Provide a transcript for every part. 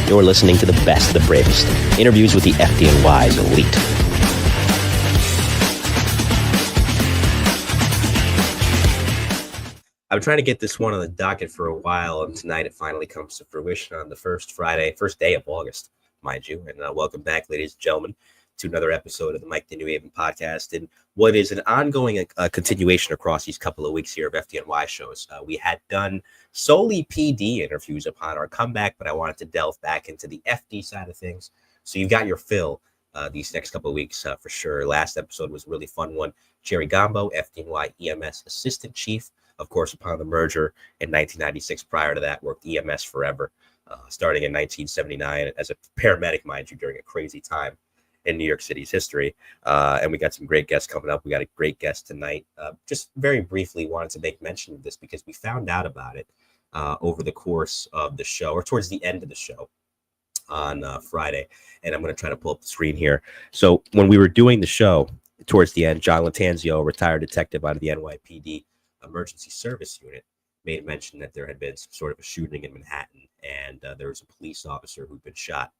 You're listening to the best, the bravest. Interviews with the FDNY's elite. I'm trying to get this one on the docket for a while, and tonight it finally comes to fruition on the first day of August, mind you. And welcome back, ladies and gentlemen, to another episode of the Mike the New Haven podcast, and what is an ongoing continuation across these couple of weeks here of FDNY shows. We had done solely PD interviews upon our comeback, but I wanted to delve back into the FD side of things. So you've got your fill these next couple of weeks for sure. Last episode was a really fun one. Jerry Gombo, FDNY EMS Assistant Chief. Of course, upon the merger in 1996, prior to that, worked EMS forever, starting in 1979 as a paramedic, mind you, during a crazy time in New York City's history. And we got some great guests coming up. We got a great guest tonight. Just very briefly wanted to make mention of this because we found out about it over the course of the show, or towards the end of the show on Friday. And I'm going to try to pull up the screen here. So when we were doing the show, towards the end, John Latanzio, a retired detective out of the NYPD Emergency Service Unit, made mention that there had been some sort of a shooting in Manhattan, and there was a police officer who'd been shot.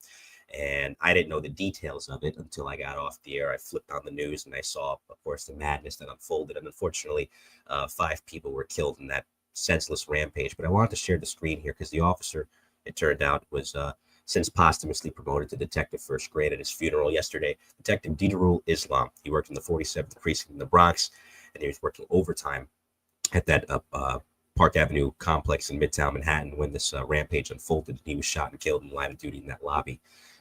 And I didn't know the details of it until I got off the air. I flipped on the news and I saw, of course, the madness that unfolded. And unfortunately, 5 people were killed in that senseless rampage. But I wanted to share the screen here because the officer, it turned out, was since posthumously promoted to detective first grade at his funeral yesterday. Detective Didarul Islam. He worked in the 47th precinct in the Bronx, and he was working overtime at that Park Avenue complex in Midtown Manhattan when this rampage unfolded. He was shot and killed in line of duty in that lobby.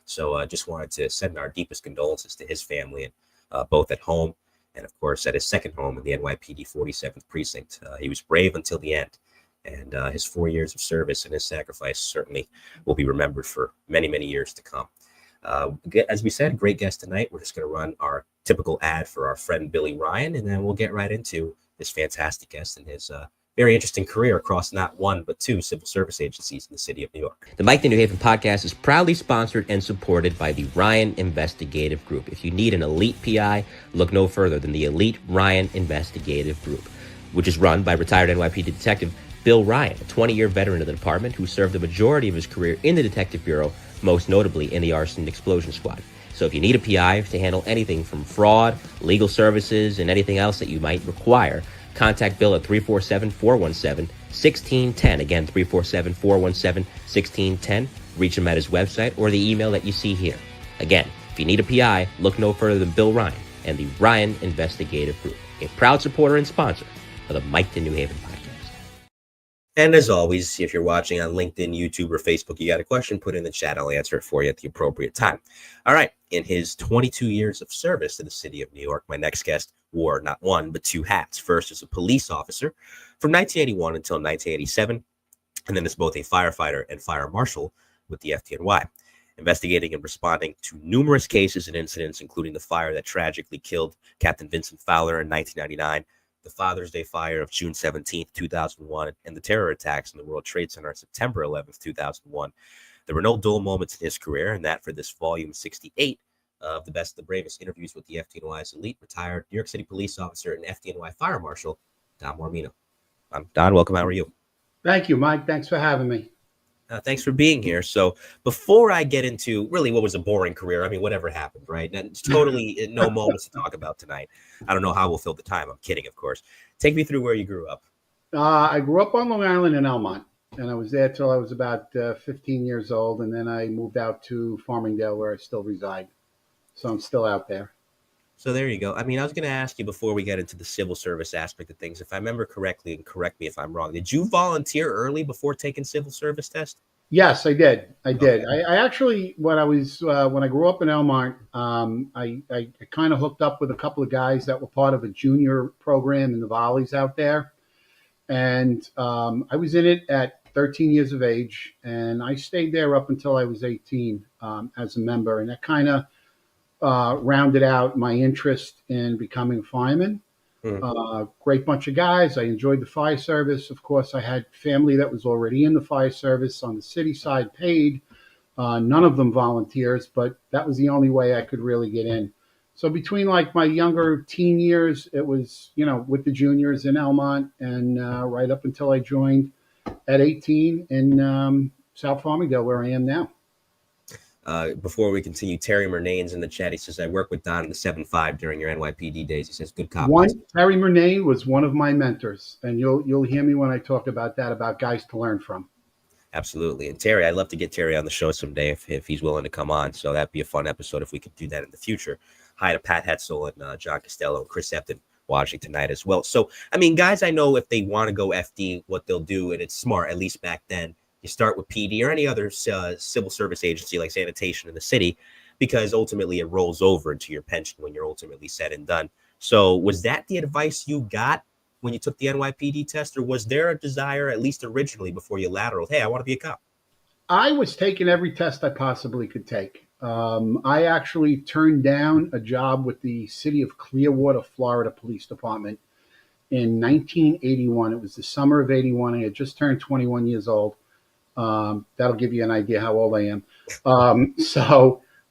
So I just wanted to send our deepest condolences to his family, and both at home and, of course, at his second home in the NYPD 47th precinct. He was brave until the end, and his 4 years of service and his sacrifice certainly will be remembered for many, many years to come. As we said, great guest tonight. We're just going to run our typical ad for our friend Billy Ryan, and then we'll get right into this fantastic guest and his very interesting career across not one, but 2 civil service agencies in the city of New York. The Mike the New Haven podcast is proudly sponsored and supported by the Ryan Investigative Group. If you need an elite PI, look no further than the elite Ryan Investigative Group, which is run by retired NYPD detective Bill Ryan, a 20-year veteran of the department who served the majority of his career in the Detective Bureau, most notably in the Arson and Explosion Squad. So if you need a PI to handle anything from fraud, legal services, and anything else that you might require, contact Bill at 347-417-1610. Again, 347-417-1610. Reach him at his website or the email that you see here. Again, if you need a PI, look no further than Bill Ryan and the Ryan Investigative Group, a proud supporter and sponsor of the Mike the New Haven podcast. And as always, if you're watching on LinkedIn, YouTube, or Facebook, you got a question, put it in the chat. I'll answer it for you at the appropriate time. All right. In his 22 years of service to the city of New York, my next guest wore not one, but 2 hats. First as a police officer from 1981 until 1987, and then as both a firefighter and fire marshal with the FDNY, investigating and responding to numerous cases and incidents, including the fire that tragically killed Captain Vincent Fowler in 1999, the Father's Day fire of June 17th, 2001, and the terror attacks in the World Trade Center on September 11th, 2001. There were no dull moments in his career, and that for this volume 68 of the best, the bravest interviews with the FDNY's elite, retired New York City police officer and FDNY fire marshal, Don Mormino. Don, welcome. How are you? Thank you, Mike. Thanks for having me. Thanks for being here. So before I get into really what was a boring career, I mean, whatever happened, right? And it's totally no moments to talk about tonight. I don't know how we'll fill the time. I'm kidding, of course. Take me through where you grew up. I grew up on Long Island in Elmont, and I was there till I was about 15 years old, and then I moved out to Farmingdale, where I still reside. So I'm still out there. So there you go. I mean, I was going to ask you before we get into the civil service aspect of things, if I remember correctly, and correct me if I'm wrong, did you volunteer early before taking civil service test? Yes, I did. I did. I actually, when I grew up in Elmont, I kind of hooked up with a couple of guys that were part of a junior program in the volleys out there. And I was in it at 13 years of age, and I stayed there up until I was 18 as a member. And that kind of rounded out my interest in becoming a fireman. Great bunch of guys. I enjoyed the fire service. Of course, I had family that was already in the fire service on the city side, paid. None of them volunteers, but that was the only way I could really get in. So between like my younger teen years, it was, with the juniors in Elmont, and right up until I joined at 18 in South Farmingdale, where I am now. Before we continue, Terry Murnane's in the chat. He says, I worked with Don in the 7-5 during your NYPD days. He says, good cop. Terry Murnane was one of my mentors, and you'll hear me when I talk about that, about guys to learn from. Absolutely. And Terry, I'd love to get Terry on the show someday if he's willing to come on. So that'd be a fun episode if we could do that in the future. Hi to Pat Hetzel and John Costello and Chris Epton watching tonight as well. So, I mean, guys, I know if they want to go FD, what they'll do, and it's smart, at least back then, you start with PD or any other civil service agency like sanitation in the city, because ultimately it rolls over into your pension when you're ultimately said and done. So was that the advice you got when you took the NYPD test, or was there a desire, at least originally before you lateraled, hey, I want to be a cop? I was taking every test I possibly could take. I actually turned down a job with the City of Clearwater, Florida Police Department in 1981. It was the summer of 81. I had just turned 21 years old. That'll give you an idea how old I am.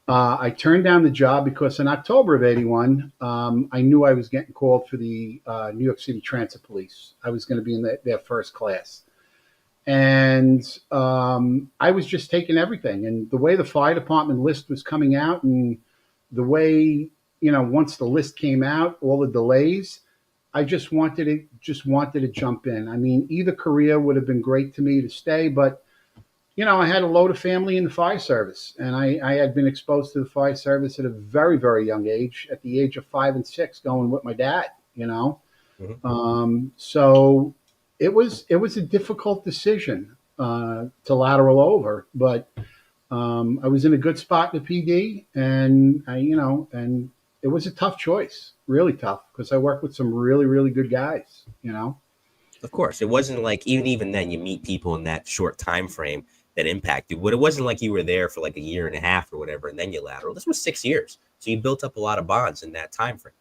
I turned down the job because in October of 81, I knew I was getting called for the New York City Transit Police. I was going to be in their first class. And I was just taking everything. And the way the fire department list was coming out, and the way, once the list came out, all the delays, I just wanted to jump in. I mean, either career would have been great to me to stay, but I had a load of family in the fire service, and I had been exposed to the fire service at a very, very young age, at the age of 5 and 6, going with my dad, Mm-hmm. So it was a difficult decision to lateral over, but I was in a good spot in the PD, and and it was a tough choice, really tough, because I worked with some really, really good guys, Of course, it wasn't like even then you meet people in that short time frame that impact you. But it wasn't like you were there for like a year and a half or whatever, and then you lateral. This was 6 years, so you built up a lot of bonds in that time frame.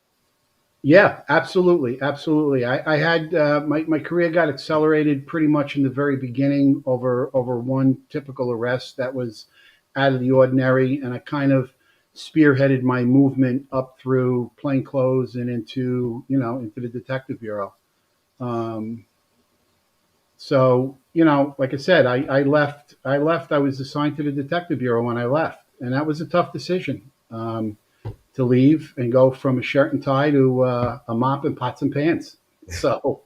Yeah, absolutely, absolutely. I had my career got accelerated pretty much in the very beginning over one typical arrest that was out of the ordinary, and I kind of spearheaded my movement up through plainclothes and into the detective bureau. So like I said, I left. I was assigned to the detective bureau when I left, and that was a tough decision. To leave and go from a shirt and tie to a mop and pots and pans. So,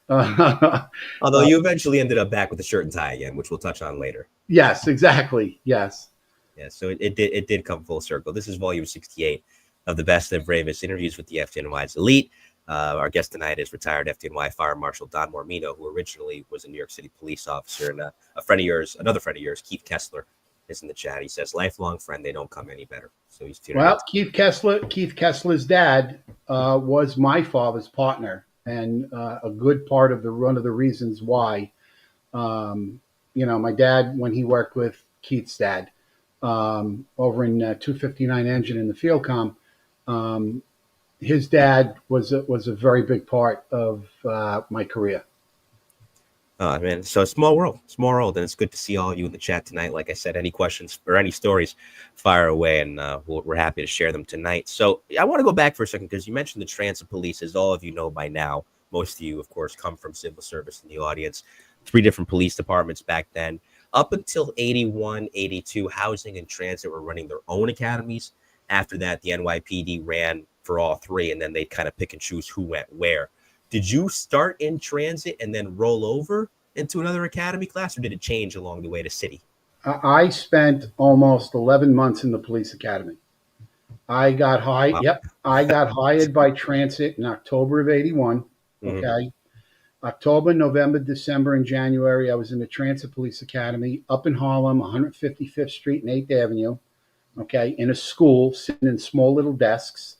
although you eventually ended up back with the shirt and tie again, which we'll touch on later. Yes, exactly. Yes. Yeah. So it did come full circle. This is volume 68 of the Best and Bravest interviews with the FDNY's elite. Our guest tonight is retired FDNY Fire Marshal Don Mormino, who originally was a New York City police officer, and another friend of yours, Keith Kessler, is in the chat. He says, lifelong friend, they don't come any better. So he's tuning in. Keith Kessler's dad was my father's partner, and a good part of one of the reasons why, my dad, when he worked with Keith's dad over in 259 Engine in the field comm, his dad was a very big part of my career. Oh, man. So small world. And it's good to see all of you in the chat tonight. Like I said, any questions or any stories, fire away, and we're happy to share them tonight. So I want to go back for a second because you mentioned the transit police. As all of you know by now, most of you, of course, come from civil service in the audience. 3 different police departments back then. Up until 81, 82, housing and transit were running their own academies. After that, the NYPD ran for all 3, and then they kind of pick and choose who went where. Did you start in transit and then roll over into another academy class, or did it change along the way to city? I spent almost 11 months in the police academy. I got hired. Wow. Yep, I got hired by transit in October of 81. Okay, mm-hmm. October, November, December, and January, I was in the Transit Police Academy up in Harlem, 155th Street and 8th Avenue. Okay, in a school, sitting in small little desks,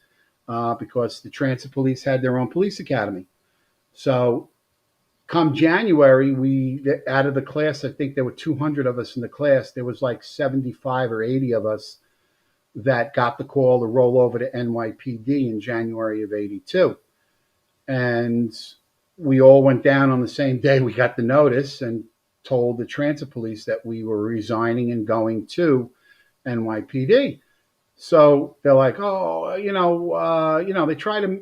because the transit police had their own police academy. So come January, out of the class, I think there were 200 of us in the class. There was like 75 or 80 of us that got the call to roll over to NYPD in January of 82. And we all went down on the same day. We got the notice and told the transit police that we were resigning and going to NYPD. So they're like, oh, they try to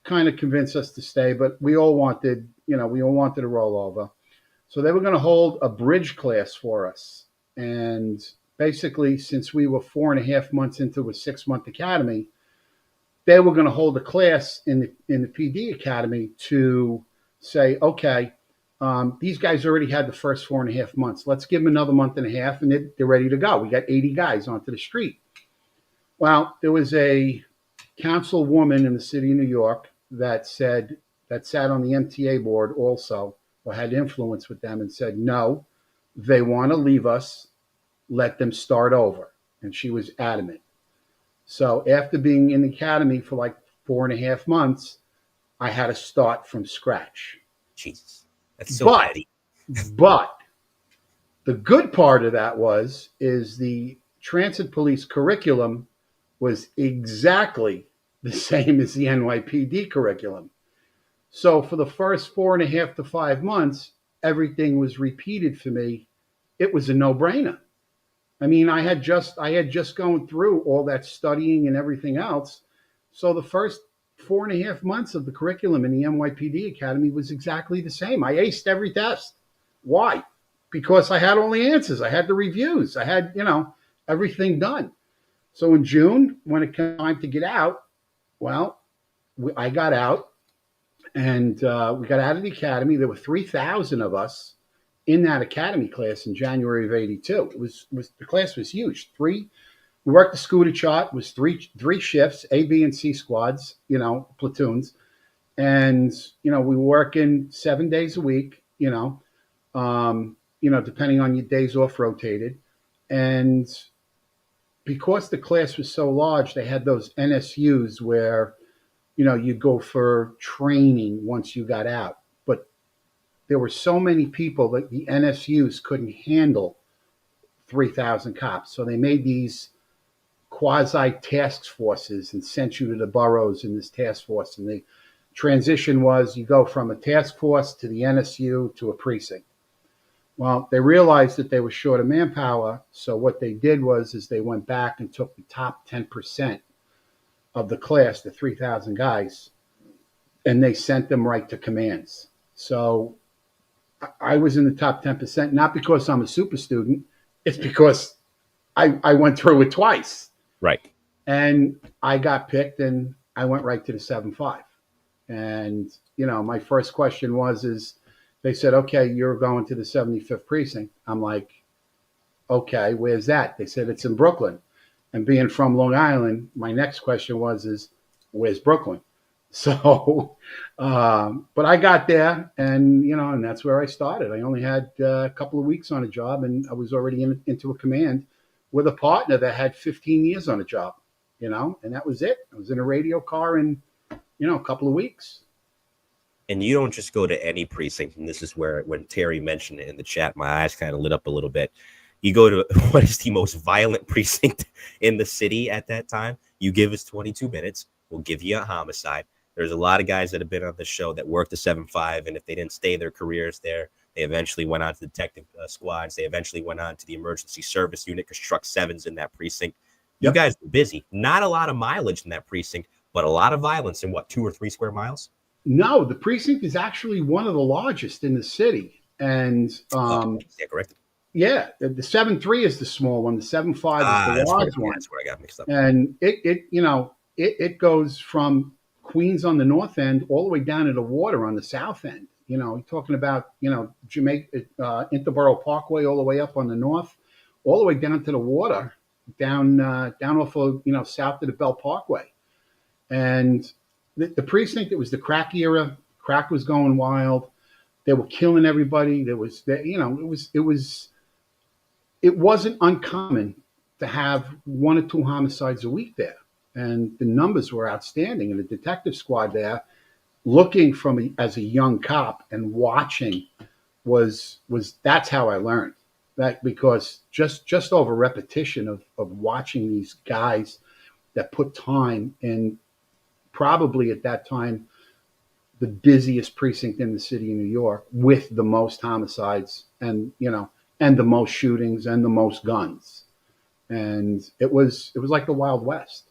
kind of convince us to stay, but we all wanted to roll over. So they were going to hold a bridge class for us. And basically, since we were 4.5 months into a 6-month academy, they were going to hold a class in the PD academy to say, okay, these guys already had the first 4.5 months. Let's give them another month and a half, and they're ready to go. We got 80 guys onto the street. Well, there was a councilwoman in the city of New York that sat on the MTA board also, or had influence with them, and said, no, they want to leave us. Let them start over. And she was adamant. So after being in the academy for like 4.5 months, I had to start from scratch. Jesus, that's so petty. But the good part of that is the transit police curriculum was exactly the same as the NYPD curriculum. So for the first 4.5 to 5 months, everything was repeated for me. It was a no-brainer. I mean, I had just gone through all that studying and everything else. So the first 4.5 months of the curriculum in the NYPD Academy was exactly the same. I aced every test. Why? Because I had all the answers. I had the reviews. I had, everything done. So in June, when it came time to get out, well, I got out, and we got out of the academy. There were 3,000 of us in that academy class in January of '82. The class was huge. We worked the scooter chart. It was three shifts, A, B, and C squads, platoons, and we were working 7 days a week. Depending on your days off, rotated, and because the class was so large, they had those NSUs where you'd go for training once you got out. There were so many people that the NSUs couldn't handle 3,000 cops. So they made these quasi task forces and sent you to the boroughs in this task force. And the transition was you go from a task force to the NSU to a precinct. Well, they realized that they were short of manpower. So what they did was they went back and took the top 10% of the class, the 3,000 guys, and they sent them right to commands. So I was in the top 10%, not because I'm a super student. It's because I went through it twice. Right. And I got picked, and I went right to the 7.5. And, my first question is they said, okay, you're going to the 75th precinct. I'm like, okay, where's that? They said, it's in Brooklyn. And being from Long Island, my next question is where's Brooklyn? So, but I got there, and and that's where I started. I only had a couple of weeks on a job, and I was already into a command with a partner that had 15 years on a job, and that was it. I was in a radio car in, a couple of weeks. And you don't just go to any precinct, and this is where, when Terry mentioned it in the chat, my eyes kind of lit up a little bit. You go to what is the most violent precinct in the city at that time. You give us 22 minutes. We'll give you a homicide. There's a lot of guys that have been on the show that worked the 7.5, and if they didn't stay their careers there, they eventually went on to detective squads. They eventually went on to the emergency service unit because truck 7's in that precinct. You guys were busy. Not a lot of mileage in that precinct, but a lot of violence in 2 or 3 square miles? No, the precinct is actually one of the largest in the city. And correct. Yeah, the 7.3 is the small one. The 7.5 is the large one. That's where I got mixed up. And it goes from Queens on the north end all the way down to the water on the south end. You're talking about Jamaica, Interborough Parkway all the way up on the north, all the way down to the water, down off of south of the Bell Parkway. And the precinct, it was the crack era. Crack was going wild. They were killing everybody. It wasn't uncommon to have 1 or 2 homicides a week there. And the numbers were outstanding. And the detective squad there, looking as a young cop and watching, that's how I learned that, because just over repetition of watching these guys that put time in, probably at that time the busiest precinct in the city of New York with the most homicides and the most shootings and the most guns. And it was like the Wild West.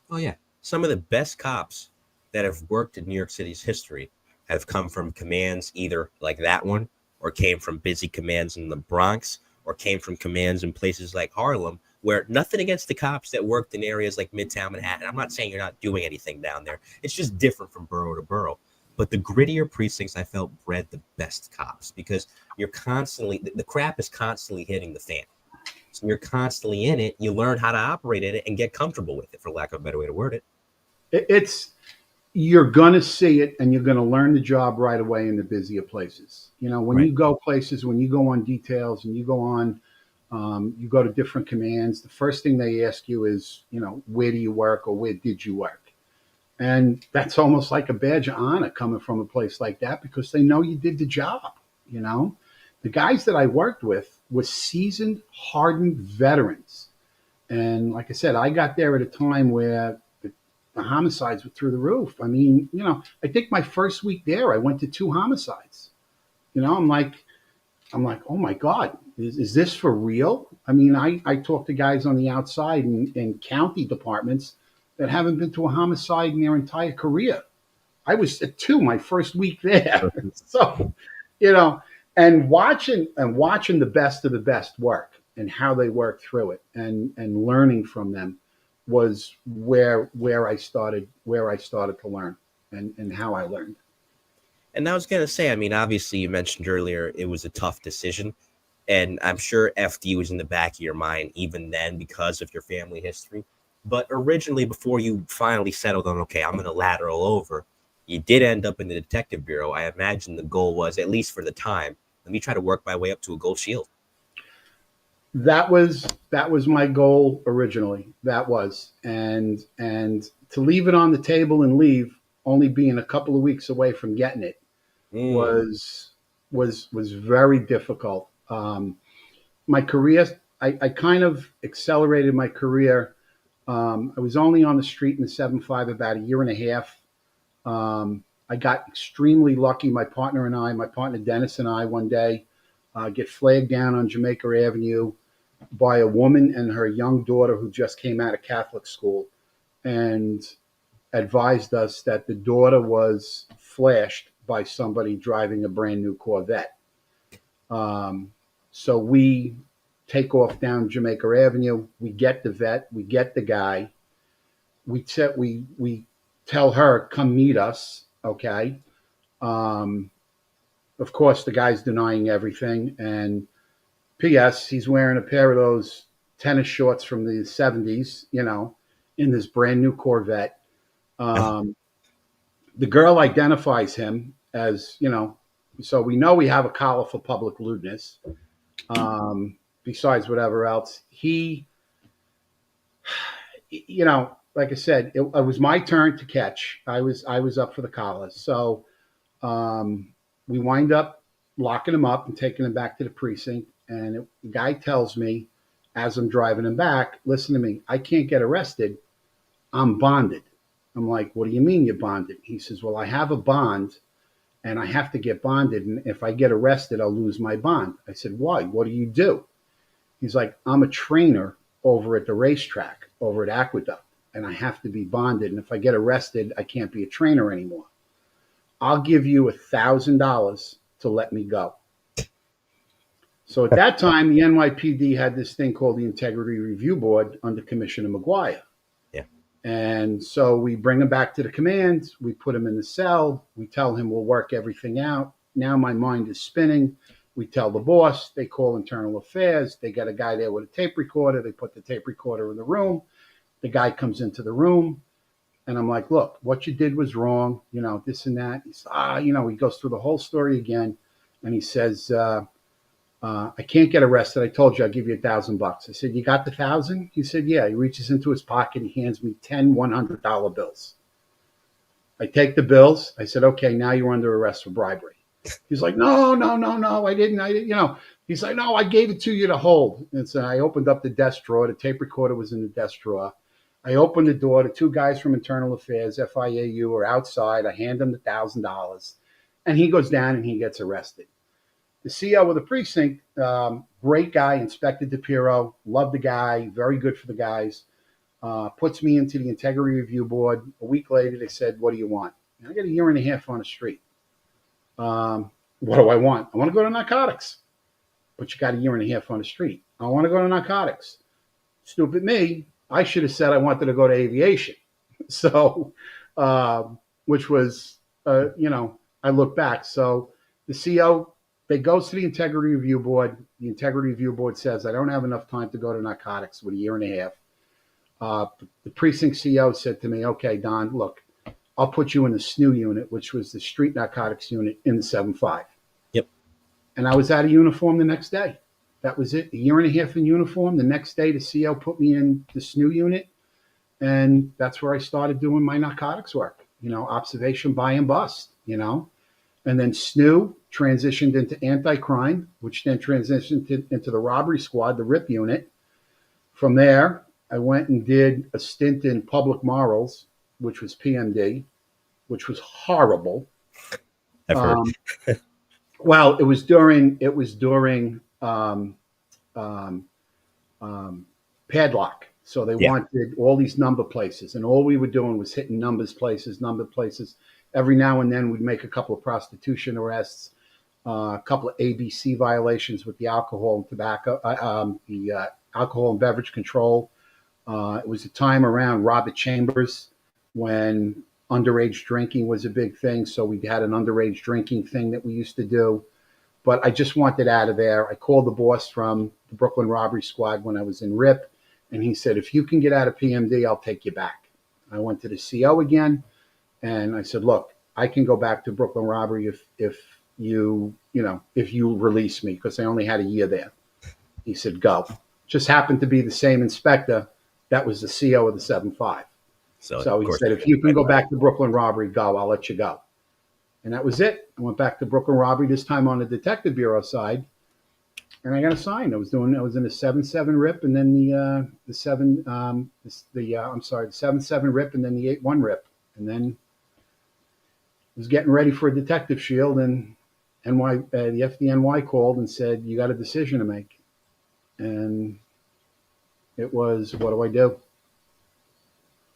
Oh yeah. Some of the best cops that have worked in New York City's history have come from commands either like that one, or came from busy commands in the Bronx, or came from commands in places like Harlem, where nothing against the cops that worked in areas like Midtown Manhattan. I'm not saying you're not doing anything down there. It's just different from borough to borough. But the grittier precincts, I felt, bred the best cops because you're constantly, the crap is constantly hitting the fan. So you're constantly in it. You learn how to operate in it and get comfortable with it, for lack of a better way to word it. It's you're going to see it and you're going to learn the job right away in the busier places. You know, when Right. you go places, when you go on details and you go on, you go to different commands, the first thing they ask you is, you know, where do you work or where did you work? And that's almost like a badge of honor coming from a place like that because they know you did the job. You know, the guys that I worked with were seasoned, hardened veterans. And like I said, I got there at a time where the homicides were through the roof. I mean, you know, I think my first week there, I went to 2 homicides. You know, I'm like, oh my God, is this for real? I mean, I talk to guys on the outside in county departments that haven't been to a homicide in their entire career. I was at 2 my first week there. So, you know, and watching the best of the best work and how they work through it and learning from them was where I started to learn and how I learned. And I was going to say, I mean, obviously you mentioned earlier it was a tough decision. And I'm sure FD was in the back of your mind even then because of your family history. But originally, before you finally settled on, okay, I'm going to lateral over, you did end up in the detective bureau. I imagine the goal was, at least for the time, let me try to work my way up to a gold shield. That was my goal originally. That was and to leave it on the table and leave, only being a couple of weeks away from getting it, was very difficult. My career, I kind of accelerated my career. I was only on the street in the 7.5 about a year and a half. I got extremely lucky. My partner Dennis and I, one day get flagged down on Jamaica Avenue by a woman and her young daughter who just came out of Catholic school and advised us that the daughter was flashed by somebody driving a brand new Corvette. So we take off down Jamaica Avenue. We get the vet. We get the guy. We tell her, come meet us. Okay. Of course, the guy's denying everything. And P.S. He's wearing a pair of those tennis shorts from the 70s, you know, in this brand new Corvette. The girl identifies him as, you know, so we know we have a collar for public lewdness. Besides whatever else, he, you know, like I said, it was my turn to catch. I was up for the collar. So we wind up locking him up and taking him back to the precinct. And the guy tells me, as I'm driving him back, listen to me, I can't get arrested. I'm bonded. I'm like, what do you mean you're bonded? He says, well, I have a bond and I have to get bonded. And if I get arrested, I'll lose my bond. I said, why? What do you do? He's like, I'm a trainer over at the racetrack, over at Aqueduct, and I have to be bonded. And if I get arrested, I can't be a trainer anymore. I'll give you $1,000 to let me go. So at that time, the NYPD had this thing called the Integrity Review Board under Commissioner McGuire. Yeah. And so we bring him back to the command. We put him in the cell. We tell him we'll work everything out. Now my mind is spinning. We tell the boss. They call internal affairs. They got a guy there with a tape recorder. They put the tape recorder in the room. The guy comes into the room. And I'm like, look, what you did was wrong. You know, this and that. He's, you know, he goes through the whole story again. And he says, I can't get arrested. I told you I'll give you $1,000. I said, you got the 1,000? He said, yeah. He reaches into his pocket. He hands me 10 $100 bills. I take the bills. I said, okay, now you're under arrest for bribery. He's like, no, I didn't. You know, he's like, no, I gave it to you to hold. And so I opened up the desk drawer. The tape recorder was in the desk drawer. I opened the door. The 2 guys from Internal Affairs, FIAU, are outside. I hand him the $1,000. And he goes down and he gets arrested. The CO of the precinct, great guy, Inspector DePiro, loved the guy, very good for the guys, puts me into the Integrity Review Board. A week later, they said, what do you want? And I got a year and a half on the street. What do I want? I want to go to narcotics. but you got a year and a half on the street. I want to go to narcotics. Stupid me. I should have said I wanted to go to aviation. So, which was, I look back. So the CO, they goes to the integrity review board. The integrity review board says, I don't have enough time to go to narcotics with a year and a half. The precinct CO said to me, okay, Don, look, I'll put you in the SNU unit, which was the street narcotics unit in the 7-5. Yep. And I was out of uniform the next day. That was it. A year and a half in uniform. The next day, the CO put me in the SNU unit. And that's where I started doing my narcotics work, observation, buy, and bust, And then SNU transitioned into anti-crime, which then transitioned into the robbery squad, the RIP unit. From there, I went and did a stint in public morals, which was PMD, which was horrible. I've heard. Well, it was during padlock. So they wanted all these number places, and all we were doing was hitting number places. Every now and then we'd make a couple of prostitution arrests, a couple of ABC violations with the alcohol and tobacco, the alcohol and beverage control. It was a time around Robert Chambers when underage drinking was a big thing. So we had an underage drinking thing that we used to do. But I just wanted out of there. I called the boss from the Brooklyn Robbery Squad when I was in RIP. And he said, if you can get out of PMD, I'll take you back. I went to the CO again, and I said, look, I can go back to Brooklyn robbery if you release me, because I only had a year there. He said, go. Just happened to be the same inspector that was the CO of the 7-5. So he said, if you can go back to Brooklyn robbery, go. I'll let you go. And that was it. I went back to Brooklyn robbery, this time on the detective bureau side. And I got assigned. I was in the 7-7 RIP, and then the 7-7 RIP, and then the 8-1 RIP, and then was getting ready for a detective shield, and the FDNY called and said, you got a decision to make. And it was, what do I do?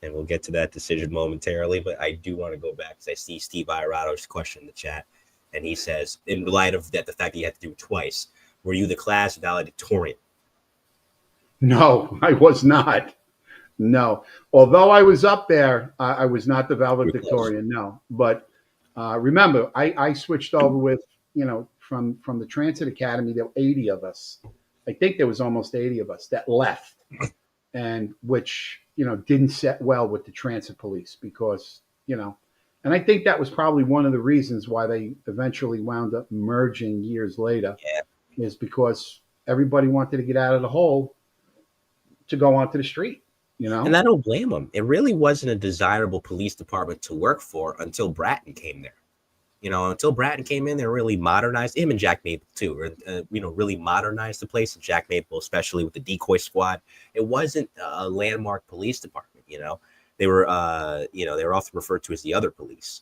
And we'll get to that decision momentarily, but I do want to go back because I see Steve Iorado's question in the chat, and he says, in light of that, the fact that you had to do it twice, were you the class valedictorian? No, I was not. No. Although I was up there, I was not the valedictorian, no. But remember, I switched over with, from the Transit Academy, there were 80 of us. I think there was almost 80 of us that left, and which, didn't set well with the transit police because, and I think that was probably one of the reasons why they eventually wound up merging years later. Yeah. Is because everybody wanted to get out of the hole to go onto the street, And I don't blame them. It really wasn't a desirable police department to work for until Bratton came there. Until Bratton came in, they really modernized him, and Jack Maple too, really modernized the place. And Jack Maple, especially with the decoy squad, it wasn't a landmark police department. They were, they were often referred to as the other police.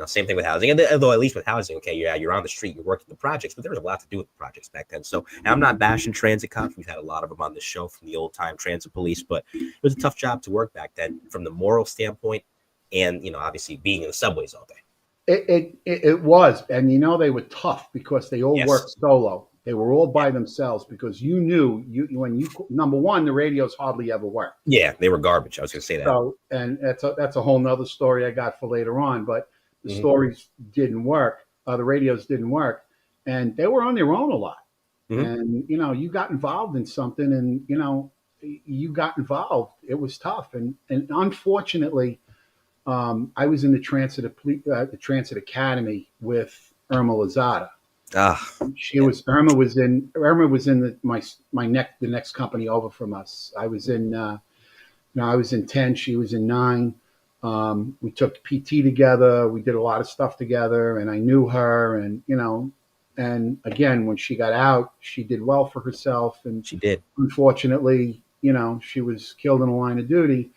Same thing with housing. And although at least with housing, okay, yeah, you're on the street, you're working the projects, but there was a lot to do with the projects back then. So I'm not bashing transit cops. We've had a lot of them on this show from the old time transit police, but it was a tough job to work back then from the moral standpoint, and obviously being in the subways all day. It was, and they were tough because they all worked solo. They were all by themselves because when number one, the radios hardly ever worked. Yeah, they were garbage. I was going to say that. So, and that's a whole nother story I got for later on, but. The stories didn't work. The radios didn't work, and they were on their own a lot. And you got involved in something, and you got involved. It was tough, and unfortunately, I was in the Transit Academy with Irma Lozada. Irma was in the next company over from us. I was in 10. She was in 9. We took PT together. We did a lot of stuff together, and I knew her. And and again, when she got out, she did well for herself. And she did. Unfortunately, she was killed in the line of duty,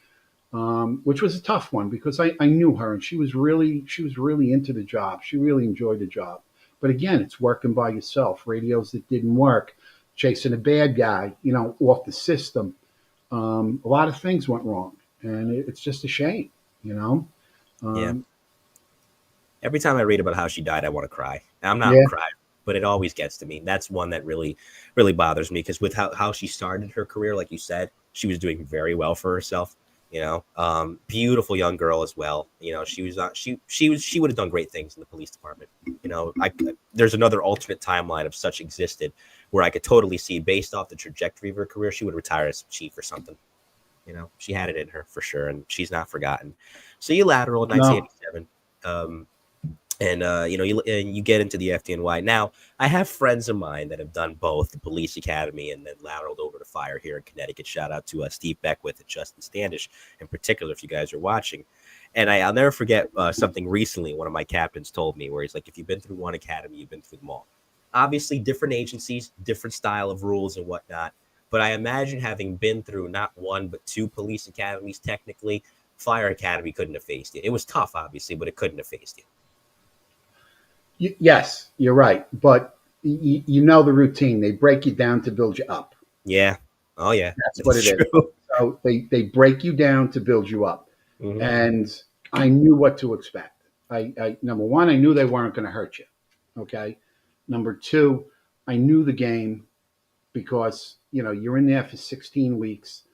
which was a tough one because I knew her, and she was really into the job. She really enjoyed the job. But again, it's working by yourself. Radios that didn't work, chasing a bad guy, off the system. A lot of things went wrong, and it's just a shame. Yeah. Every time I read about how she died, I want to cry. I'm not crying, but it always gets to me. That's one that really, really bothers me, because with how she started her career, like you said, she was doing very well for herself. Beautiful young girl as well. She was not, she would have done great things in the police department. There's another alternate timeline of such existed where I could totally see, based off the trajectory of her career, she would retire as chief or something. She had it in her for sure, and she's not forgotten. So you lateral in 1987. You get into the FDNY. Now, I have friends of mine that have done both the police academy and then lateraled over to fire here in Connecticut. Shout out to Steve Beckwith and Justin Standish in particular, if you guys are watching. And I'll never forget something recently one of my captains told me, where he's like, if you've been through one academy, you've been through them all. Obviously, different agencies, different style of rules and whatnot. But I imagine, having been through not one, but two police academies, technically, fire academy couldn't have faced you. It was tough, obviously, but it couldn't have faced you. Yes, you're right. But you know the routine. They break you down to build you up. Yeah. Oh, yeah. That's what it is. So they break you down to build you up. Mm-hmm. And I knew what to expect. I number one, I knew they weren't going to hurt you. Okay. Number two, I knew the game, because, you're in there for 16 weeks.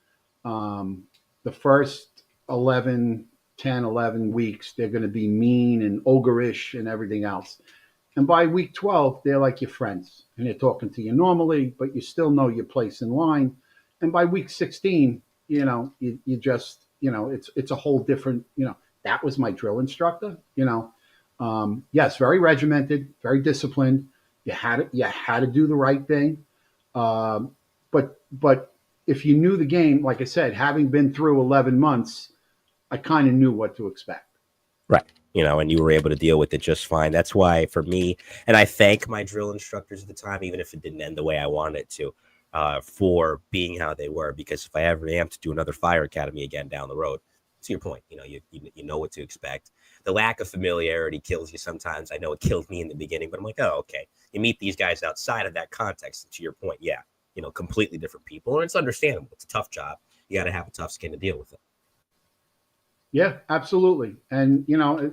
The first 10, 11 weeks, they're going to be mean and ogreish and everything else. And by week 12, they're like your friends, and they're talking to you normally, but you still know your place in line. And by week 16, you just, it's a whole different, that was my drill instructor, yes, very regimented, very disciplined. You had to do the right thing. But if you knew the game, like I said, having been through 11 months, I kind of knew what to expect. Right. And you were able to deal with it just fine. That's why, for me, and I thank my drill instructors at the time, even if it didn't end the way I wanted it to, for being how they were. Because if I ever am to do another fire academy again down the road, to your point, you know what to expect. The lack of familiarity kills you sometimes. I know it killed me in the beginning, but I'm like, oh, okay. You meet these guys outside of that context. And to your point, yeah, completely different people. And it's understandable. It's a tough job. You got to have a tough skin to deal with it. Yeah, absolutely. And,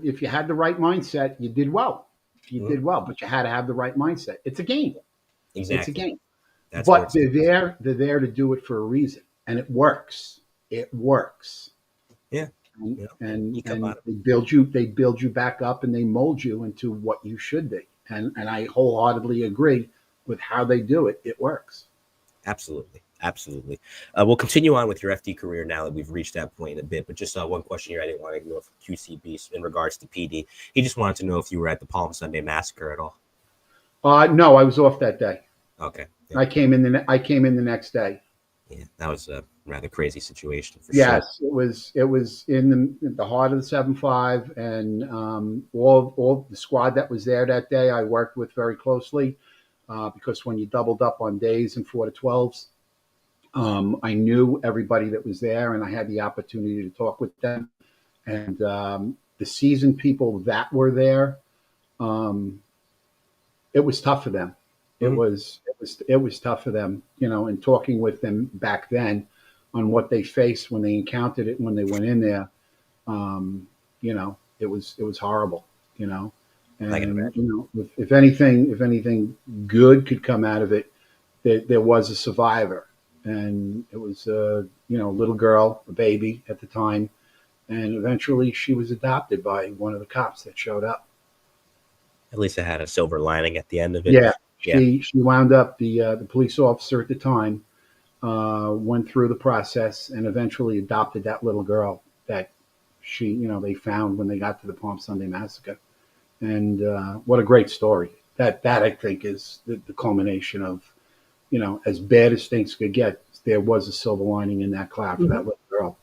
if you had the right mindset, you did well. You did well, but you had to have the right mindset. It's a game. Exactly. It's a game. But they're there to do it for a reason. And it works. It works. Yeah. And they build you back up, and they mold you into what you should be. And I wholeheartedly agree with how they do it. It works. Absolutely. We'll continue on with your FD career now that we've reached that point a bit, but just one question here I didn't want to ignore from QCB in regards to PD. He just wanted to know if you were at the Palm Sunday massacre at all. No, I was off that day. Okay. Yeah. I came in the next day. Yeah, that was a rather crazy situation for sure. Yes, it was in the heart of the 7-5, and all the squad that was there that day I worked with very closely, because when you doubled up on days and 4 to 12s, I knew everybody that was there, and I had the opportunity to talk with them. And the seasoned people that were there, it was tough for them. Mm-hmm. It was tough for them, and talking with them back then on what they faced when they encountered it, when they went in there, it was horrible, And if anything good could come out of it, there was a survivor. And it was a little girl, a baby at the time, and eventually she was adopted by one of the cops that showed up. At least it had a silver lining at the end of it. Yeah. She wound up, the police officer at the time went through the process and eventually adopted that little girl that they found when they got to the Palm Sunday massacre. And what a great story. That I think is the culmination of, as bad as things could get, there was a silver lining in that cloud for that little girl,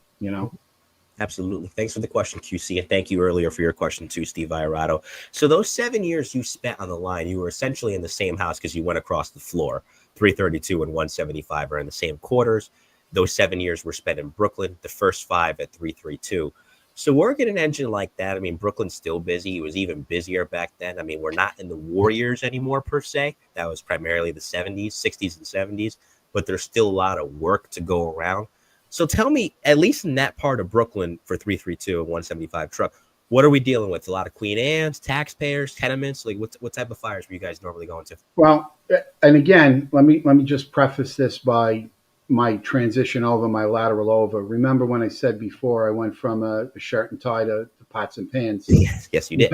Absolutely. Thanks for the question, QC. And thank you earlier for your question too, Steve Iarato. So those 7 years you spent on the line, you were essentially in the same house because you went across the floor. 332 and 175 are in the same quarters. Those 7 years were spent in Brooklyn, the first 5 at 332. So working an engine like that, I mean, Brooklyn's still busy. It was even busier back then. I mean, we're not in the war years anymore, per se. That was primarily the 70s, 60s, and 70s. But there's still a lot of work to go around. So tell me, at least in that part of Brooklyn for 332 and 175 truck, What are we dealing with? A lot of Queen Anne's, taxpayers, tenements. Like what type of fires were you guys normally going to? Well, and again, let me just preface this by my transition over, my lateral over. Remember when I said before I went from a shirt and tie to pots and pans? Yes, you did.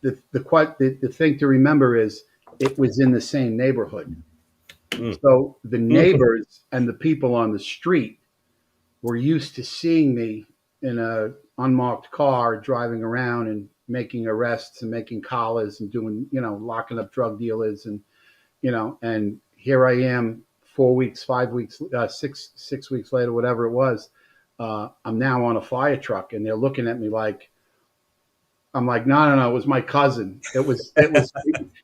The thing to remember is it was in the same neighborhood. So the neighbors and the people on the street were used to seeing me in a unmarked car driving around and making arrests and making collars and doing, locking up drug dealers and, and here I am 4 weeks, 5 weeks, 6 weeks later, whatever it was. I'm now on a fire truck and they're looking at me like, I'm like, no, it was my cousin. It was,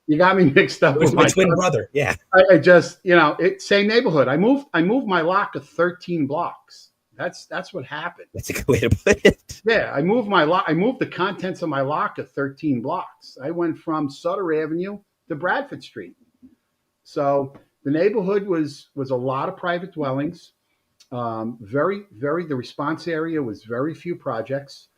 you got me mixed up with my twin brother. Yeah. I just, same neighborhood. I moved my lock of 13 blocks. That's what happened. That's a good way to put it. Yeah. I moved the contents of my lock of 13 blocks. I went from Sutter Avenue to Bradford Street. So the neighborhood was a lot of private dwellings. The response area was very few projects.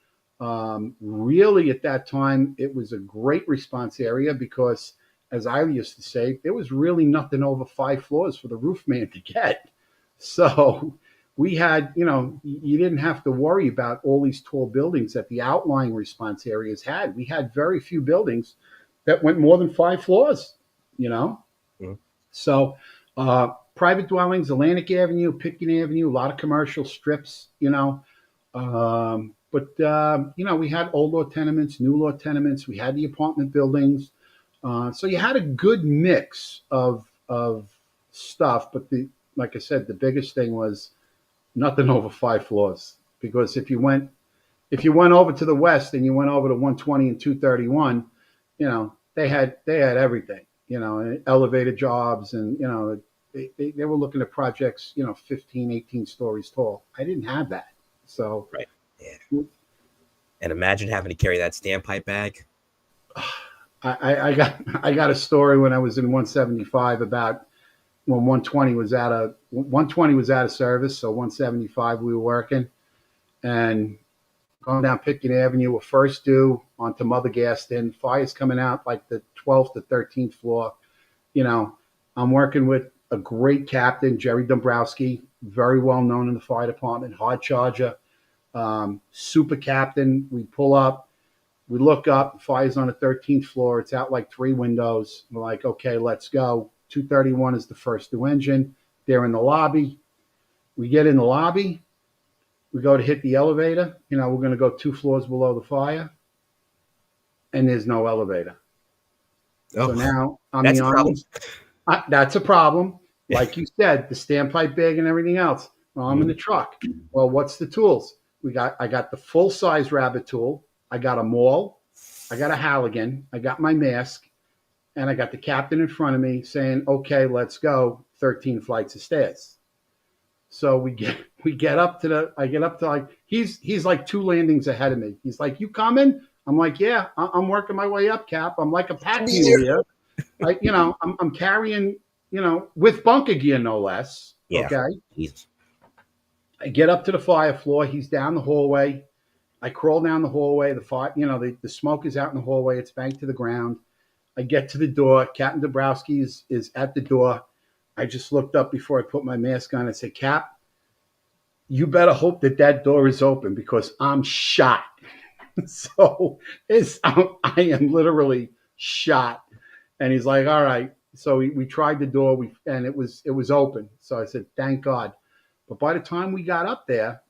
Really, at that time, it was a great response area because, as I used to say, there was really nothing over 5 floors for the roof man to get. So we had, you didn't have to worry about all these tall buildings that the outlying response areas had. We had very few buildings that went more than 5 floors, Mm-hmm. So private dwellings, Atlantic Avenue, Pitkin Avenue, a lot of commercial strips, But, we had old law tenements, new law tenements. We had the apartment buildings. So you had a good mix of stuff. But like I said, the biggest thing was nothing over 5 floors. Because if you went over to the west and you went over to 120 and 231, they had everything, and elevated jobs and, they were looking at projects, 15, 18 stories tall. I didn't have that. So, right. Yeah. And imagine having to carry that standpipe bag. I got a story when I was in 175 about when 120 was out of service. So 175 we were working and going down Pitkin Avenue, we're first due onto Mothergaston. Fire's coming out like the 12th to 13th floor. I'm working with a great captain, Jerry Dombrowski, very well known in the fire department, hard charger. Super captain. We pull up, we look up, fire's on the 13th floor. It's out like 3 windows. We're like, okay, let's go. 231 is the first due engine. They're in the lobby. We get in the lobby. We go to hit the elevator. We're going to go 2 floors below the fire. And there's no elevator. Oh, so now I'm the problem. That's a problem. Like you said, the standpipe bag and everything else. Well, I'm in the truck. Well, what's the tools? I got the full size rabbit tool. I got a maul. I got a Halligan. I got my mask, and I got the captain in front of me saying, "Okay, let's go." 13 flights of stairs. So we get up to I get up to like he's like 2 landings ahead of me. He's like, "You coming?" I'm like, "Yeah, I'm working my way up, Cap. I'm like a pack mule here. I'm carrying, with bunker gear no less." Yeah. Okay. Jesus. I get up to the fire floor. He's down the hallway. I crawl down the hallway. The fire, the smoke is out in the hallway. It's banked to the ground. I get to the door. Captain Dombrowski is at the door. I just looked up before I put my mask on. I said, "Cap, you better hope that door is open because I'm shot." So I am literally shot. And he's like, "All right." So we tried the door. And it was open. So I said, "Thank God." But by the time we got up there,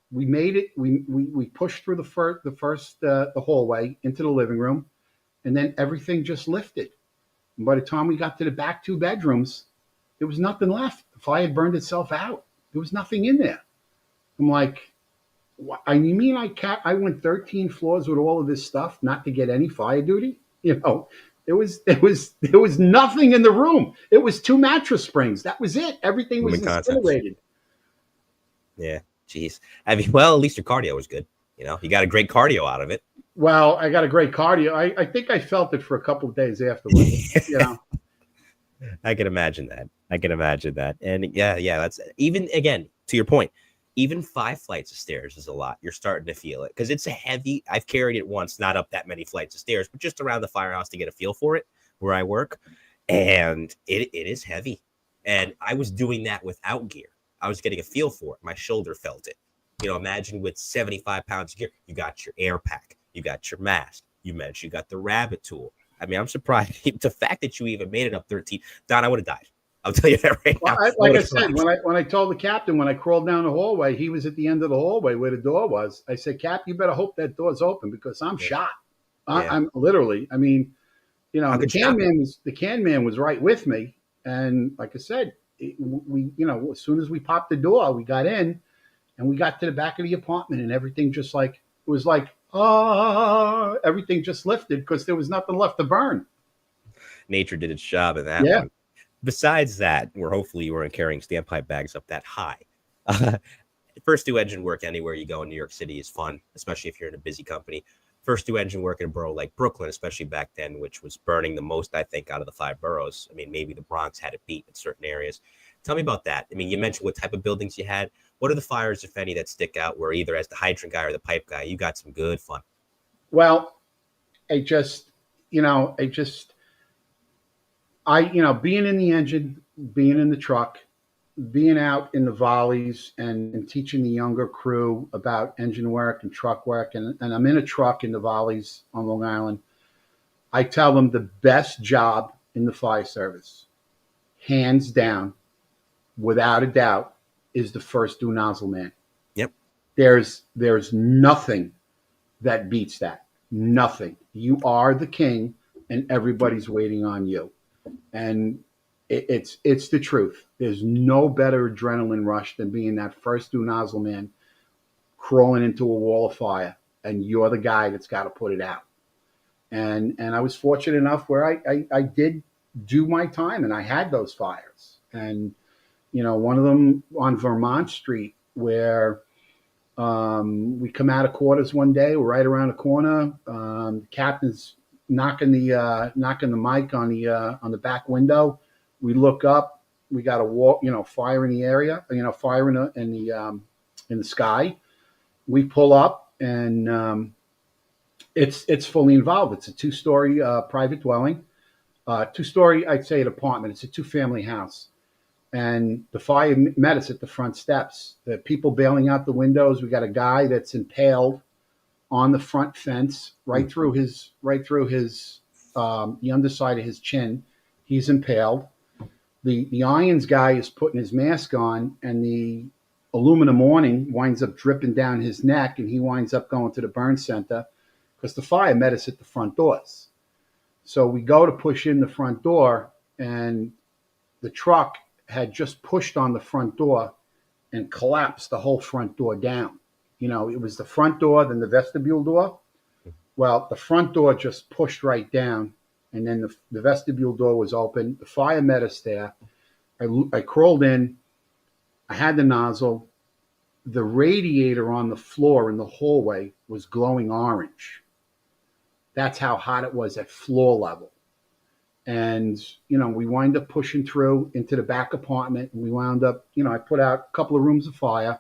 we made it. We pushed through the hallway into the living room, and then everything just lifted. And by the time we got to the back 2 bedrooms, there was nothing left. The fire had burned itself out. There was nothing in there. I'm like, you mean I went 13 floors with all of this stuff not to get any fire duty? There was nothing in the room. It was 2 mattress springs. That was it. Everything was incinerated. Yeah, jeez. I mean, well, at least your cardio was good. You got a great cardio out of it. Well, I got a great cardio. I think I felt it for a couple of days afterwards. I can imagine that. And yeah, that's even again to your point. even 5 flights of stairs is a lot. You're starting to feel it because it's a heavy. I've carried it once, not up that many flights of stairs, but just around the firehouse to get a feel for it where I work. And it is heavy. And I was doing that without gear. I was getting a feel for it. My shoulder felt it. Imagine with 75 pounds of gear, you got your air pack, you got your mask, you mentioned you got the rabbit tool. I mean, I'm surprised the fact that you even made it up 13. Don, I would have died. I'll tell you that right now. Like I said, when I told the captain, when I crawled down the hallway, he was at the end of the hallway where the door was. I said, Cap, you better hope that door's open because I'm shot. I'm literally, I mean, the can man was right with me. And like I said, we as soon as we popped the door, we got in and we got to the back of the apartment and everything just like, it was like, everything just lifted because there was nothing left to burn. Nature did its job in that one. Besides that, hopefully you weren't carrying standpipe bags up that high. First do engine work anywhere you go in New York City is fun, especially if you're in a busy company. First do engine work in a borough like Brooklyn, especially back then, which was burning the most, I think, out of the 5 boroughs. I mean, maybe the Bronx had it beat in certain areas. Tell me about that. I mean, you mentioned what type of buildings you had. What are the fires, if any, that stick out where either as the hydrant guy or the pipe guy, you got some good fun? Well, being in the engine, being in the truck, being out in the volleys and teaching the younger crew about engine work and truck work. And I'm in a truck in the volleys on Long Island. I tell them the best job in the fire service, hands down, without a doubt, is the first do nozzle man. Yep. There's nothing that beats that. Nothing. You are the king and everybody's waiting on you. And it's the truth. There's no better adrenaline rush than being that first do nozzle man crawling into a wall of fire, and you're the guy that's got to put it out. And I was fortunate enough where I did do my time, and I had those fires. And one of them on Vermont Street where we come out of quarters one day, we're right around the corner. The captain's knocking the mic on the back window. We look up. We got a wall, fire in the area. Fire in the sky. We pull up, and it's fully involved. It's a 2-story private dwelling, 2-story, I'd say, an apartment. It's a 2-family house, and the fire met us at the front steps. The people bailing out the windows. We got a guy that's impaled on the front fence, right through his the underside of his chin. He's impaled. The irons guy is putting his mask on, and the aluminum awning winds up dripping down his neck, and he winds up going to the burn center because the fire met us at the front doors. So we go to push in the front door, and the truck had just pushed on the front door and collapsed the whole front door down. It was the front door, then the vestibule door. Well, the front door just pushed right down, and then the vestibule door was open. The fire met us there. I crawled in. I had the nozzle. The radiator on the floor in the hallway was glowing orange. That's how hot it was at floor level. And, we wind up pushing through into the back apartment. And we wound up, I put out a couple of rooms of fire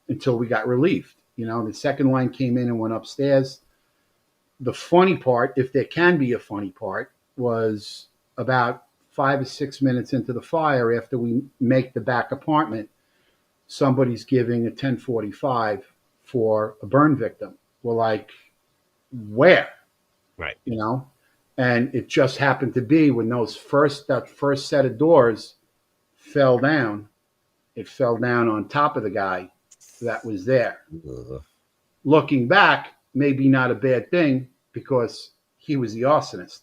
until we got relieved. The second line came in and went upstairs. The funny part, if there can be a funny part, was about 5 or 6 minutes into the fire, after we make the back apartment, somebody's giving a 1045 for a burn victim. We're like, where? Right. And it just happened to be when that first set of doors fell down, it fell down on top of the guy that was there. Ugh. Looking back, maybe not a bad thing because he was the arsonist.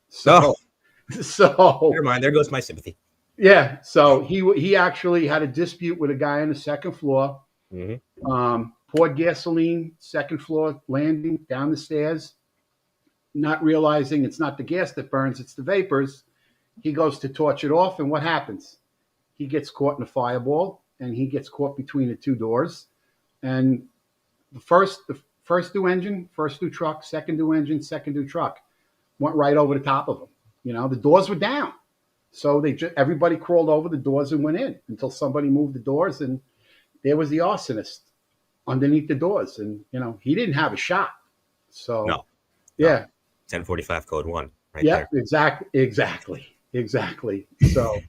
So Never mind. There goes my sympathy. Yeah. So he actually had a dispute with a guy on the second floor. Mm-hmm. Poured gasoline, second floor landing, down the stairs, not realizing it's not the gas that burns, it's the vapors. He goes to torch it off, and what happens? He gets caught in a fireball, and he gets caught between the 2 doors. And the first do engine, first do truck, second do engine, second do truck went right over the top of him. The doors were down. So everybody crawled over the doors and went in until somebody moved the doors, and there was the arsonist underneath the doors, and he didn't have a shot. So No. yeah, 1045 code 1 right yeah, there. exactly. So,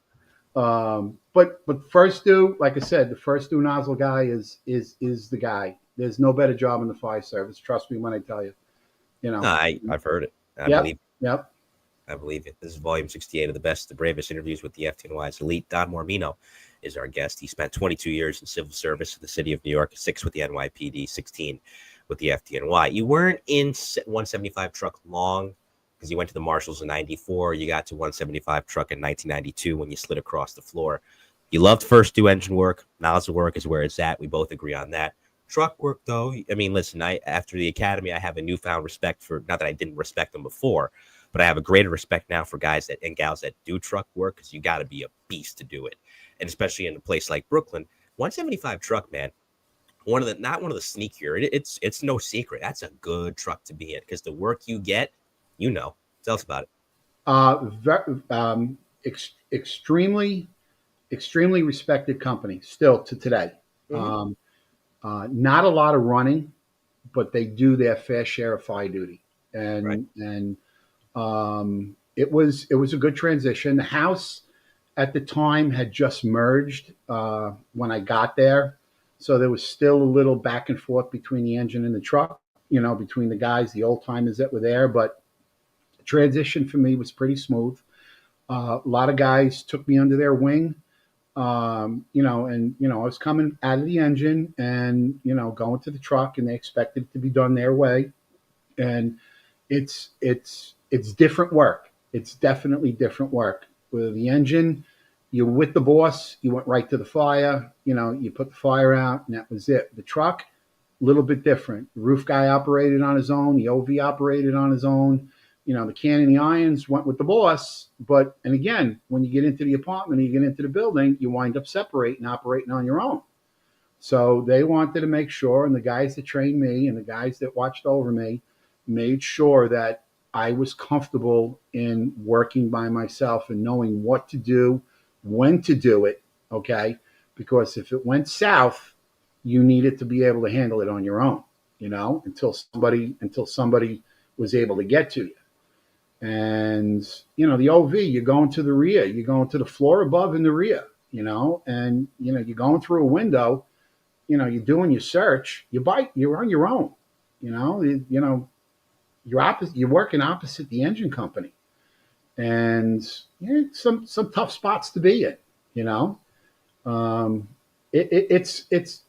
but first due, like I said, the first due nozzle guy is the guy. There's no better job in the fire service. Trust me when I tell you. No, I've heard it. I Yep, believe yep. I believe it. This is volume 68 of the best, the bravest interviews with the FDNY's elite. Don Mormino is our guest. He spent 22 years in civil service in the city of New York, 6 with the NYPD, 16 with the FDNY. You weren't in 175 truck long because you went to the Marshals in 94. You got to 175 truck in 1992 when you slid across the floor. You loved first due engine work. Nozzle work is where it's at. We both agree on that. Truck work, though, I mean, listen, after the academy, I have a newfound respect for, not that I didn't respect them before, but I have a greater respect now for guys and gals that do truck work, because you got to be a beast to do it. And especially in a place like Brooklyn, 175 truck, man, not one of the sneakier. It's no secret. That's a good truck to be in, because the work you get, tell us about it. Extremely respected company still to today. Mm-hmm. Not a lot of running, but they do their fair share of fire duty, and Right. it was a good transition. The house at the time had just merged when I got there, so there was still a little back and forth between the engine and the truck, between the guys, the old timers that were there. But the transition for me was pretty smooth. A lot of guys took me under their wing. I was coming out of the engine and, going to the truck, and they expected it to be done their way. And it's different work. It's definitely different work. With the engine, you're with the boss, you went right to the fire, you put the fire out, and that was it. The truck, a little bit different. The roof guy operated on his own, the OV operated on his own. The can and the irons went with the boss. And again, when you get into the apartment, you get into the building, you wind up separating, operating on your own. So they wanted to make sure, and the guys that trained me and the guys that watched over me made sure that I was comfortable in working by myself and knowing what to do, when to do it, okay? Because if it went south, you needed to be able to handle it on your own, until somebody was able to get to you. And, the OV, you're going to the rear, you're going to the floor above in the rear, and, you're going through a window, you're doing your search, you're on your own, you're working opposite the engine company. And some tough spots to be in, it's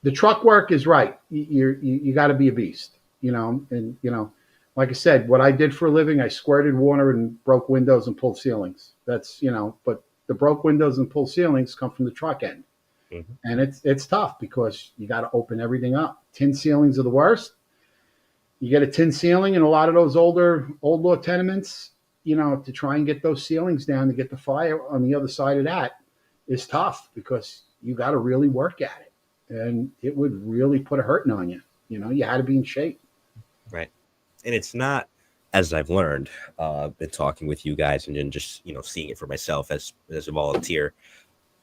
the truck work is right. You got to be a beast, and, like I said, what I did for a living, I squirted water and broke windows and pulled ceilings. That's, but the broke windows and pulled ceilings come from the truck end. Mm-hmm. And it's tough because you got to open everything up. Tin ceilings are the worst. You get a tin ceiling in a lot of those old law tenements, to try and get those ceilings down to get the fire on the other side of that is tough, because you got to really work at it. And it would really put a hurting on you. You had to be in shape. Right. And it's not, as I've learned, been talking with you guys and then just, seeing it for myself as a volunteer.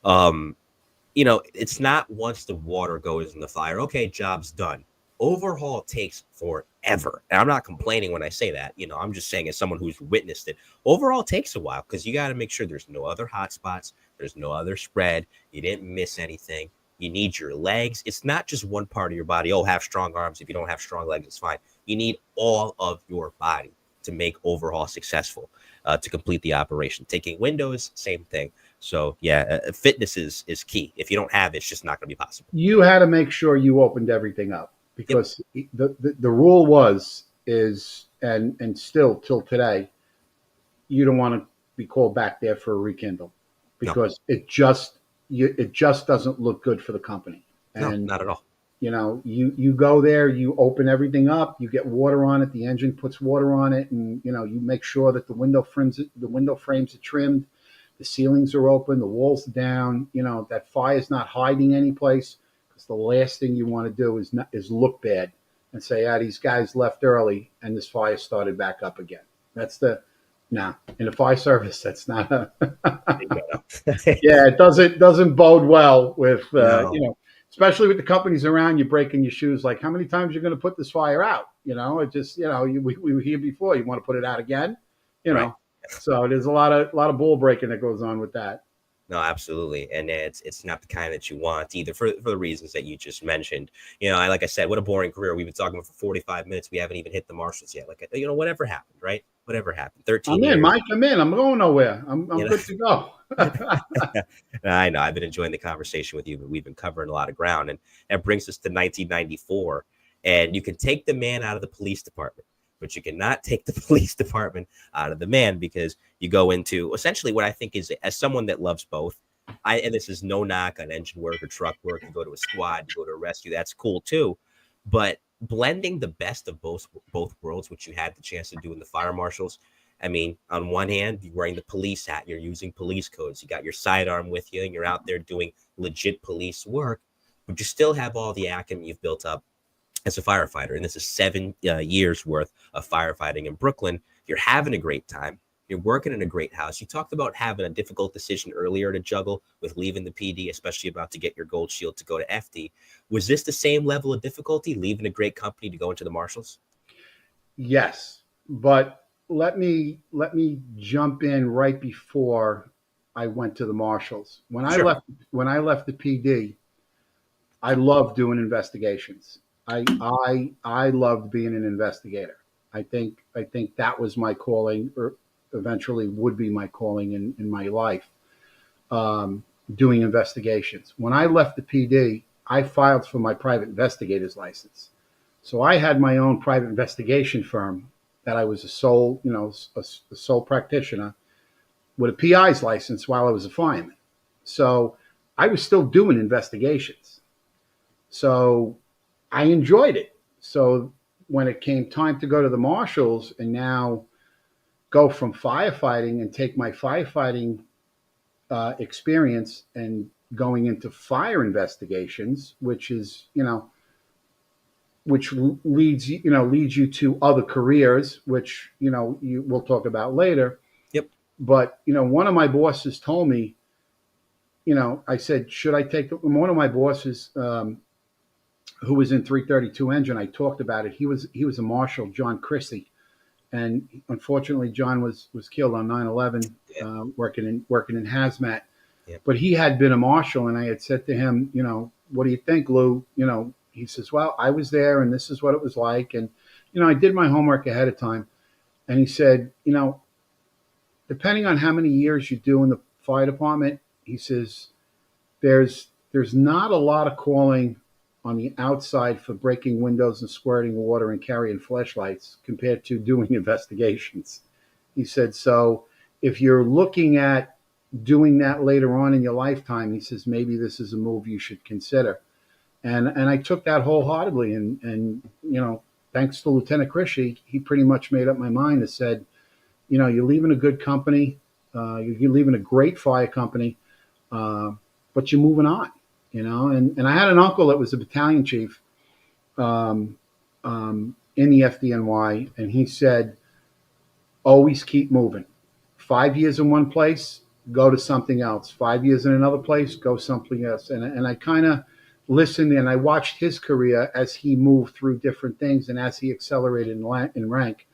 It's not once the water goes in the fire, okay, job's done. Overhaul takes forever. And I'm not complaining when I say that. I'm just saying, as someone who's witnessed it, overhaul takes a while, because you got to make sure there's no other hot spots. There's no other spread. You didn't miss anything. You need your legs. It's not just one part of your body. Oh, have strong arms. If you don't have strong legs, it's fine. You need all of your body to make overhaul successful, to complete the operation. Taking windows, same thing. So yeah, fitness is key. If you don't have it, it's just not going to be possible. You had to make sure you opened everything up, because the rule is and still till today, you don't want to be called back there for a rekindle, because it just doesn't look good for the company. And no, not at all. You go there, you open everything up, you get water on it, the engine puts water on it, and you make sure that the window frames are trimmed, the ceilings are open, the walls are down, that fire's not hiding any place, because the last thing you want to do is look bad and say, these guys left early and this fire started back up again. That's in the fire service, that's not a yeah, it doesn't bode well with especially with the companies around you breaking your shoes. Like, how many times you're going to put this fire out? It just, we were here before. You want to put it out again? Right. So there's a lot of bull breaking that goes on with that. No, absolutely, and it's not the kind that you want either for the reasons that you just mentioned. Like I said, what a boring career. We've been talking for 45 minutes. We haven't even hit the Marshals yet. Like, whatever happened, right? Whatever happened. 13 I'm years. in, Mike. I'm in. I'm going nowhere. I'm good to go. I know. I've been enjoying the conversation with you, but we've been covering a lot of ground, and that brings us to 1994. And you can take the man out of the police department, but you cannot take the police department out of the man, because you go into essentially what I think is, as someone that loves both, and this is no knock on engine work or truck work, you go to a squad, you go to a rescue, that's cool too. But blending the best of both worlds, which you had the chance to do in the fire marshals. I mean, on one hand, you're wearing the police hat, you're using police codes, you got your sidearm with you, and you're out there doing legit police work, but you still have all the acumen you've built up as a firefighter. And this is 7 years worth of firefighting in Brooklyn. You're having a great time. You're working in a great house. You talked about having a difficult decision earlier to juggle with leaving the PD, especially about to get your gold shield to go to FD. Was this the same level of difficulty, leaving a great company to go into the Marshals? Yes, but let me jump in right before I went to the Marshals. When I left the PD, I loved doing investigations. I loved being an investigator. I think that was my calling, or eventually would be my calling in my life, doing investigations. When I left the PD, I filed for my private investigator's license. So I had my own private investigation firm that I was a sole practitioner with a PI's license while I was a fireman. So I was still doing investigations. So I enjoyed it. So when it came time to go to the Marshals and now go from firefighting and take my firefighting experience and going into fire investigations, which is, which leads you to other careers, which, we'll talk about later. Yep. But, one of my bosses told me, I said, should I take one of my bosses, who was in 332 engine, I talked about it. He was a Marshal, John Chrissy. And unfortunately, John was killed on 9/11, working in hazmat. Yeah. But he had been a Marshal, and I had said to him, what do you think, Lou? He says, well, I was there, and this is what it was like. And, I did my homework ahead of time. And he said, depending on how many years you do in the fire department, he says, there's not a lot of calling on the outside for breaking windows and squirting water and carrying flashlights compared to doing investigations. He said, so if you're looking at doing that later on in your lifetime, he says, maybe this is a move you should consider. And I took that wholeheartedly. And thanks to Lieutenant Krishy, he pretty much made up my mind and said, you're leaving a good company, you're leaving a great fire company, but you're moving on. And I had an uncle that was a battalion chief in the FDNY, and he said, always keep moving. 5 years in one place, go to something else. 5 years in another place, go something else. And I kind of listened, and I watched his career as he moved through different things and as he accelerated in rank.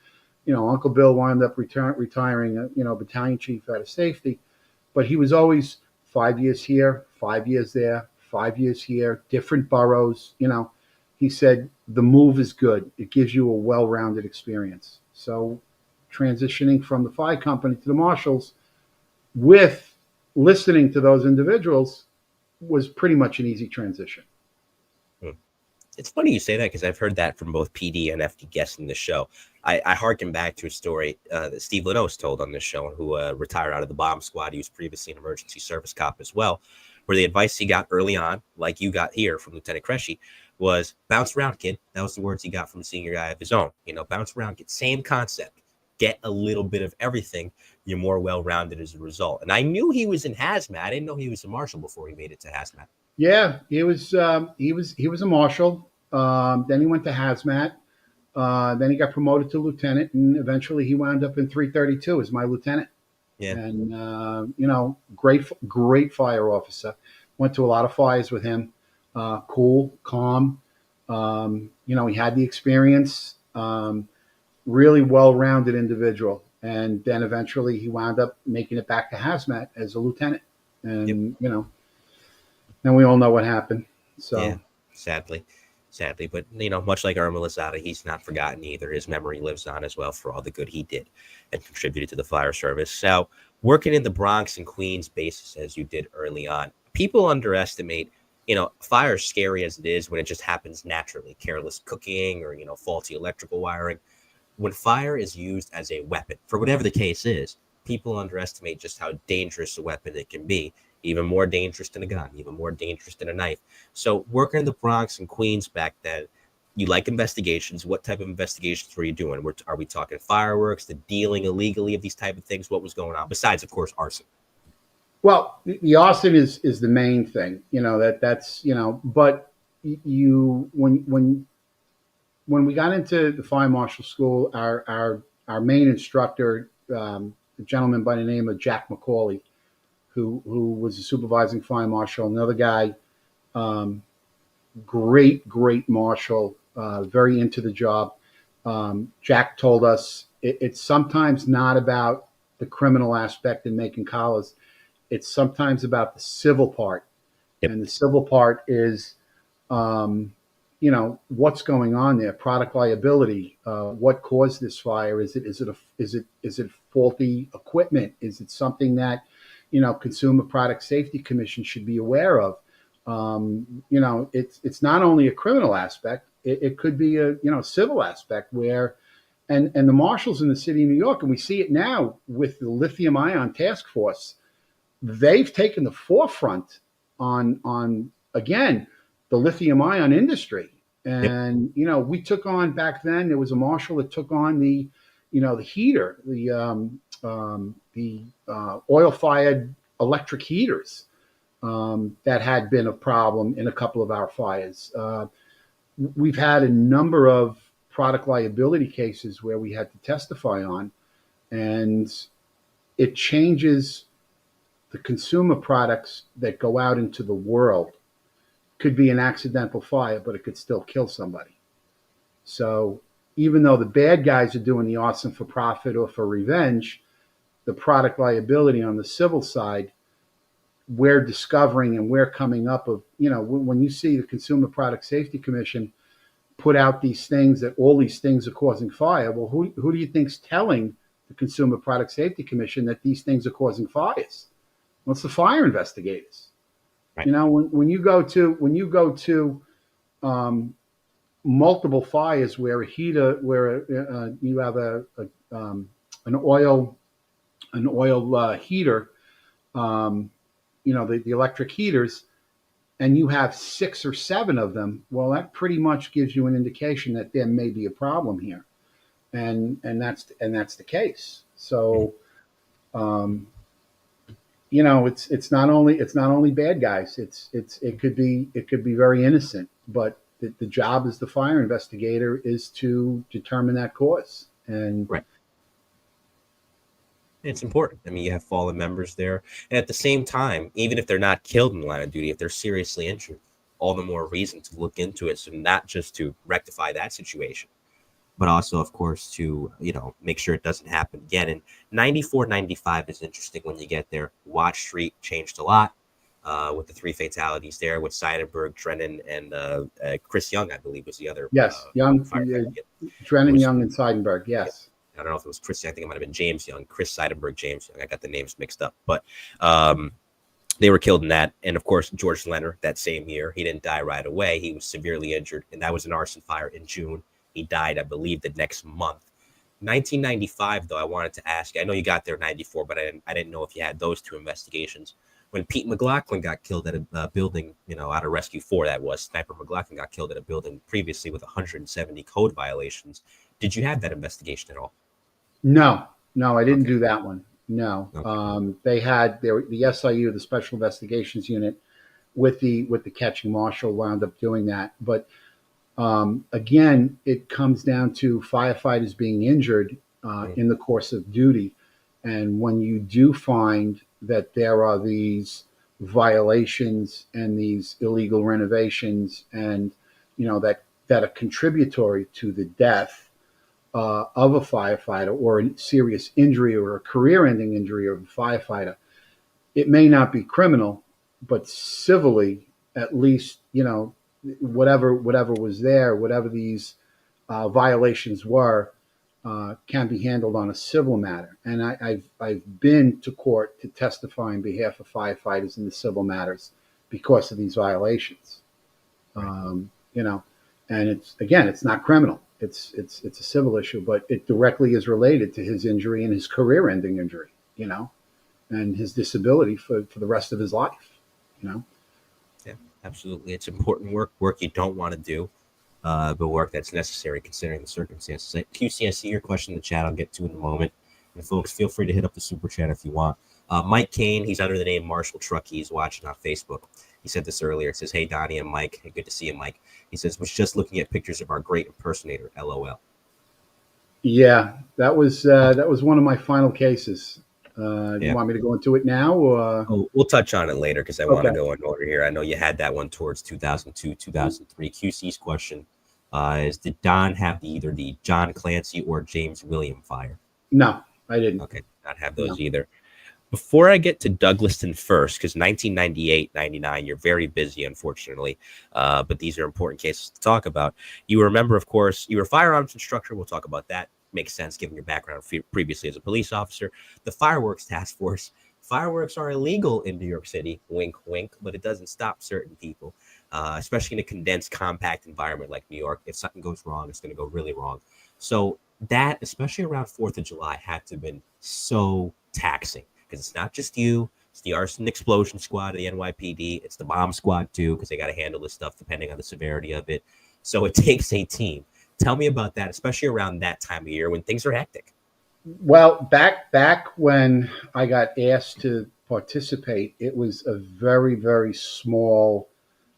Uncle Bill wound up retiring, battalion chief out of safety, but he was always 5 years here, 5 years there, 5 years here, different boroughs. He said the move is good. It gives you a well-rounded experience. So transitioning from the fire company to the Marshals with listening to those individuals was pretty much an easy transition. It's funny you say that, because I've heard that from both PD and FD guests in the show. I harken back to a story that Steve Lanos told on this show, who retired out of the bomb squad. He was previously an emergency service cop as well, where the advice he got early on, like you got here from Lieutenant Krishy, was bounce around, kid. That was the words he got from a senior guy of his own. Bounce around, kid. Same concept. Get a little bit of everything. You're more well-rounded as a result. And I knew he was in hazmat. I didn't know he was a Marshal before he made it to hazmat. Yeah, he was a Marshal. Then he went to hazmat. Then he got promoted to lieutenant, and eventually he wound up in 332 as my lieutenant. Yeah. And great fire officer. Went to a lot of fires with him. cool, calm. He had the experience. Really well-rounded individual, and then eventually he wound up making it back to hazmat as a lieutenant. And Yep. then we all know what happened. Yeah, So sadly, but much like Irma Lozada, he's not forgotten either. His memory lives on as well for all the good he did and contributed to the fire service. Now, working in the Bronx and Queens bases as you did early on, people underestimate. Fire, scary as it is when it just happens naturally, careless cooking or faulty electrical wiring. When fire is used as a weapon, for whatever the case is, people underestimate just how dangerous a weapon it can be. Even more dangerous than a gun, even more dangerous than a knife. So, working in the Bronx and Queens back then, you like investigations. What type of investigations were you doing? Are we talking fireworks, the dealing illegally of these type of things? What was going on? Besides, of course, arson. well, the arson is the main thing. But you when we got into the fire marshal school, our main instructor, a gentleman by the name of Jack McCauley, who was a supervising fire marshal, another guy, great marshal, very into the job. Jack told us it's sometimes not about the criminal aspect in making collars. It's sometimes about the civil part, Yep. and the civil part is what's going on there, product liability, what caused this fire. Is it faulty equipment? Is it something that Consumer Product Safety Commission should be aware of? It's not only a criminal aspect, it could be a civil aspect where and the marshals in the city of New York, and we see it now with the lithium ion task force. They've taken the forefront on again the lithium ion industry. Yep. And we took on back then. There was a marshal that took on the heater, the oil fired electric heaters that had been a problem in a couple of our fires. We've had a number of product liability cases where we had to testify on, and it changes the consumer products that go out into the world. Could be an accidental fire, but it could still kill somebody. So even though the bad guys are doing the arson for profit or for revenge, the product liability on the civil side, we're discovering and we're coming up of, when you see the Consumer Product Safety Commission put out these things that all these things are causing fire, well, who do you think's telling the Consumer Product Safety Commission that these things are causing fires? Well, it's the fire investigators. Right. When you go to multiple fires where a heater, where you have an oil heater, the electric heaters, and you have 6 or 7 of them, well, that pretty much gives you an indication that there may be a problem here, and that's the case. So, it's not only bad guys. It could be very innocent, but the job as the fire investigator is to determine that cause. And right. It's important. I mean, you have fallen members there. And at the same time, even if they're not killed in the line of duty, if they're seriously injured, all the more reason to look into it. So not just to rectify that situation, but also, of course, to, make sure it doesn't happen again. And 94, 95 is interesting when you get there. Watch Street changed a lot with the 3 fatalities there with Seidenberg, Drennan, and Chris Young, I believe, was the other. Yes, Young, Drennan, Young, and Seidenberg, yes. I don't know if it was Chris. I think it might have been James Young, Chris Seidenberg, James Young. I got the names mixed up, but they were killed in that. And of course, George Leonard that same year, he didn't die right away. He was severely injured, and that was an arson fire in June. He died, I believe, the next month. 1995, though, I wanted to ask. I know you got there in 94, but I didn't know if you had those 2 investigations. When Pete McLaughlin got killed at a building, out of Rescue 4, that was Sniper McLaughlin got killed at a building previously with 170 code violations. Did you have that investigation at all? No, I didn't do that one. No, Okay. They had the SIU, the Special Investigations Unit, with the catching marshal wound up doing that. But again, it comes down to firefighters being injured in the course of duty, and when you do find that there are these violations and these illegal renovations, and that are contributory to the death of a firefighter, or a serious injury or a career-ending injury of a firefighter, it may not be criminal, but civilly, at least, whatever was there, whatever these violations were, can be handled on a civil matter. And I've been to court to testify on behalf of firefighters in the civil matters because of these violations. And it's not criminal. It's a civil issue, but it directly is related to his injury and his career-ending injury, and his disability for the rest of his life. Yeah, absolutely. It's important work you don't want to do, but work that's necessary considering the circumstances. QC, I see your question in the chat. I'll get to in a moment. And folks, feel free to hit up the super chat if you want. Mike Kane, he's under the name Marshal Truckee. He's watching on Facebook. He said this earlier. It says, "Hey, Donnie and Mike. Hey, good to see you, Mike." He says, "Was just looking at pictures of our great impersonator, LOL." Yeah, that was one of my final cases. Do you want me to go into it now? Or? Oh, we'll touch on it later because I want to go in order here. I know you had that one towards 2002, 2003. QC's question is, did Don have either the John Clancy or James William fire? No, I didn't. Okay, not have those either. Before I get to Douglaston first, because 1998, 99, you're very busy, unfortunately, but these are important cases to talk about. You remember, of course, you were a firearms instructor. We'll talk about that. Makes sense given your background previously as a police officer. The fireworks task force. Fireworks are illegal in New York City, wink, wink, but it doesn't stop certain people, especially in a condensed, compact environment like New York. If something goes wrong, it's going to go really wrong. So that, especially around 4th of July, had to have been so taxing. Because it's not just you, it's the arson explosion squad of the NYPD, it's the bomb squad too, because they got to handle this stuff depending on the severity of it. So it takes a team. Tell me about that, especially around that time of year when things are hectic. Well, back when I got asked to participate, it was a very, very small,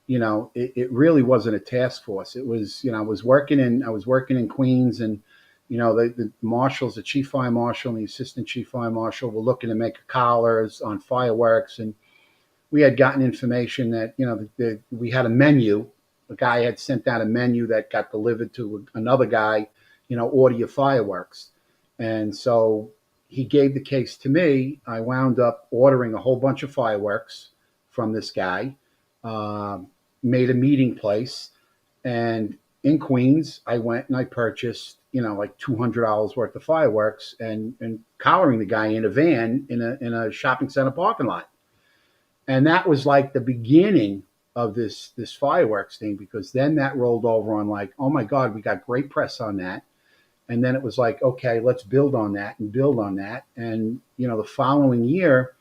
it really wasn't a task force. It was, I was working in Queens, and the marshals, the chief fire marshal and the assistant chief fire marshal, were looking to make collars on fireworks. And we had gotten information that, we had a menu. A guy had sent out a menu that got delivered to another guy, order your fireworks. And so he gave the case to me. I wound up ordering a whole bunch of fireworks from this guy, made a meeting place. And in Queens, I went and I purchased, like $200 worth of fireworks, and collaring the guy in a van in a shopping center parking lot. And that was like the beginning of this fireworks thing, because then that rolled over on like, oh my God, we got great press on that. And then it was like, okay, let's build on that and build on that. And, the following year,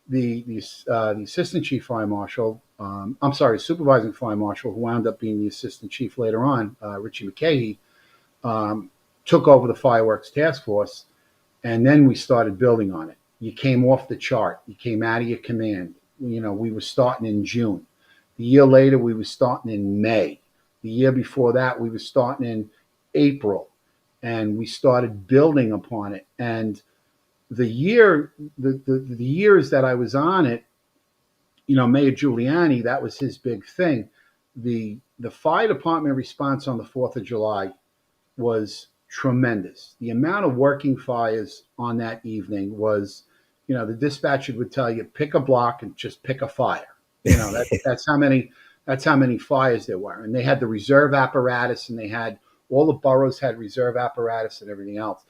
the assistant chief fire marshal, supervising fire marshal, who wound up being the assistant chief later on, Richie McKay, took over the fireworks task force, and then we started building on it. You came off the chart. You came out of your command. We were starting in June. The year later, we were starting in May. The year before that, we were starting in April, and we started building upon it. And the years that I was on it, Mayor Giuliani, that was his big thing. The fire department response on the 4th of July was tremendous. The amount of working fires on that evening was, the dispatcher would tell you, pick a block and just pick a fire. That's how many fires there were. And they had the reserve apparatus, and they had all the boroughs had reserve apparatus and everything else.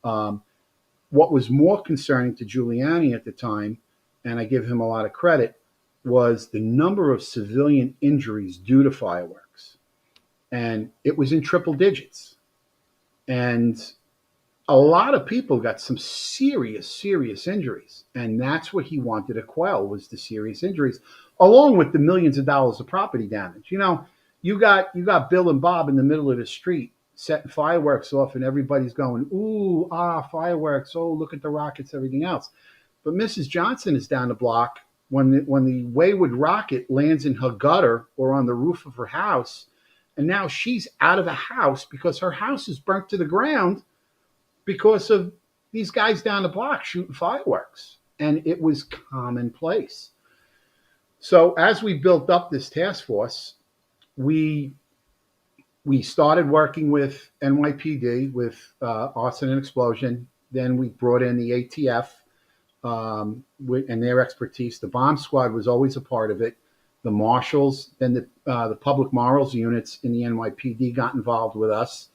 What was more concerning to Giuliani at the time, and I give him a lot of credit, was the number of civilian injuries due to fireworks. And it was in triple digits. And a lot of people got some serious injuries. And that's what he wanted to quell, was the serious injuries, along with the millions of dollars of property damage. You got Bill and Bob in the middle of the street setting fireworks off, and everybody's going, ooh, fireworks. Oh, look at the rockets, everything else. But Mrs. Johnson is down the block. When the wayward rocket lands in her gutter or on the roof of her house, and now she's out of the house because her house is burnt to the ground because of these guys down the block shooting fireworks. And it was commonplace. So as we built up this task force, we we started working with NYPD with arson and explosion. Then we brought in the ATF and their expertise. The bomb squad was always a part of it. The marshals, then the public morals units in the NYPD got involved with us,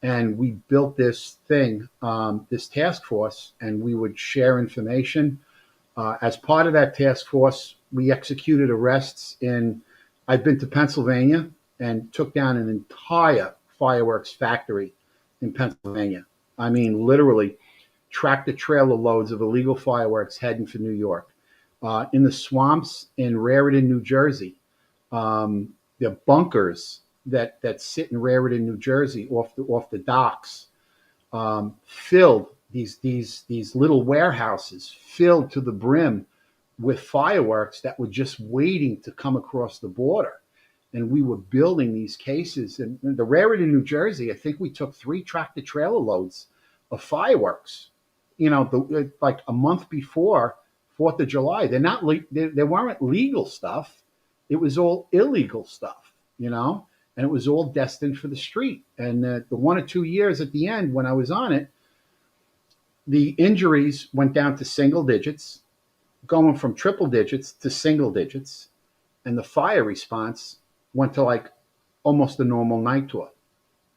and we built this thing, this task force, and we would share information. As part of that task force, we executed arrests in. I've been to Pennsylvania and took down an entire fireworks factory in Pennsylvania. I mean, literally, tractor trailer loads of illegal fireworks heading for New York. In the swamps in Raritan, New Jersey, the bunkers that sit in Raritan, New Jersey, off the docks, filled these little warehouses filled to the brim with fireworks that were just waiting to come across the border. And we were building these cases. And the Raritan, New Jersey, I think we took 3 tractor trailer loads of fireworks, like a month before 4th of July. They weren't legal stuff. It was all illegal stuff, and it was all destined for the street. And the 1 or 2 years at the end when I was on it, the injuries went down to single digits, going from triple digits to single digits, and the fire response went to like almost a normal night tour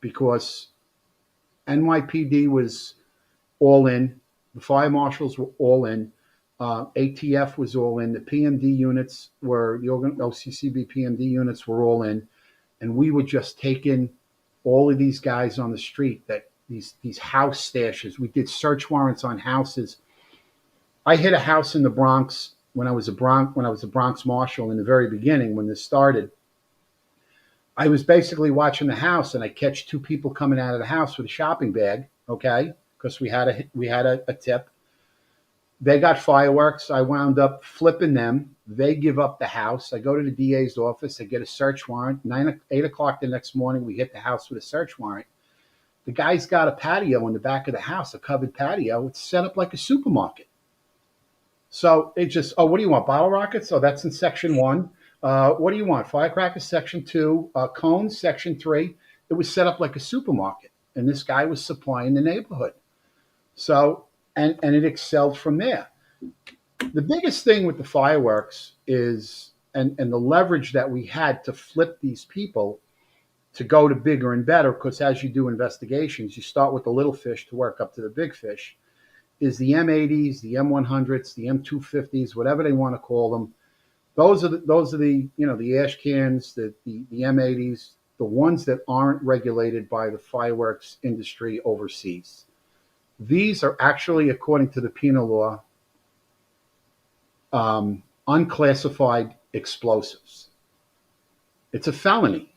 because NYPD was all in, the fire marshals were all in, ATF was all in, the PMD units were, the OCCB PMD units were all in, and we were just taking all of these guys on the street, that these house stashes. We did search warrants on houses. I hit a house in the Bronx when I was a Bronx Marshal in the very beginning when this started. I was basically watching the house, and I catch 2 people coming out of the house with a shopping bag. Okay, because we had a tip. They got fireworks. I wound up flipping them. They give up the house. I go to the DA's office. I get a search warrant. 8 o'clock the next morning, we hit the house with a search warrant. The guy's got a patio in the back of the house, a covered patio. It's set up like a supermarket. So it just, what do you want? Bottle rockets? Oh, that's in section 1. What do you want? Firecrackers, section 2. Cones, section 3. It was set up like a supermarket, and this guy was supplying the neighborhood. So, and it excelled from there. The biggest thing with the fireworks is, and the leverage that we had to flip these people to go to bigger and better, because as you do investigations, you start with the little fish to work up to the big fish, is the M80s, the M100s, the M250s, whatever they want to call them. Those are the the ash cans, the M80s, the ones that aren't regulated by the fireworks industry overseas. These are actually, according to the penal law, unclassified explosives. It's a felony.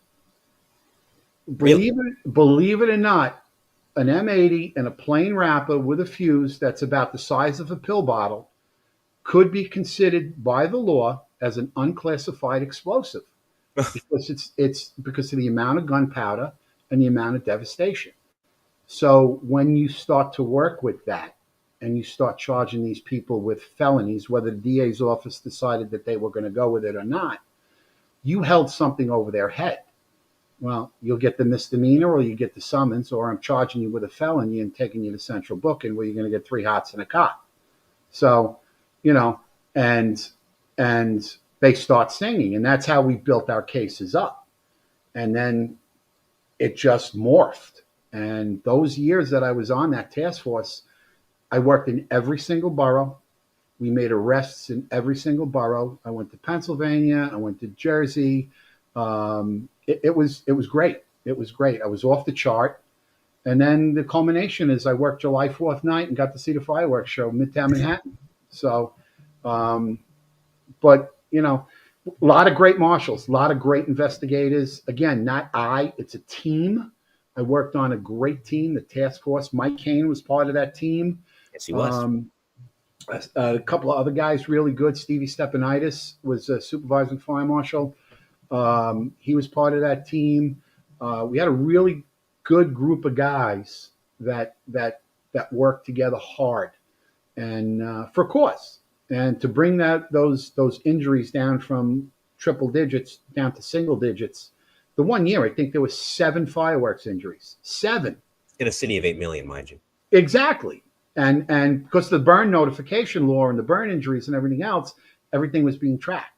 Really? Believe it or not, an M80 and a plain wrapper with a fuse that's about the size of a pill bottle could be considered by the law as an unclassified explosive because it's because of the amount of gunpowder and the amount of devastation. So when you start to work with that and you start charging these people with felonies, whether the DA's office decided that they were going to go with it or not, you held something over their head. Well, you'll get the misdemeanor or you get the summons, or I'm charging you with a felony and taking you to central booking where you're going to get 3 hots and a cop. So, and they start singing, and that's how we built our cases up. And then it just morphed. And those years that I was on that task force, I worked in every single borough. We made arrests in every single borough. I went to Pennsylvania. I went to Jersey. It was great. It was great. I was off the chart. And then the culmination is I worked July 4th night and got to see the fireworks show Midtown Manhattan. So, but a lot of great marshals, a lot of great investigators. Again, not it's a team. I worked on a great team, the task force. Mike Kane was part of that team. Yes, he was. A couple of other guys really good. Stevie Stepanidis was a supervising fire marshal. He was part of that team. We had a really good group of guys that worked together hard and for a cause. And to bring those injuries down from triple digits down to single digits, the 1 year I think there was 7 fireworks injuries. 7 in a city of 8 million, mind you. Exactly. And because of the burn notification law and the burn injuries and everything else, everything was being tracked.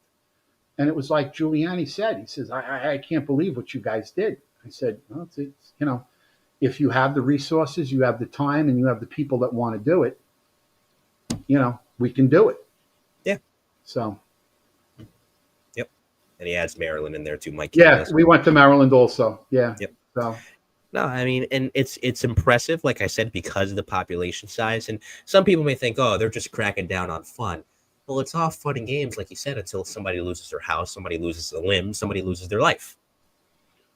And it was like Giuliani said. He says, I can't believe what you guys did. I said, well, it's if you have the resources, you have the time, and you have the people that want to do it, we can do it. Yeah. So. Yep. And he adds Maryland in there too, Mike. Yeah, we went to Maryland also. Yeah. Yep. So. No, I mean, and it's impressive, like I said, because of the population size. And some people may think, oh, they're just cracking down on fun. Well, it's all fun and games, like you said, until somebody loses their house, somebody loses a limb, somebody loses their life.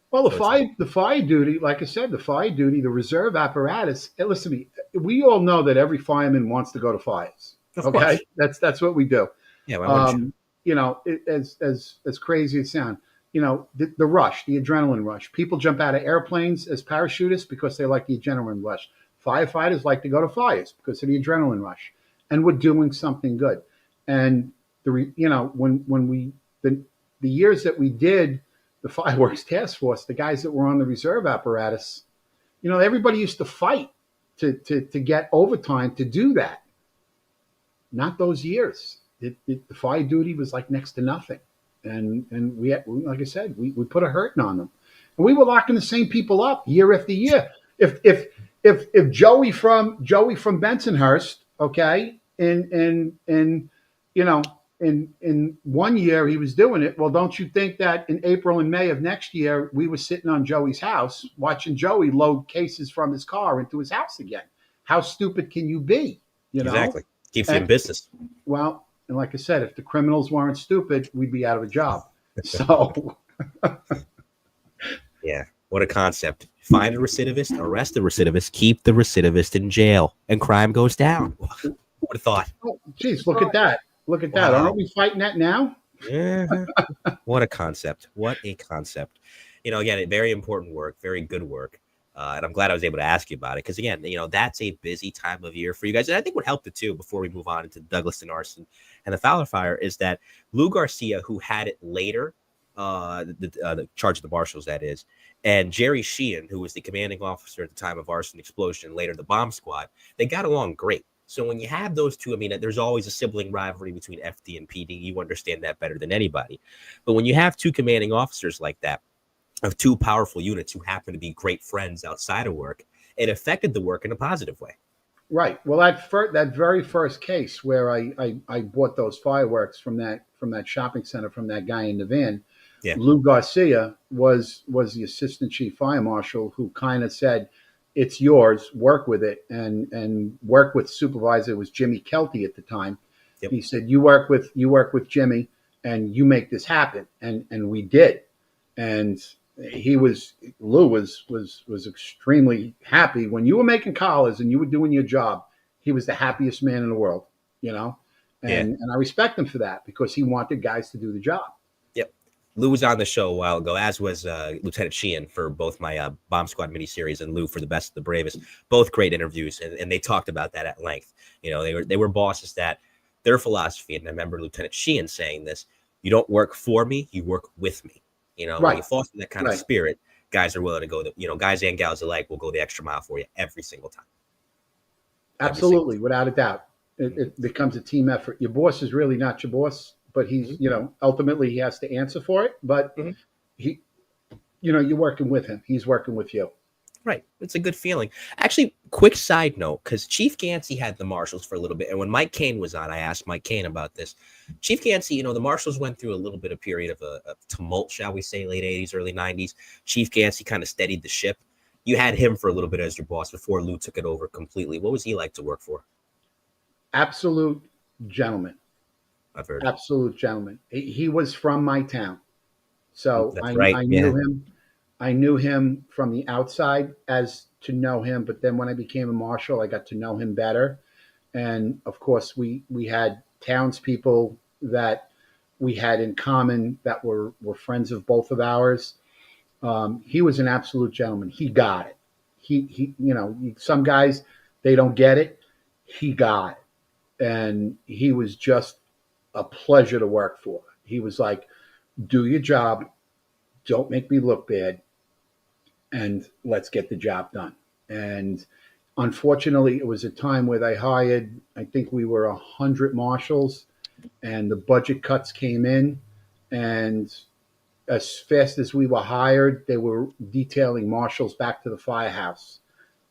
Well, the fire duty, like I said, the reserve apparatus. Listen to me. We all know that every fireman wants to go to fires. Of course. That's what we do. Yeah, why wouldn't you? As crazy as it sounds, the rush, the adrenaline rush. People jump out of airplanes as parachutists because they like the adrenaline rush. Firefighters like to go to fires because of the adrenaline rush, and we're doing something good. And the years that we did the fireworks task force, the guys that were on the reserve apparatus, everybody used to fight to get overtime to do that. Not those years. The fire duty was like next to nothing. And we had, like I said, we put a hurting on them. And we were locking the same people up year after year. If Joey from Bensonhurst, okay, in 1 year he was doing it. Well, don't you think that in April and May of next year, we were sitting on Joey's house watching Joey load cases from his car into his house again? How stupid can you be? Exactly. Keeps you in business. Well, and like I said, if the criminals weren't stupid, we'd be out of a job. So. Yeah. What a concept. Find a recidivist, arrest the recidivist, keep the recidivist in jail, and crime goes down. Who would have thought? Oh, geez, look at that. Look at that. Aren't we fighting that now? Yeah. What a concept. What a concept. Again, very important work, very good work. And I'm glad I was able to ask you about it because, again, that's a busy time of year for you guys. And I think what helped it, too, before we move on into Douglaston arson and the Fowler fire, is that Lou Garcia, who had it later, the charge of the marshals, that is, and Jerry Sheehan, who was the commanding officer at the time of arson explosion, later the bomb squad, they got along great. So when you have those two, I mean, there's always a sibling rivalry between FD and PD. You understand that better than anybody. But when you have two commanding officers like that, of two powerful units who happen to be great friends outside of work, it affected the work in a positive way. Right. Well, that very first case where I bought those fireworks from that shopping center from that guy in the van, yeah. Lou Garcia was the assistant chief fire marshal who kind of said, "It's yours. Work with it," and work with supervisor was Jimmy Kelty at the time. Yep. He said, "You work with Jimmy, and you make this happen," and we did, and. Lou was extremely happy when you were making collars and you were doing your job. He was the happiest man in the world, and I respect him for that because he wanted guys to do the job. Yep. Lou was on the show a while ago, as was Lieutenant Sheehan for both my Bomb Squad miniseries and Lou for the Best of the Bravest. Both great interviews, and they talked about that at length. They were bosses that their philosophy, and I remember Lieutenant Sheehan saying this: "You don't work for me, you work with me." Right. When you foster that kind of spirit, guys are willing to go, guys and gals alike will go the extra mile for you every single time. Absolutely, without a doubt. It becomes a team effort. Your boss is really not your boss, but he's, ultimately he has to answer for it. But he, you're working with him. He's working with you. Right. It's a good feeling. Actually, quick side note, because Chief Gansey had the marshals for a little bit. And when Mike Kane was on, I asked Mike Kane about this. Chief Gansey, the marshals went through a little bit of period of a tumult, shall we say, late 80s, early 90s. Chief Gansey kind of steadied the ship. You had him for a little bit as your boss before Lou took it over completely. What was he like to work for? Absolute gentleman. I've heard. Absolute gentleman. He was from my town. So I knew him. I knew him from the outside as to know him, but then when I became a marshal, I got to know him better. And of course, we had townspeople that we had in common that were friends of both of ours. He was an absolute gentleman. He got it. He some guys, they don't get it. He got it. and he was just a pleasure to work for. He was like, do your job, don't make me look bad, and let's get the job done. And unfortunately, it was a time where they hired, I think we were 100 marshals, and the budget cuts came in. And as fast as we were hired, they were detailing marshals back to the firehouse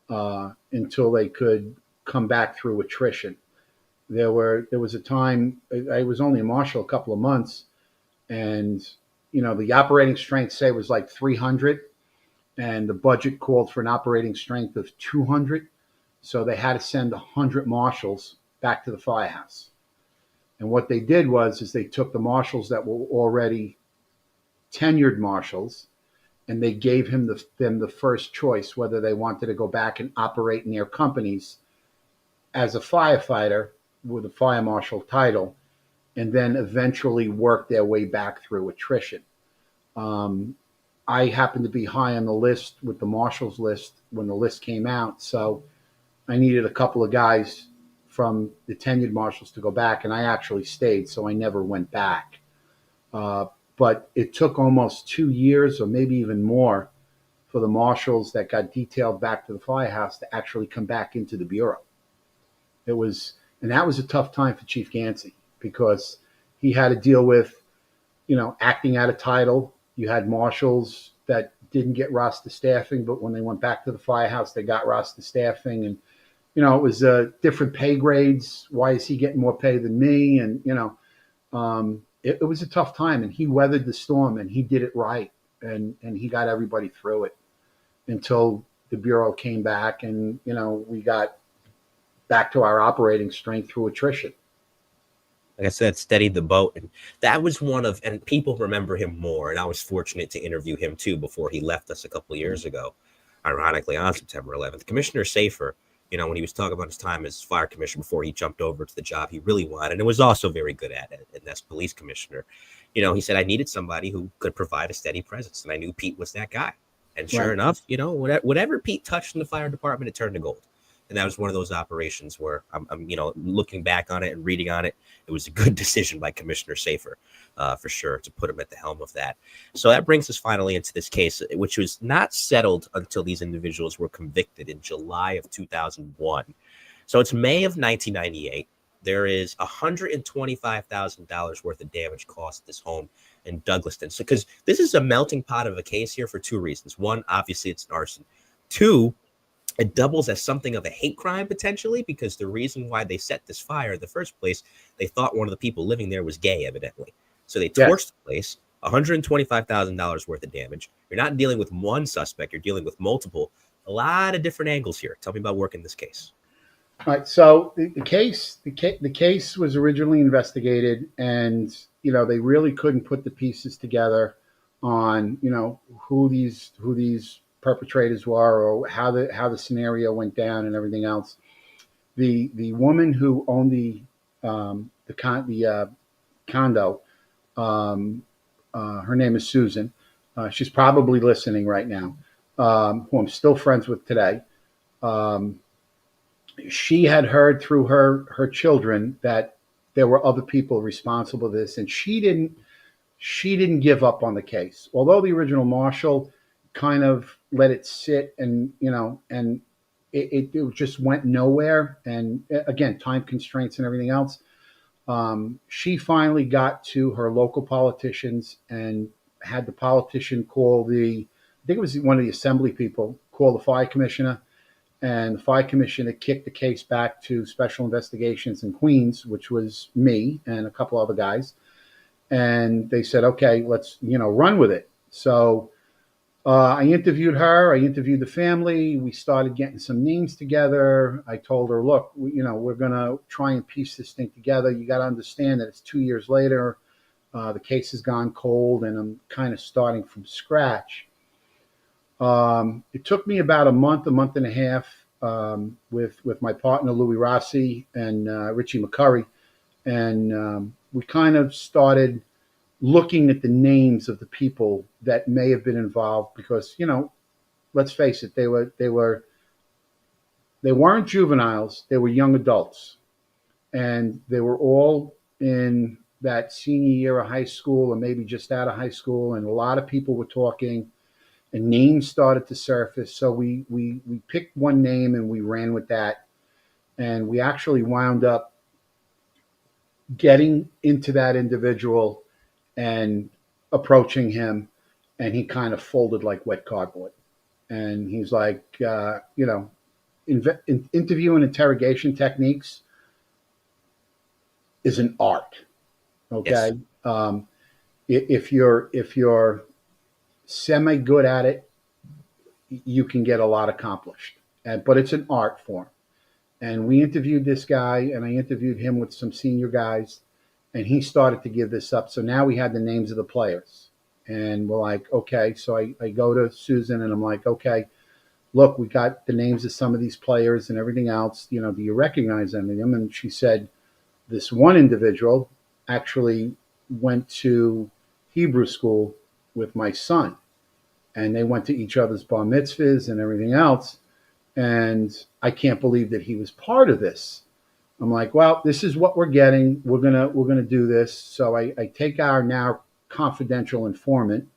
until they could come back through attrition. There was a time I was only a marshal a couple of months, and the operating strength say was like 300, and the budget called for an operating strength of 200, so they had to send 100 marshals back to the firehouse. And what they did is they took the marshals that were already tenured marshals, and they gave them the first choice whether they wanted to go back and operate in their companies as a firefighter with a fire marshal title, and then eventually work their way back through attrition. I happened to be high on the list with the marshals list when the list came out, so I needed a couple of guys from the tenured marshals to go back, and I actually stayed, so I never went back. But it took almost 2 years, or maybe even more, for the marshals that got detailed back to the firehouse to actually come back into the bureau. And that was a tough time for Chief Gansey, because he had to deal with, acting out of title. You had marshals that didn't get roster staffing, but when they went back to the firehouse, they got roster staffing. And, it was different pay grades. Why is he getting more pay than me? And, it was a tough time, and he weathered the storm, and he did it right. And he got everybody through it until the Bureau came back, and, we got back to our operating strength through attrition. Like I said, steadied the boat. And that was and people remember him more. And I was fortunate to interview him too before he left us a couple of years ago, ironically on September 11th. Commissioner Safer, when he was talking about his time as fire commissioner before he jumped over to the job he really wanted, and was also very good at it, and that's police commissioner. He said, I needed somebody who could provide a steady presence. And I knew Pete was that guy. And sure enough, whatever Pete touched in the fire department, it turned to gold. And that was one of those operations where I'm looking back on it and reading on it, it was a good decision by Commissioner Safer, for sure, to put him at the helm of that. So that brings us finally into this case, which was not settled until these individuals were convicted in July of 2001. So it's May of 1998. There is $125,000 worth of damage caused at this home in Douglaston. So because this is a melting pot of a case here for two reasons. One, obviously it's an arson. Two, it doubles as something of a hate crime potentially, because the reason why they set this fire in the first place, they thought one of the people living there was gay, evidently. So they torched the place, $125,000 worth of damage. You're not dealing with one suspect, you're dealing with multiple. A lot of different angles here. Tell me about working this case. All right. So the case was originally investigated, and they really couldn't put the pieces together on who these perpetrators were, or how the scenario went down and everything else. The woman who owned the condo, her name is Susan. She's probably listening right now, who I'm still friends with today. She had heard through her children that there were other people responsible for this, and she didn't give up on the case. Although the original marshal kind of let it sit, and it just went nowhere, and again, time constraints and everything else. She finally got to her local politicians and had the politician call I think it was one of the assembly people, call the fire commissioner, and the fire commissioner kicked the case back to Special Investigations in Queens, which was me and a couple other guys, and they said, okay, let's run with it. So I interviewed her. I interviewed the family. We started getting some names together. I told her, look, we're going to try and piece this thing together. You got to understand that it's 2 years later. The case has gone cold, and I'm kind of starting from scratch. It took me about a month and a half with my partner, Louis Rossi, and Richie McCurry. And we kind of started looking at the names of the people that may have been involved, because let's face it, they weren't juveniles, they were young adults, and they were all in that senior year of high school or maybe just out of high school, and a lot of people were talking and names started to surface. So we picked one name and we ran with that, and we actually wound up getting into that individual and approaching him, and he kind of folded like wet cardboard. And he's like, interview and interrogation techniques is an art. Okay. Yes. If you're semi good at it, you can get a lot accomplished. But it's an art form. And we interviewed this guy, and I interviewed him with some senior guys, and he started to give this up. So now we had the names of the players, and we're like, okay. So I go to Susan, and I'm like, okay, look, we got the names of some of these players and everything else. Do you recognize any of them? And she said, this one individual actually went to Hebrew school with my son, and they went to each other's bar mitzvahs and everything else. And I can't believe that he was part of this. I'm like, well, this is what we're getting. We're gonna do this. So I take our now confidential informant,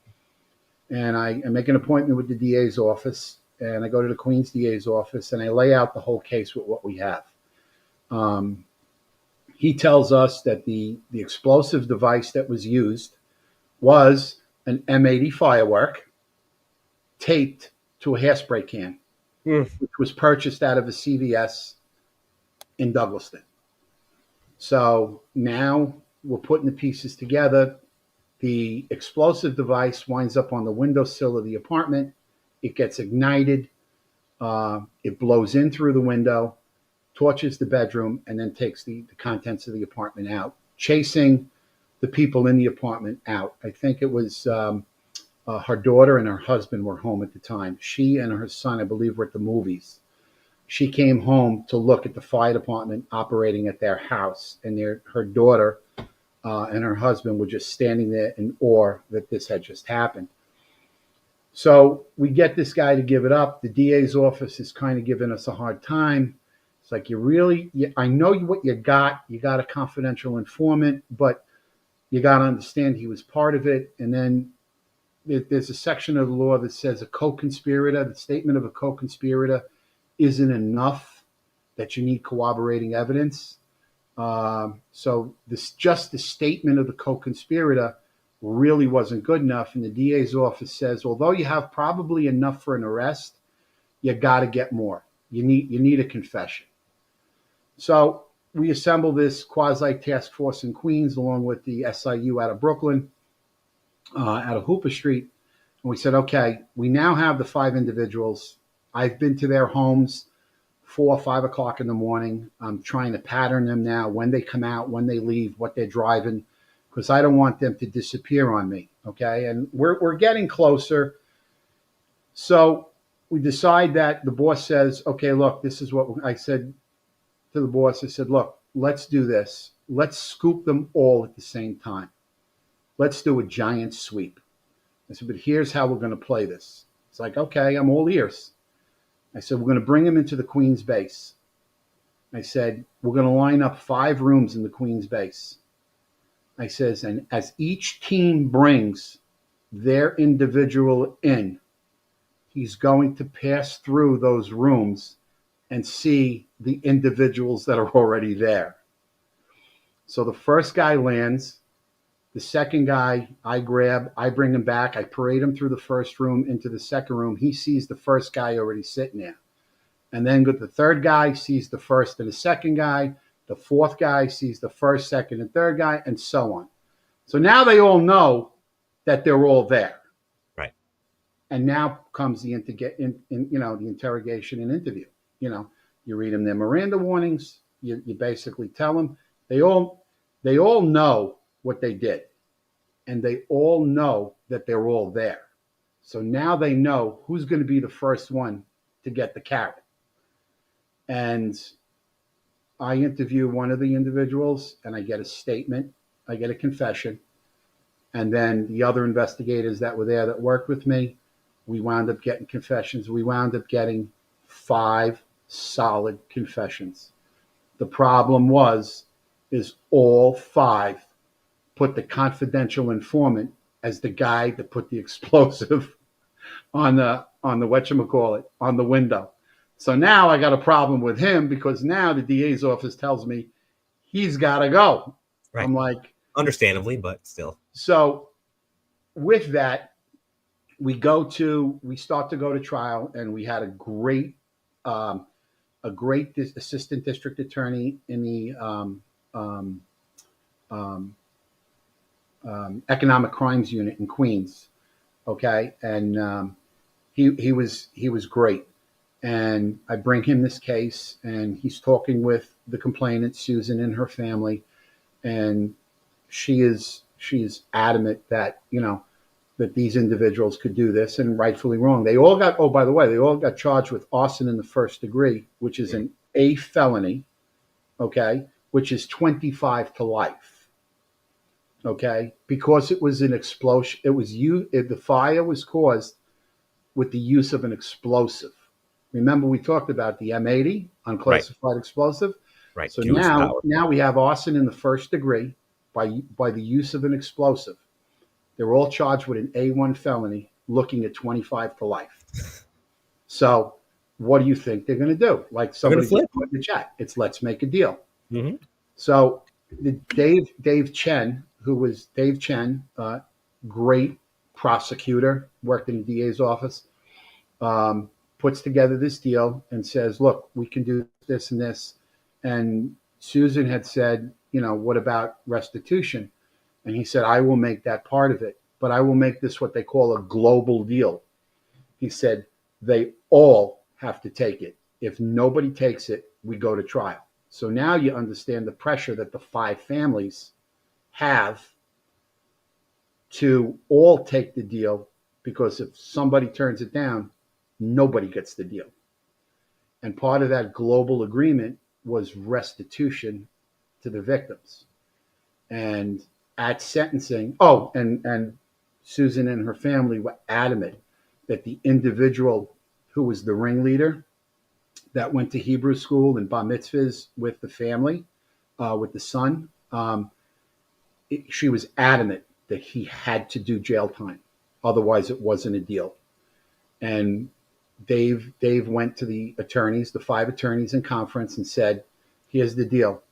and I make an appointment with the DA's office, and I go to the Queens DA's office, and I lay out the whole case with what we have. He tells us that the explosive device that was used was an M80 firework taped to a hairspray can, which was purchased out of a CVS in Douglaston. So now we're putting the pieces together. The explosive device winds up on the windowsill of the apartment. It gets ignited. It blows in through the window, torches the bedroom, and then takes the contents of the apartment out, chasing the people in the apartment out. I think it was her daughter and her husband were home at the time. She and her son, I believe, were at the movies. She came home to look at the fire department operating at their house, and her daughter and her husband were just standing there in awe that this had just happened. So we get this guy to give it up. The DA's office is kind of giving us a hard time. It's like, I know what you got. You got a confidential informant, but you got to understand he was part of it. And then there's a section of the law that says a co-conspirator, the statement of a co-conspirator isn't enough, that you need corroborating evidence. So just the statement of the co-conspirator really wasn't good enough. And the DA's office says, although you have probably enough for an arrest, you got to get more. You need a confession. So we assemble this quasi task force in Queens, along with the SIU out of Brooklyn, out of Hooper Street. And we said, okay, we now have the 5 individuals. I've been to their homes 4 or 5 o'clock in the morning. I'm trying to pattern them now, when they come out, when they leave, what they're driving, because I don't want them to disappear on me. Okay. And we're getting closer. So we decide that the boss says, okay, look, this is what I said to the boss. I said, look, let's do this. Let's scoop them all at the same time. Let's do a giant sweep. I said, but here's how we're going to play this. It's like, okay, I'm all ears. I said, we're going to bring them into the Queens base. I said, we're going to line up 5 rooms in the Queens base. I says, and as each team brings their individual in, he's going to pass through those rooms and see the individuals that are already there. So the first guy lands. The second guy I grab, I bring him back. I parade him through the first room into the second room. He sees the first guy already sitting there. And then the third guy sees the first and the second guy. The fourth guy sees the first, second, and third guy, and so on. So now they all know that they're all there. Right. And now comes the interrogation and interview. You read them their Miranda warnings. You basically tell them. They all know what they did, and they all know that they're all there. So now they know who's going to be the first one to get the carrot. And I interview one of the individuals, and I get a statement. I get a confession. And then the other investigators that were there that worked with me, we wound up getting confessions. We wound up getting 5 solid confessions. The problem was is all 5 put the confidential informant as the guy that put the explosive on the whatchamacallit, on the window. So now I got a problem with him because now the DA's office tells me he's got to go. Right. I'm like, understandably, but still. So with that, we start to go to trial, and we had a great assistant district attorney in the economic crimes unit in Queens. Okay, and he was great. And I bring him this case, and he's talking with the complainant, Susan, and her family, and she's adamant that that these individuals could do this, and rightfully wrong. They all got, oh, by the way, they all got charged with arson in the first degree, which is an A felony, okay, which is 25 to life, okay, because it was an explosion. The fire was caused with the use of an explosive. Remember, we talked about the M80, unclassified explosive. Right. So now we have arson in the first degree by the use of an explosive. They're all charged with an A1 felony, looking at 25 to life. So what do you think they're going to do? Like somebody put in the chat, it's let's make a deal. Mm-hmm. So Dave Chen, great prosecutor, worked in the DA's office, puts together this deal and says, look, we can do this and this. And Susan had said, what about restitution? And he said, I will make that part of it, but I will make this what they call a global deal. He said, they all have to take it. If nobody takes it, we go to trial. So now you understand the pressure that the 5 families have to all take the deal, because if somebody turns it down, nobody gets the deal. And part of that global agreement was restitution to the victims. And at sentencing, and Susan and her family were adamant that the individual who was the ringleader that went to Hebrew school and bar mitzvahs with the family, with the son, she was adamant that he had to do jail time. Otherwise, it wasn't a deal. And Dave went to the attorneys, the 5 attorneys in conference, and said, here's the deal.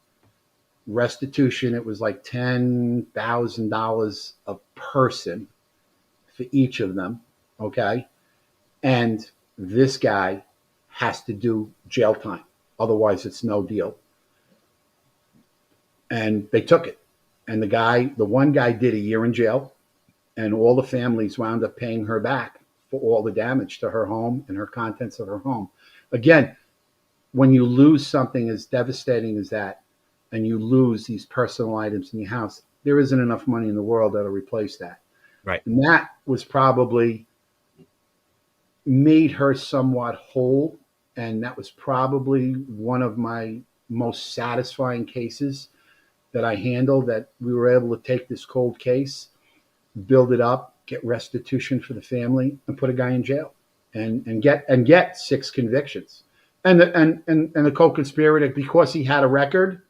Restitution, it was like $10,000 a person for each of them, okay? And this guy has to do jail time. Otherwise, it's no deal. And they took it. And the one guy did a year in jail, and all the families wound up paying her back for all the damage to her home and her contents of her home. Again, when you lose something as devastating as that, and you lose these personal items in your house, there isn't enough money in the world that'll replace that. Right. And that was probably made her somewhat whole. And that was probably one of my most satisfying cases that I handled, that we were able to take this cold case, build it up, get restitution for the family, and put a guy in jail and get 6 convictions. And the co-conspirator, because he had a record,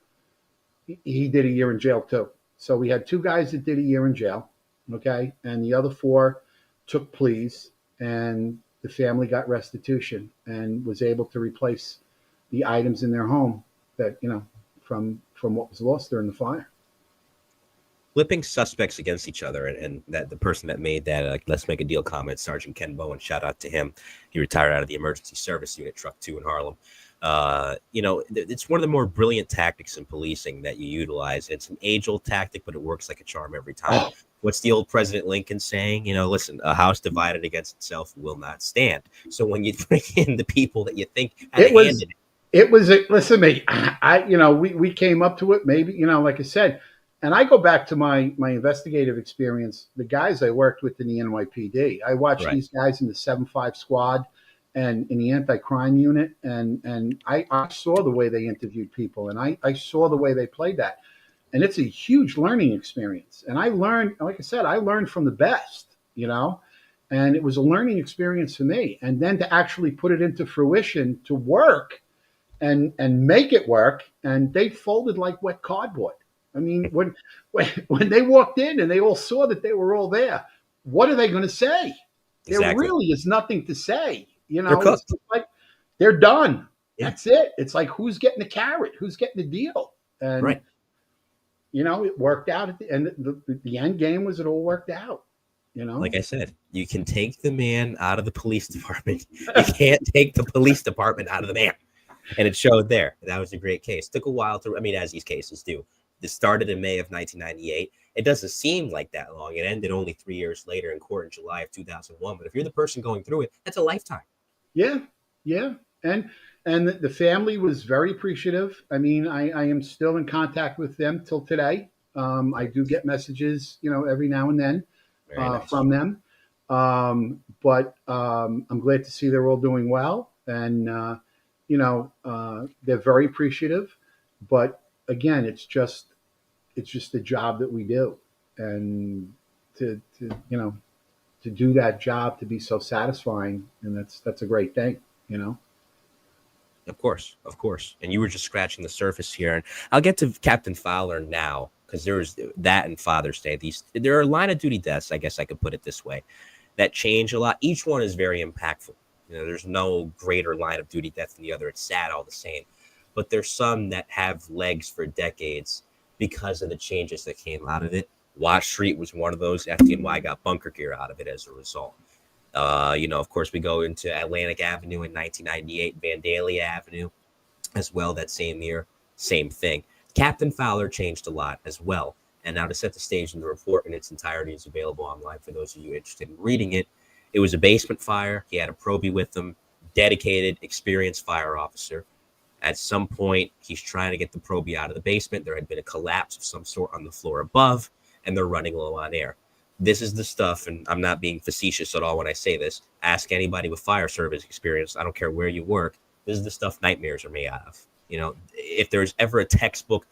he did a year in jail too. So we had 2 guys that did a year in jail, okay? And the other 4 took pleas, and the family got restitution and was able to replace the items in their home that, from what was lost during the fire. Flipping suspects against each other, and that the person that made that let's make a deal comment, Sergeant Ken Bowen, shout out to him. He retired out of the emergency service unit, Truck 2 in Harlem. It's one of the more brilliant tactics in policing that you utilize. It's an age-old tactic, but it works like a charm every time. What's the old President Lincoln saying? Listen, a house divided against itself will not stand. So when you bring in the people that you think had a hand in it was listen to me. We came up to it, maybe, like I said, and I go back to my investigative experience. The guys I worked with in the NYPD, I watched these guys in the 7-5 squad and in the anti-crime unit, and I saw the way they interviewed people, and I saw the way they played that. And it's a huge learning experience. And I learned, like I said, I learned from the best, and it was a learning experience for me. And then to actually put it into fruition to work and make it work. And they folded like wet cardboard. I mean, when they walked in and they all saw that they were all there, what are they going to say? There Exactly. really is nothing to say. They're It's cooked. like they're done. Yeah. That's it. It's like, who's getting the carrot? Who's getting the deal? And Right. it worked out at the end. The end game was it all worked out. Like I said, you can take the man out of the police department. You can't take the police department out of the man. And it showed there. That was a great case. Took a while to, as these cases do. This started in May of 1998. It doesn't seem like that long. It ended only 3 years later in court in July of 2001. But if you're the person going through it, that's a lifetime. Yeah, yeah. And the family was very appreciative. I mean, I am still in contact with them till today. I do get messages, every now and then Nice. from them. But I'm glad to see they're all doing well. And, they're very appreciative. But again, it's just the job that we do. And to do that job, to be so satisfying, and that's a great thing. Of course. And you were just scratching the surface here. And I'll get to Captain Fowler now, because there's that and Father's Day. There are line of duty deaths, I guess I could put it this way, that change a lot. Each one is very impactful. There's no greater line of duty death than the other. It's sad all the same. But there's some that have legs for decades because of the changes that came out of it. Watt Street was one of those. FDNY got bunker gear out of it as a result. Of course, we go into Atlantic Avenue in 1998, Vandalia Avenue as well that same year. Same thing. Captain Fowler changed a lot as well. And now to set the stage, in the report in its entirety is available online for those of you interested in reading it. It was a basement fire. He had a probie with him, dedicated, experienced fire officer. At some point, he's trying to get the probie out of the basement. There had been a collapse of some sort on the floor above, and they're running low on air. This is the stuff, and I'm not being facetious at all when I say this. Ask anybody with fire service experience. I don't care where you work. This is the stuff nightmares are made out of. If there's ever a textbook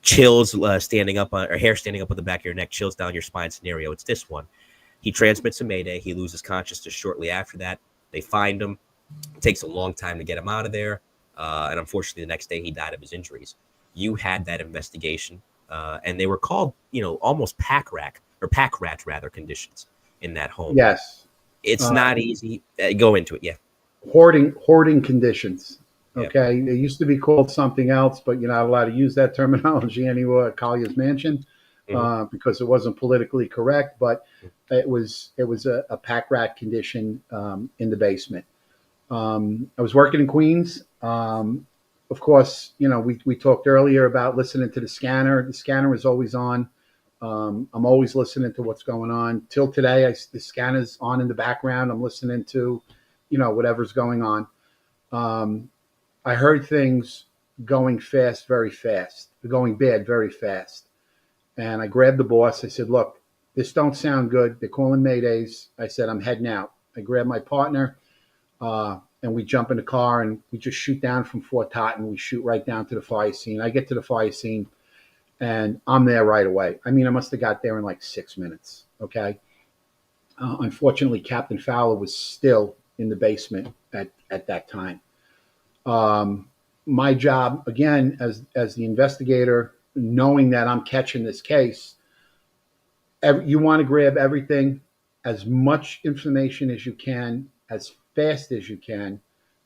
chills standing up on, or hair standing up on the back of your neck, chills down your spine scenario, it's this one. He transmits a mayday. He loses consciousness shortly after that. They find him. It takes a long time to get him out of there. And unfortunately, the next day he died of his injuries. You had that investigation, and they were called, almost pack rat conditions in that home. Yes. It's not easy. Go into it. Yeah. Hoarding conditions. Okay. Yep. It used to be called something else, but you're not allowed to use that terminology anymore at Collier's Mansion, because it wasn't politically correct, but it was a pack rat condition in the basement. I was working in Queens. Of course, we talked earlier about listening to the scanner. The scanner is always on. I'm always listening to what's going on. Till today, the scanner's on in the background. I'm listening to, whatever's going on. I heard things going fast, very fast, going bad, very fast. And I grabbed the boss. I said, look, this don't sound good. They're calling maydays. I said, I'm heading out. I grabbed my partner, and we jump in the car and we just shoot down from Fort Totten. We shoot right down to the fire scene. I get to the fire scene and I'm there right away. I must have got there in like 6 minutes. Okay. Unfortunately, Captain Fowler was still in the basement at that time. My job, again, as the investigator, knowing that I'm catching this case, you want to grab everything, as much information as you can, as fast as you can,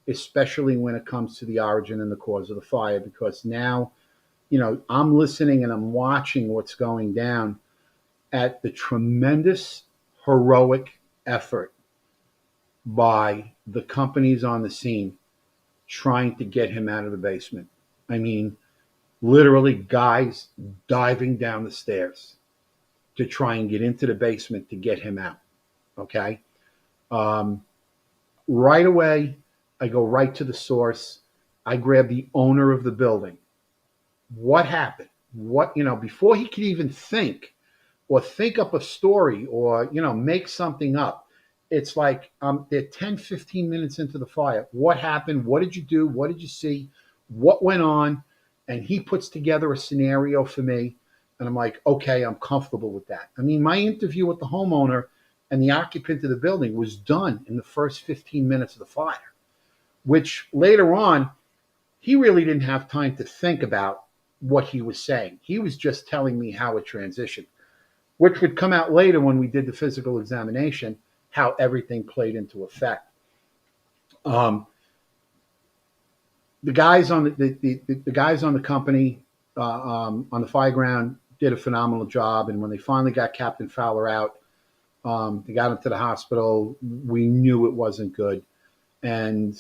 especially when it comes to the origin and the cause of the fire, because now, I'm listening and I'm watching what's going down at the tremendous heroic effort by the companies on the scene trying to get him out of the basement. Literally guys diving down the stairs to try and get into the basement to get him out. Okay. Right away, I go right to the source. I grab the owner of the building. What happened? Before he could even think up a story or, make something up, it's like they're 10, 15 minutes into the fire. What happened? What did you do? What did you see? What went on? And he puts together a scenario for me. And I'm like, okay, I'm comfortable with that. My interview with the homeowner and the occupant of the building was done in the first 15 minutes of the fire, which later on, he really didn't have time to think about what he was saying. He was just telling me how it transitioned, which would come out later when we did the physical examination, how everything played into effect. The guys on the guys on the company on the fire ground did a phenomenal job, and when they finally got Captain Fowler out, they got him to the hospital. We knew it wasn't good, and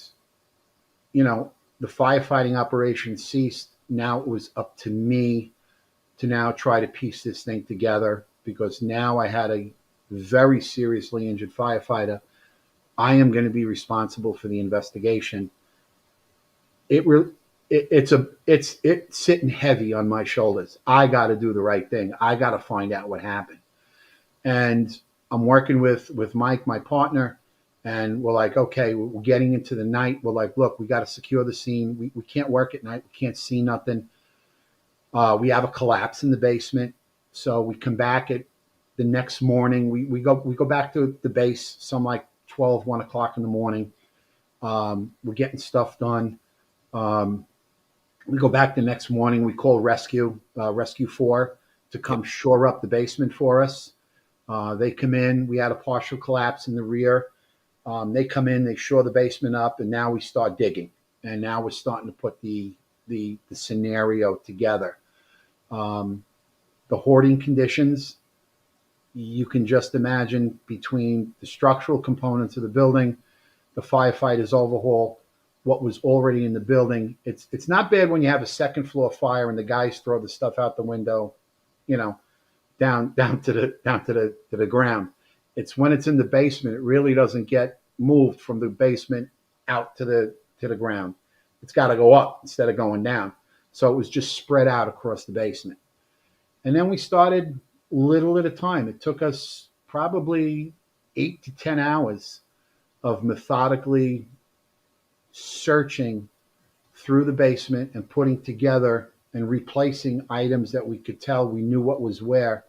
the firefighting operation ceased. Now it was up to me to now try to piece this thing together, because now I had a very seriously injured firefighter. I am going to be responsible for the investigation. It's sitting heavy on my shoulders. I got to do the right thing. I got to find out what happened. And I'm working with Mike, my partner, and we're like, okay, we're getting into the night. We're like, look, we got to secure the scene. We can't work at night. We can't see nothing. We have a collapse in the basement. So we come back at the next morning. We go back to the base some like 12, 1 o'clock in the morning. We're getting stuff done. We go back the next morning. We call Rescue 4 to come shore up the basement for us. They come in. We had a partial collapse in the rear. They come in. They shore the basement up, and now we start digging. And now we're starting to put the scenario together. The hoarding conditions, you can just imagine, between the structural components of the building, the firefighters' overhaul, what was already in the building. It's not bad when you have a second floor fire and the guys throw the stuff out the window, down to the ground. It's when it's in the basement, it really doesn't get moved from the basement out to the ground. It's got to go up instead of going down. So it was just spread out across the basement. And then we started little at a time. It took us probably 8 to 10 hours of methodically searching through the basement and putting together and replacing items that we could tell we knew what was where,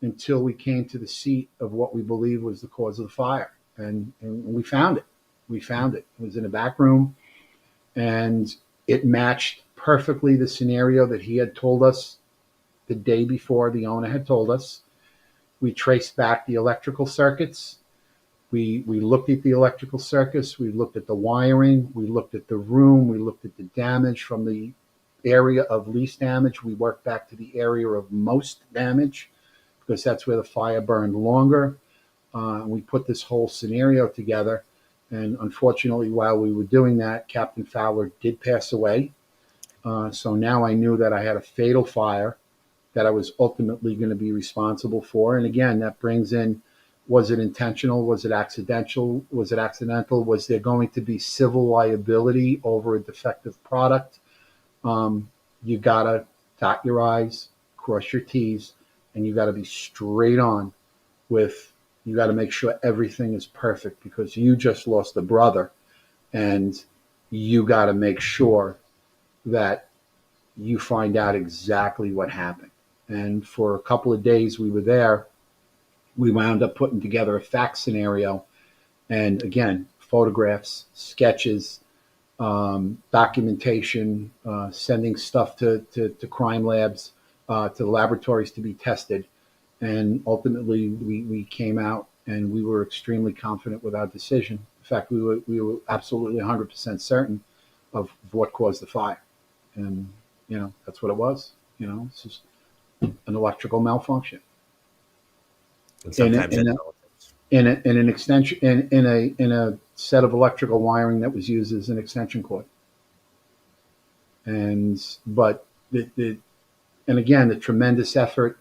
until we came to the seat of what we believed was the cause of the fire. And we found it. It was in a back room, and it matched perfectly the scenario that he had told us the day before. The owner had told us. We traced back the electrical circuits. We looked at the electrical circuits. We looked at the wiring. We looked at the room. We looked at the damage from the area of least damage. We worked back to the area of most damage, because that's where the fire burned longer. We put this whole scenario together. And unfortunately, while we were doing that, Captain Fowler did pass away. So now I knew that I had a fatal fire that I was ultimately going to be responsible for. And again, that brings in, was it intentional? Was it accidental? Was there going to be civil liability over a defective product? You got to dot your I's, cross your T's, and you got to be straight on with, you got to make sure everything is perfect, because you just lost a brother, and you got to make sure that you find out exactly what happened. And for a couple of days we were there, we wound up putting together a fact scenario. And again, photographs, sketches, documentation, sending stuff to crime labs, to the laboratories to be tested. And ultimately we came out and we were extremely confident with our decision. In fact, we were absolutely 100% certain of what caused the fire. And, that's what it was. It's just an electrical malfunction. And sometimes in an extension, in a set of electrical wiring that was used as an extension cord. But again, the tremendous effort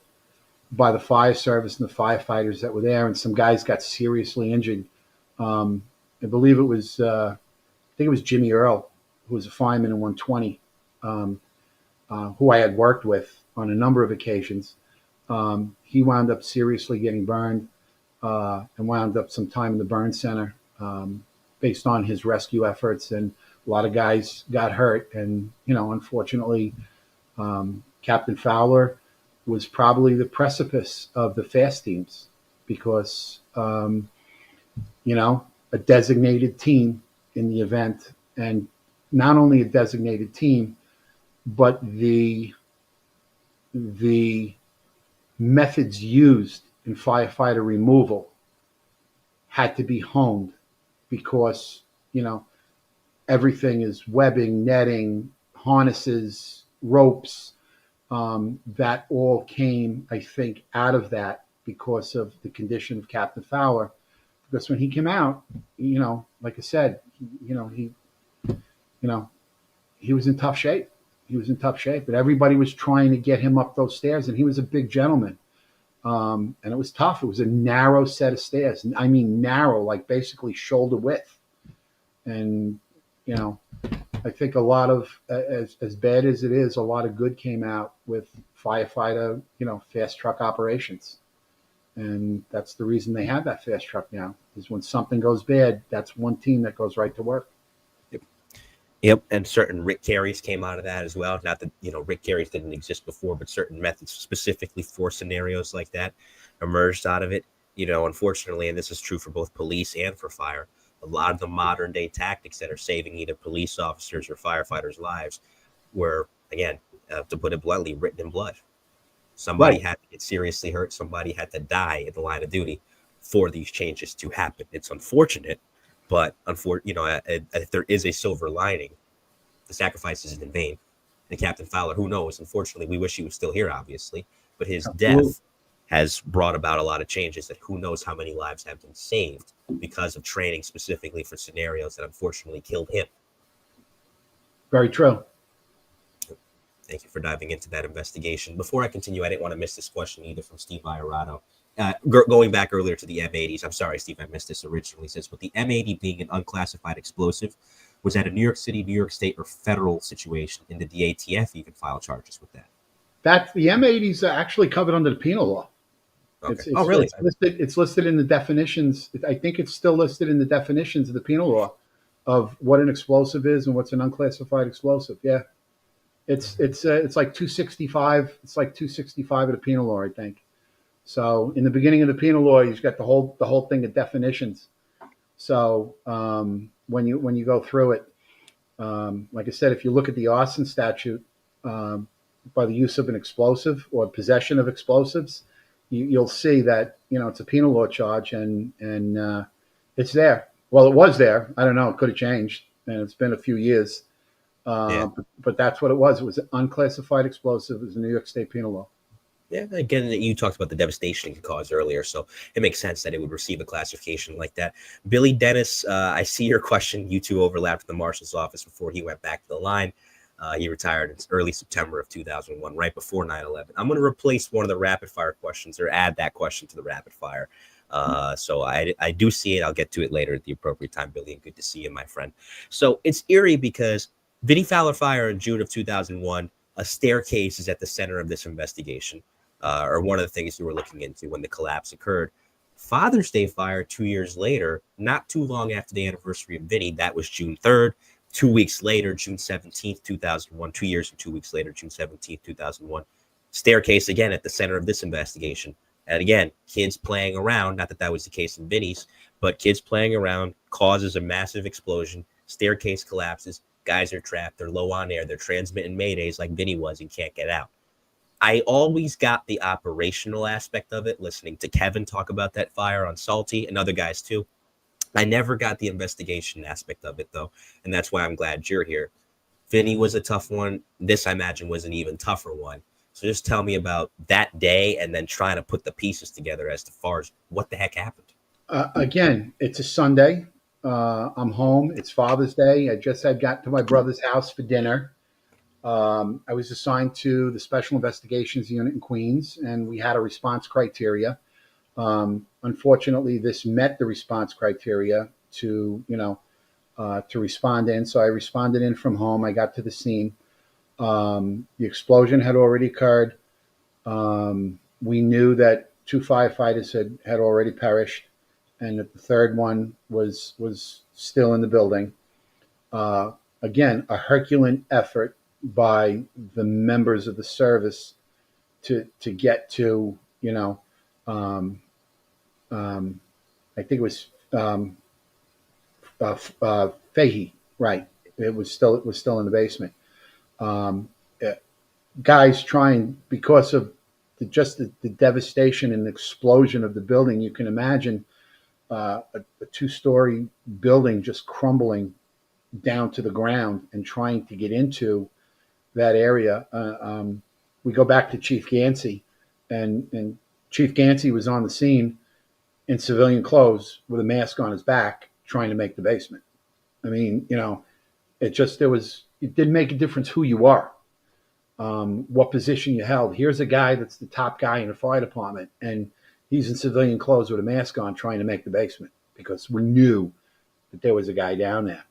by the fire service and the firefighters that were there, and some guys got seriously injured. I believe it was, I think it was Jimmy Earl, who was a fireman in 120, who I had worked with on a number of occasions. He wound up seriously getting burned, and wound up some time in the burn center, based on his rescue efforts. And a lot of guys got hurt. And, unfortunately, Captain Fowler was probably the precipice of the fast teams, because, a designated team in the event, and not only a designated team, but the methods used in firefighter removal had to be honed because, everything is webbing, netting, harnesses, ropes. That all came, I think, out of that because of the condition of Captain Fowler. Because when he came out, like I said, he, he was in tough shape. He was in tough shape, but everybody was trying to get him up those stairs, and he was a big gentleman. And it was tough. It was a narrow set of stairs. I mean, narrow, like basically shoulder width. And, I think a lot of, as bad as it is, a lot of good came out with firefighter, fast truck operations. And that's the reason they have that fast truck now, is when something goes bad, that's one team that goes right to work. Yep, and certain Rick carries came out of that as well. Not that, Rick carries didn't exist before, but certain methods specifically for scenarios like that emerged out of it. Unfortunately, and this is true for both police and for fire, a lot of the modern day tactics that are saving either police officers or firefighters' lives were, again, to put it bluntly, written in blood. Somebody had to get seriously hurt. Somebody had to die in the line of duty for these changes to happen. It's unfortunate, but if there is a silver lining, the sacrifice isn't in vain. And Captain Fowler, who knows? Unfortunately, we wish he was still here, obviously, but his death has brought about a lot of changes that who knows how many lives have been saved because of training specifically for scenarios that unfortunately killed him. Very true. Thank you for diving into that investigation. Before I continue, I didn't want to miss this question either from Steve Iorado. Going back earlier to the M80s, I'm sorry, Steve, I missed this originally. Says, with the M80 being an unclassified explosive, was that a New York City, New York State, or federal situation? In the DATF, you can file charges with that. The M80s are actually covered under the penal law. Okay. Really? It's listed in the definitions. I think it's still listed in the definitions of the penal law of what an explosive is and what's an unclassified explosive. Yeah. It's like 265. It's like 265 of the penal law, I think. So in the beginning of the penal law, you've got the whole thing of definitions. So when you go through it, like I said, if you look at the arson statute, by the use of an explosive or possession of explosives, you'll see that it's a penal law charge, and it's there. Well, it was there. I don't know. It could have changed, and it's been a few years. But that's what it was. It was an unclassified explosive. It was a New York State penal law. Yeah, again, you talked about the devastation it could cause earlier, so it makes sense that it would receive a classification like that. Billy Dennis, I see your question. You two overlapped in the Marshal's office before he went back to the line. He retired in early September of 2001, right before 9/11. I'm going to replace one of the rapid fire questions or add that question to the rapid fire. So I do see it. I'll get to it later at the appropriate time, Billy, and good to see you, my friend. So it's eerie because Vinnie Fowler fire in June of 2001, a staircase is at the center of this investigation, or one of the things we were looking into when the collapse occurred. Father's Day fire 2 years later, not too long after the anniversary of Vinnie, that was June 3rd. 2 weeks later, June 17th, 2001, 2 years and 2 weeks later, June 17th, 2001, staircase again at the center of this investigation. And again, kids playing around, not that that was the case in Vinnie's, but kids playing around causes a massive explosion. Staircase collapses. Guys are trapped. They're low on air. They're transmitting maydays like Vinnie was and can't get out. I always got the operational aspect of it, listening to Kevin talk about that fire on Salty and other guys too. I never got the investigation aspect of it, though, and that's why I'm glad you're here. Vinnie was a tough one. This, I imagine, was an even tougher one. So just tell me about that day and then trying to put the pieces together as far as what the heck happened. Again, it's a Sunday. I'm home. It's Father's Day. I just had got to my brother's house for dinner. I was assigned to the Special Investigations Unit in Queens, and we had a response criteria. Unfortunately, this met the response criteria to respond in. So I responded in from home. I got to the scene. The explosion had already occurred. We knew that 2 firefighters had already perished, and that the third one was still in the building. Again, a Herculean effort by the members of the service to get to, I think it was Fahey, right? It was still in the basement. Um, Guys trying, because of the devastation and explosion of the building. You can imagine a two-story building just crumbling down to the ground and trying to get into that area. We go back to Chief Gansey, and Chief Gansey was on the scene in civilian clothes with a mask on his back, trying to make the basement. I mean, it didn't make a difference who you are, what position you held. Here's a guy that's the top guy in the fire department, and he's in civilian clothes with a mask on, trying to make the basement because we knew that there was a guy down there.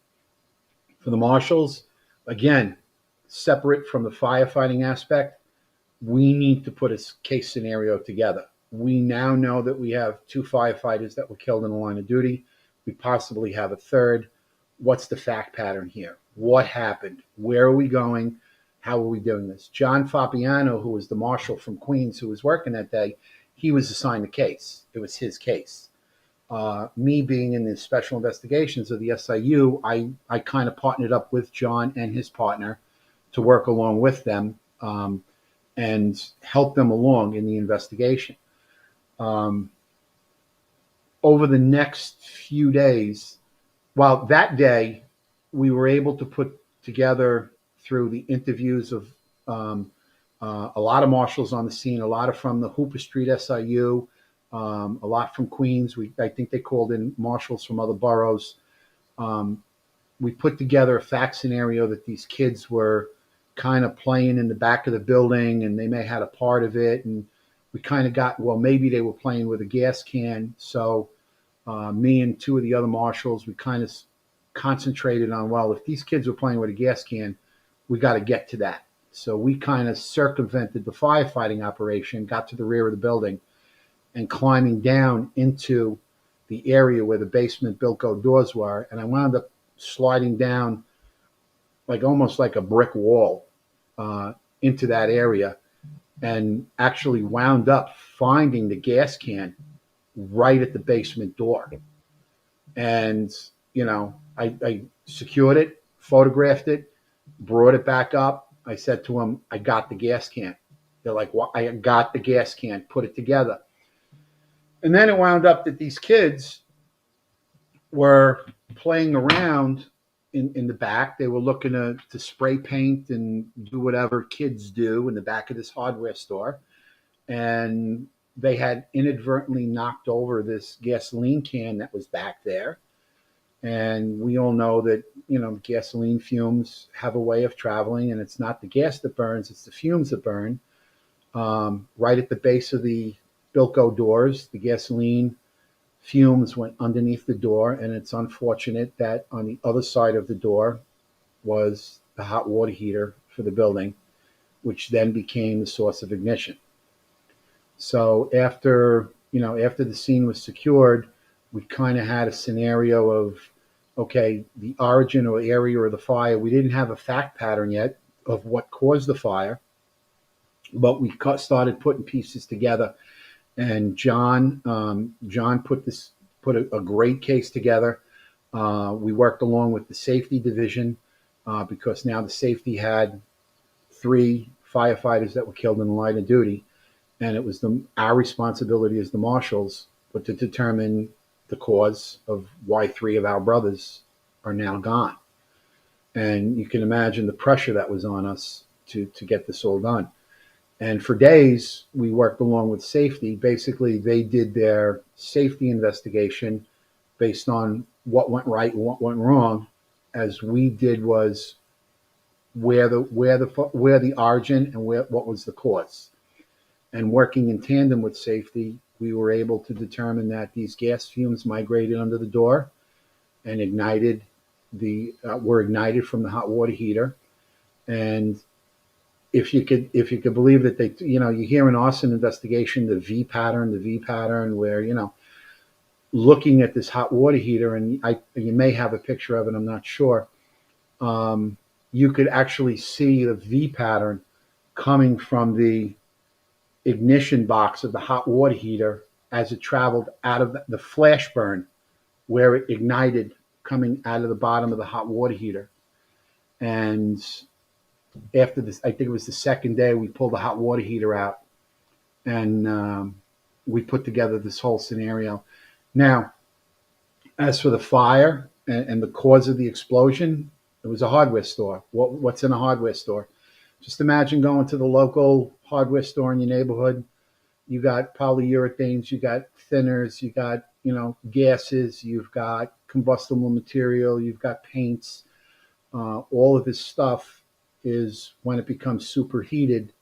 For the marshals, again, separate from the firefighting aspect, we need to put a case scenario together. We now know that we have 2 firefighters that were killed in the line of duty. We possibly have a third. What's the fact pattern here? What happened? Where are we going? How are we doing this? John Fabiano, who was the marshal from Queens who was working that day, he was assigned the case. It was his case. Me being in the special investigations of the SIU, I kind of partnered up with John and his partner to work along with them and help them along in the investigation. Over the next few days, well, that day we were able to put together, through the interviews of a lot of marshals on the scene, a lot of from the Hooper Street SIU, a lot from Queens. I think they called in marshals from other boroughs. We put together a fact scenario that these kids were kind of playing in the back of the building, and they may have had a part of it. And we kind of got, well, maybe they were playing with a gas can. So me and 2 of the other marshals, we kind of concentrated on, well, if these kids were playing with a gas can, we got to get to that. So we kind of circumvented the firefighting operation, got to the rear of the building, and climbing down into the area where the basement Bucca doors were. And I wound up sliding down almost like a brick wall into that area, and actually wound up finding the gas can right at the basement door. And, I secured it, photographed it, brought it back up. I said to them, I got the gas can. They're like, well, I got the gas can, put it together. And then it wound up that these kids were playing around in the back. They were looking to spray paint and do whatever kids do in the back of this hardware store. And they had inadvertently knocked over this gasoline can that was back there. And we all know that, gasoline fumes have a way of traveling, and it's not the gas that burns, it's the fumes that burn. Right at the base of the Bucca doors, the gasoline fumes went underneath the door, and it's unfortunate that on the other side of the door was the hot water heater for the building, which then became the source of ignition. So after the scene was secured, we kind of had a scenario of, okay, the origin or area of the fire. We didn't have a fact pattern yet of what caused the fire, but we started putting pieces together. And John put a great case together. We worked along with the safety division because now the safety had 3 firefighters that were killed in the line of duty, and it was our responsibility as the marshals, but to determine the cause of why 3 of our brothers are now gone. And you can imagine the pressure that was on us to get this all done. And for days, we worked along with safety. Basically, they did their safety investigation based on what went right and what went wrong, as we did was where the origin and what was the cause. And working in tandem with safety, we were able to determine that these gas fumes migrated under the door and were ignited from the hot water heater. And if you could believe that you hear an arson investigation, the V pattern where, looking at this hot water heater, and you may have a picture of it, I'm not sure. You could actually see the V pattern coming from the ignition box of the hot water heater as it traveled out of the flash burn where it ignited, coming out of the bottom of the hot water heater. And after this, I think it was the second day, we pulled the hot water heater out, and we put together this whole scenario. Now, as for the fire and the cause of the explosion, it was a hardware store. What's in a hardware store? Just imagine going to the local hardware store in your neighborhood. You got polyurethanes, you got thinners, you got, gases, you've got combustible material, you've got paints. All of this stuff is, when it becomes superheated,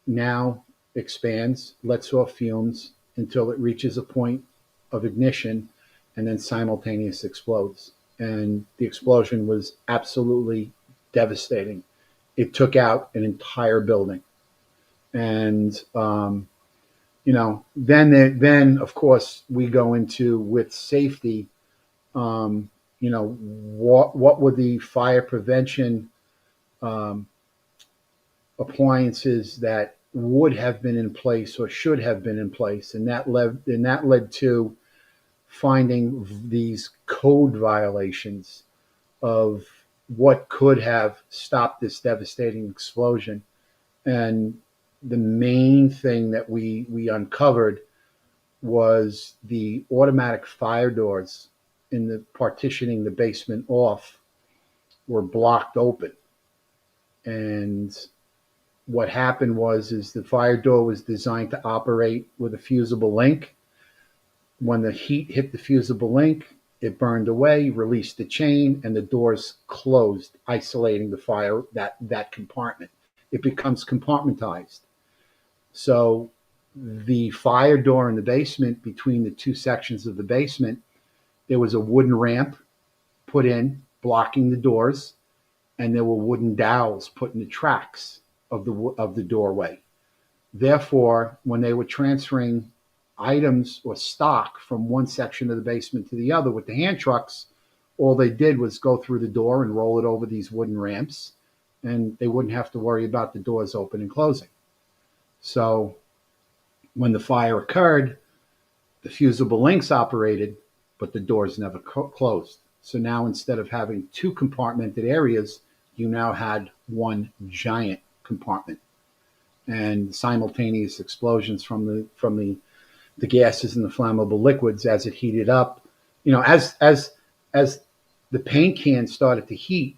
now expands, lets off fumes until it reaches a point of ignition, and then simultaneous explodes. And the explosion was absolutely devastating. It took out an entire building. And, then of course we go into, with safety, what were the fire prevention appliances that would have been in place or should have been in place, and that led to finding these code violations of what could have stopped this devastating explosion. And the main thing that we uncovered was the automatic fire doors in the partitioning the basement off were blocked open. And what happened is the fire door was designed to operate with a fusible link. When the heat hit the fusible link, it burned away, released the chain, and the doors closed, isolating the fire, that compartment. It becomes compartmentized. So the fire door in the basement, between the two sections of the basement, there was a wooden ramp put in, blocking the doors, and there were wooden dowels put in the tracks of the doorway. Therefore, when they were transferring items or stock from one section of the basement to the other with the hand trucks, all they did was go through the door and roll it over these wooden ramps, and they wouldn't have to worry about the doors open and closing. So when the fire occurred, the fusible links operated, but the doors never closed. So now, instead of having two compartmented areas, you now had one giant compartment. And simultaneous explosions from the gases and the flammable liquids as it heated up. As the paint can started to heat,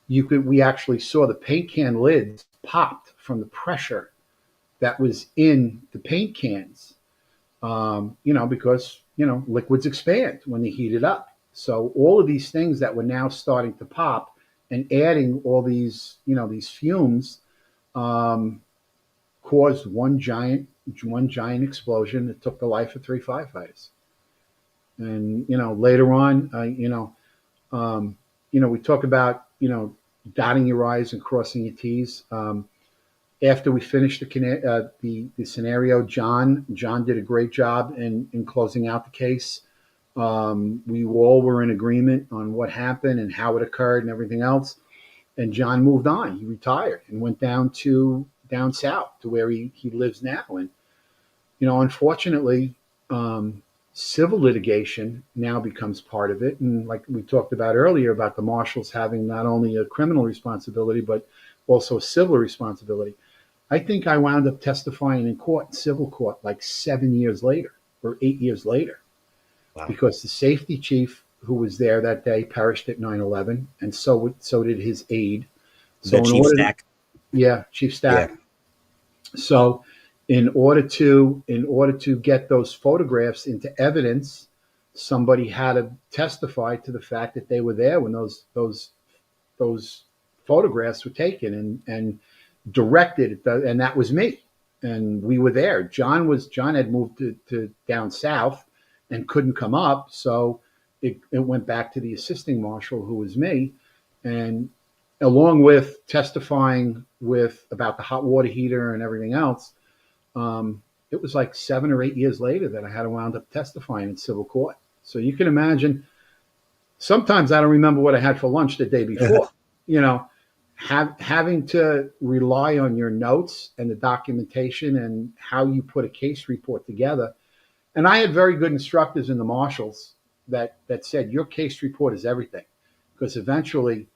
we actually saw the paint can lids popped from the pressure that was in the paint cans. Because liquids expand when they heat it up. So all of these things that were now starting to pop and adding all these fumes caused one giant explosion that took the life of 3 firefighters. And later on, we talk about dotting your I's and crossing your T's. After we finished the scenario, John did a great job in closing out the case. We all were in agreement on what happened and how it occurred and everything else. And John moved on. He retired and went down south to where he lives now. And unfortunately, civil litigation now becomes part of it. And like we talked about earlier, about the marshals having not only a criminal responsibility but also a civil responsibility. I think I wound up testifying in civil court, like 7 years later or 8 years later. Wow. Because the safety chief who was there that day perished at 9/11, and so did his aide. So Chief Stack. Chief Stack. Yeah. So in order to get those photographs into evidence, somebody had to testify to the fact that they were there when those photographs were taken and directed, and that was me. And we were there. John had moved to down south and couldn't come up, so it went back to the assisting marshal, who was me. And along with testifying about the hot water heater and everything else, it was like 7 or 8 years later that I had to wound up testifying in civil court. So you can imagine, sometimes I don't remember what I had for lunch the day before. Having to rely on your notes and the documentation and how you put a case report together. And I had very good instructors in the marshals that said, your case report is everything. Because eventually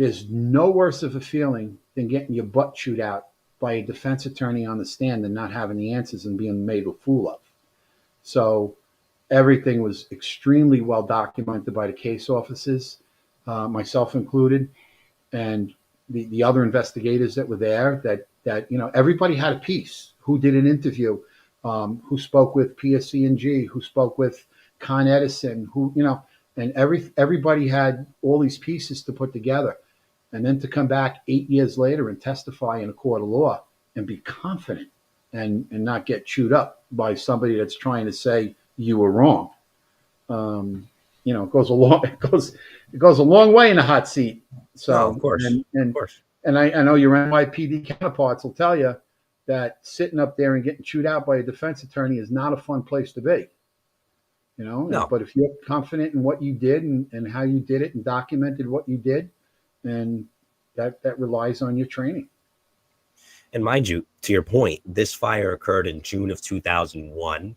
there's no worse of a feeling than getting your butt chewed out by a defense attorney on the stand and not having the answers and being made a fool of. So everything was extremely well documented by the case officers, myself included, and the other investigators that were there. That everybody had a piece. Who did an interview? Who spoke with PSC&G? Who spoke with Con Edison? And everybody had all these pieces to put together, and then to come back 8 years later and testify in a court of law and be confident and not get chewed up by somebody that's trying to say you were wrong. It goes a long way in a hot seat. So, of course, of course. And I know your NYPD counterparts will tell you that sitting up there and getting chewed out by a defense attorney is not a fun place to be. No. But if you're confident in what you did and how you did it and documented what you did, then that relies on your training. And mind you, to your point, this fire occurred in June of 2001.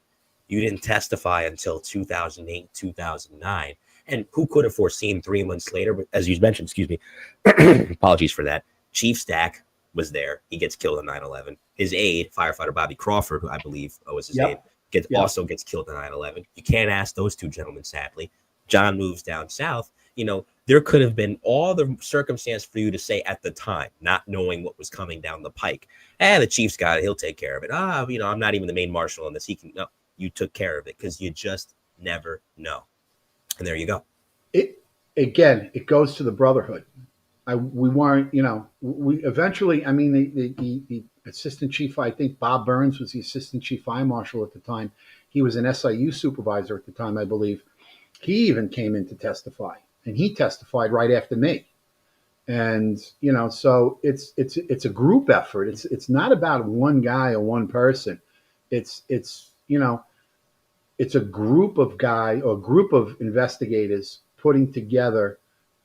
You didn't testify until 2008, 2009. And who could have foreseen 3 months later, but as you mentioned, excuse me, apologies for that, Chief Stack was there. He gets killed on 9/11. His aide, firefighter Bobby Crawford, who I believe was his aide, also gets killed on 9/11. You can't ask those two gentlemen, sadly. John moves down south. There could have been all the circumstance for you to say at the time, not knowing what was coming down the pike. The chief's got it. He'll take care of it. I'm not even the main marshal on this. He can. No, you took care of it because you just never know. And there you go. It goes to the brotherhood. We weren't, we eventually, the assistant chief, I think Bob Burns was the assistant chief fire marshal at the time. He was an SIU supervisor at the time, I believe. He even came in to testify, and he testified right after me. And, so it's a group effort. It's not about one guy or one person. It's a group of guys or group of investigators putting together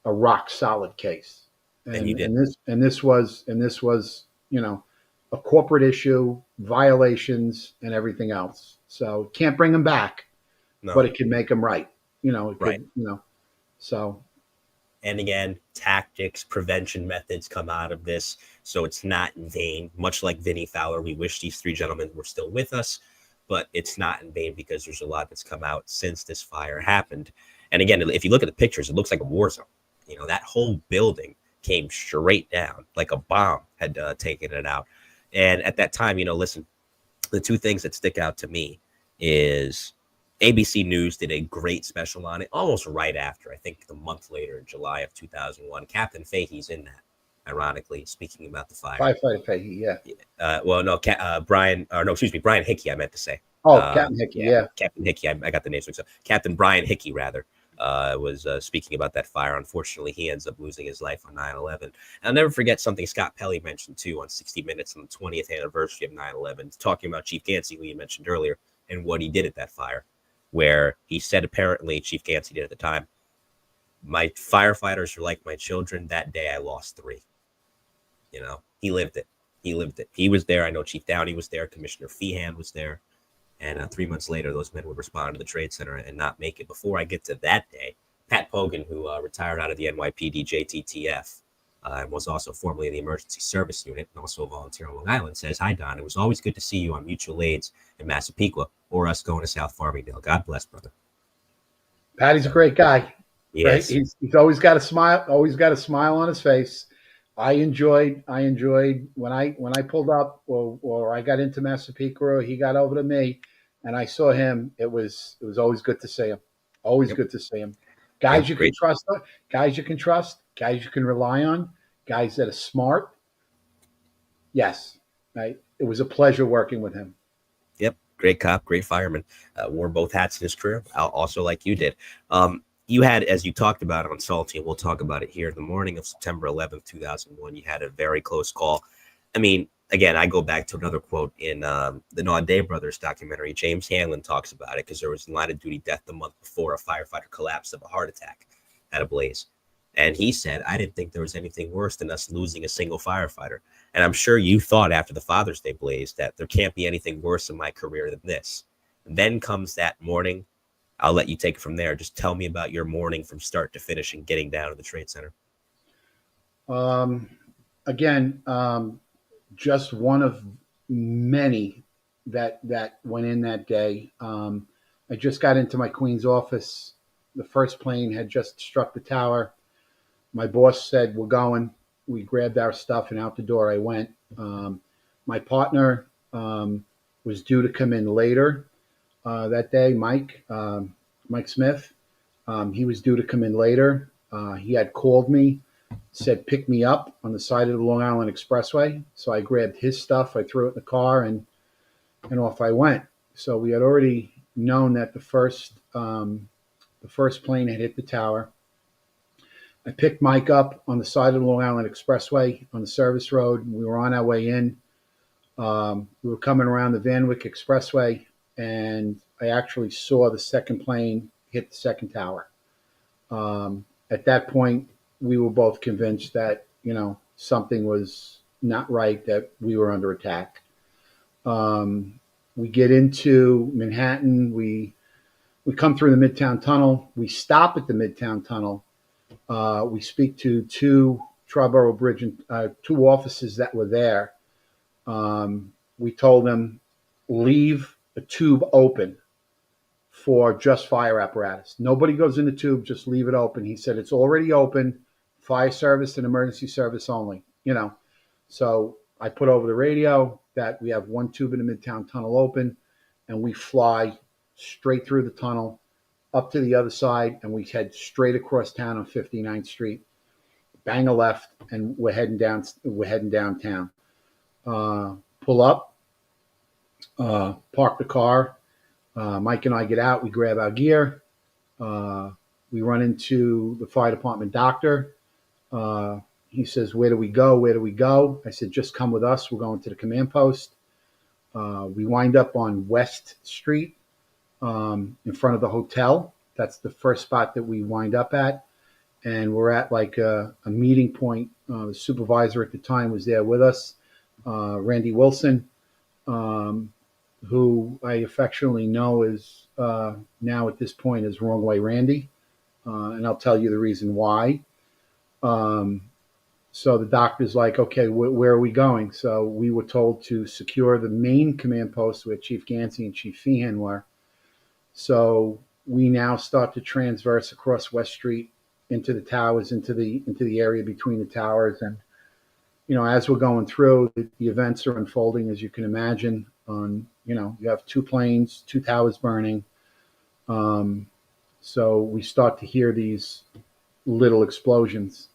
a rock solid case. And you did. And this was, a corporate issue, violations, and everything else. So can't bring them back, but it can make them right. Right. So. And again, tactics, prevention methods come out of this. So it's not in vain. Much like Vinnie Fowler, we wish these three gentlemen were still with us, but it's not in vain because there's a lot that's come out since this fire happened. And again, if you look at the pictures, it looks like a war zone. That whole building came straight down like a bomb had taken it out. And at that time, listen, the two things that stick out to me is ABC News did a great special on it almost right after, I think the month later in July of 2001. Captain Fahey's in that, ironically, speaking about the fire. Firefighter Fahey, yeah. Brian Hickey, I meant to say. Captain Hickey, yeah. Captain Hickey, I got the names mixed up. Captain Brian Hickey, rather, was speaking about that fire. Unfortunately, he ends up losing his life on 9/11. I'll never forget something Scott Pelley mentioned, too, on 60 Minutes on the 20th anniversary of 9/11, talking about Chief Gansey, who you mentioned earlier, and what he did at that fire, where he said apparently, Chief Gansey did at the time, my firefighters are like my children. That day I lost 3. He lived it. He was there. I know Chief Downey was there. Commissioner Feehan was there. And 3 months later, those men would respond to the Trade Center and not make it. Before I get to that day, Pat Pogan, who retired out of the NYPD JTTF, and was also formerly in the Emergency Service Unit and also a volunteer on Long Island, says, "Hi, Don. It was always good to see you on mutual aids in Massapequa or us going to South Farmingdale. God bless, brother." Patty's a great guy. Yes. Right? He's always got a smile, on his face. I enjoyed when I pulled up or I got into Massapequa or he got over to me and I saw him. It was always good to see him. Always good to see him. Guys you can trust, guys you can rely on, guys that are smart. Yes, right. It was a pleasure working with him. Yep, great cop, great fireman. Wore both hats in his career, also like you did. You had, as you talked about on Salty, and we'll talk about it here, the morning of September 11th, 2001, you had a very close call. I mean, again, I go back to another quote in the Naudet Brothers documentary. James Hanlon talks about it because there was a line of duty death the month before a firefighter collapsed of a heart attack at a blaze. And he said, I didn't think there was anything worse than us losing a single firefighter. And I'm sure you thought after the Father's Day blaze that there can't be anything worse in my career than this. And then comes that morning. I'll let you take it from there. Just tell me about your morning from start to finish and getting down to the Trade Center. Um, again, just one of many that went in that day. I just got into my Queens office. The first plane had just struck the tower. My boss said, "We're going." We grabbed our stuff and out the door I went. My partner was due to come in later that day, Mike Smith. He was due to come in later. He had called me, said pick me up on the side of the Long Island Expressway. So I grabbed his stuff, I threw it in the car, and off I went. So we had already known that the first plane had hit the tower. I picked Mike up on the side of the Long Island Expressway on the service road. We were on our way in. We were coming around the Van Wyck Expressway, and I actually saw the second plane hit the second tower. At that point, we were both convinced that something was not right, that we were under attack. We get into Manhattan. We come through the Midtown Tunnel. We stop at the Midtown Tunnel. We speak to two Triborough Bridge and two officers that were there. We told them, leave a tube open for just fire apparatus. Nobody goes in the tube, just leave it open. He said, it's already open, fire service and emergency service only, So I put over the radio that we have one tube in the Midtown Tunnel open, and we fly straight through the tunnel up to the other side, and we head straight across town on 59th Street, bang a left, and we're heading downtown. Pull up, park the car. Mike and I get out. We grab our gear. We run into the fire department doctor. He says, where do we go? Where do we go? I said, just come with us. We're going to the command post. We wind up on West Street in front of the hotel. That's the first spot that we wind up at. And we're at like a meeting point. The supervisor at the time was there with us, Randy Wilson, who I affectionately know is now at this point is Wrong Way Randy. And I'll tell you the reason why. So the doctor's like, okay, where are we going? So we were told to secure the main command post where Chief Gansey and Chief Feehan were. So we now start to transverse across West Street into the towers, into the area between the towers. And, as we're going through, the events are unfolding, as you can imagine. You have two planes, two towers burning. So we start to hear these little explosions.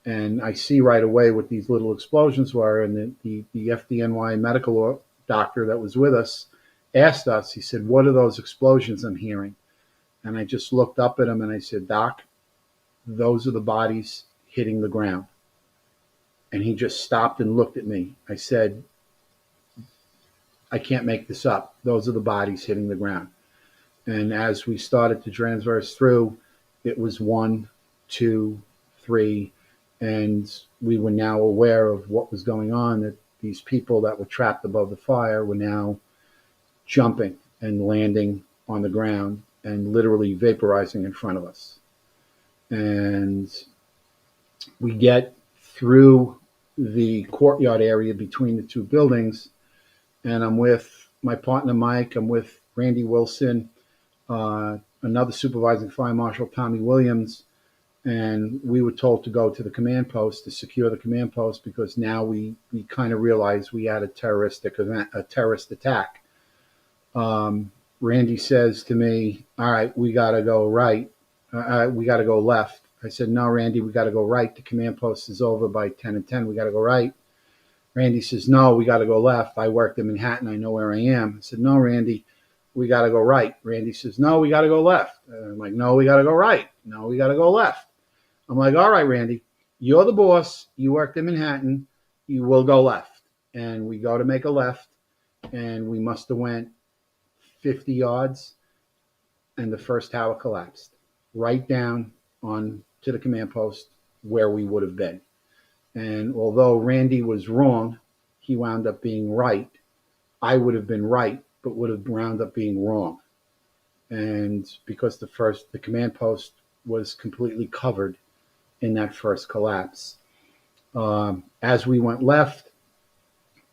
And I see right away what these little explosions were. And the FDNY medical doctor that was with us asked us, he said, what are those explosions I'm hearing? And I just looked up at him and I said, Doc, those are the bodies hitting the ground. And he just stopped and looked at me. I said, I can't make this up. Those are the bodies hitting the ground. And as we started to transverse through, it was 1, 2, 3, and we were now aware of what was going on, that these people that were trapped above the fire were now jumping and landing on the ground and literally vaporizing in front of us. And we get through the courtyard area between the two buildings, and I'm with my partner Mike, I'm with Randy Wilson, another supervising fire marshal, Tommy Williams, and we were told to go to the command post to secure the command post because now we kind of realized we had a terrorist attack. Randy says to me, all right, we got to go right. We got to go left. I said, no, Randy, we got to go right. The command post is over by 10 and 10. We got to go right. Randy says, no, we got to go left. I worked in Manhattan. I know where I am. I said, no, Randy, we got to go right. Randy says, no, we got to go left. I'm like, no, we got to go right. No, we got to go left. I'm like, all right, Randy, you're the boss. You worked in Manhattan. You will go left. And we go to make a left, and we must have went 50 yards, and the first tower collapsed right down on to the command post where we would have been. And although Randy was wrong, he wound up being right. I would have been right, but would have wound up being wrong. And because the command post was completely covered in that first collapse. As we went left,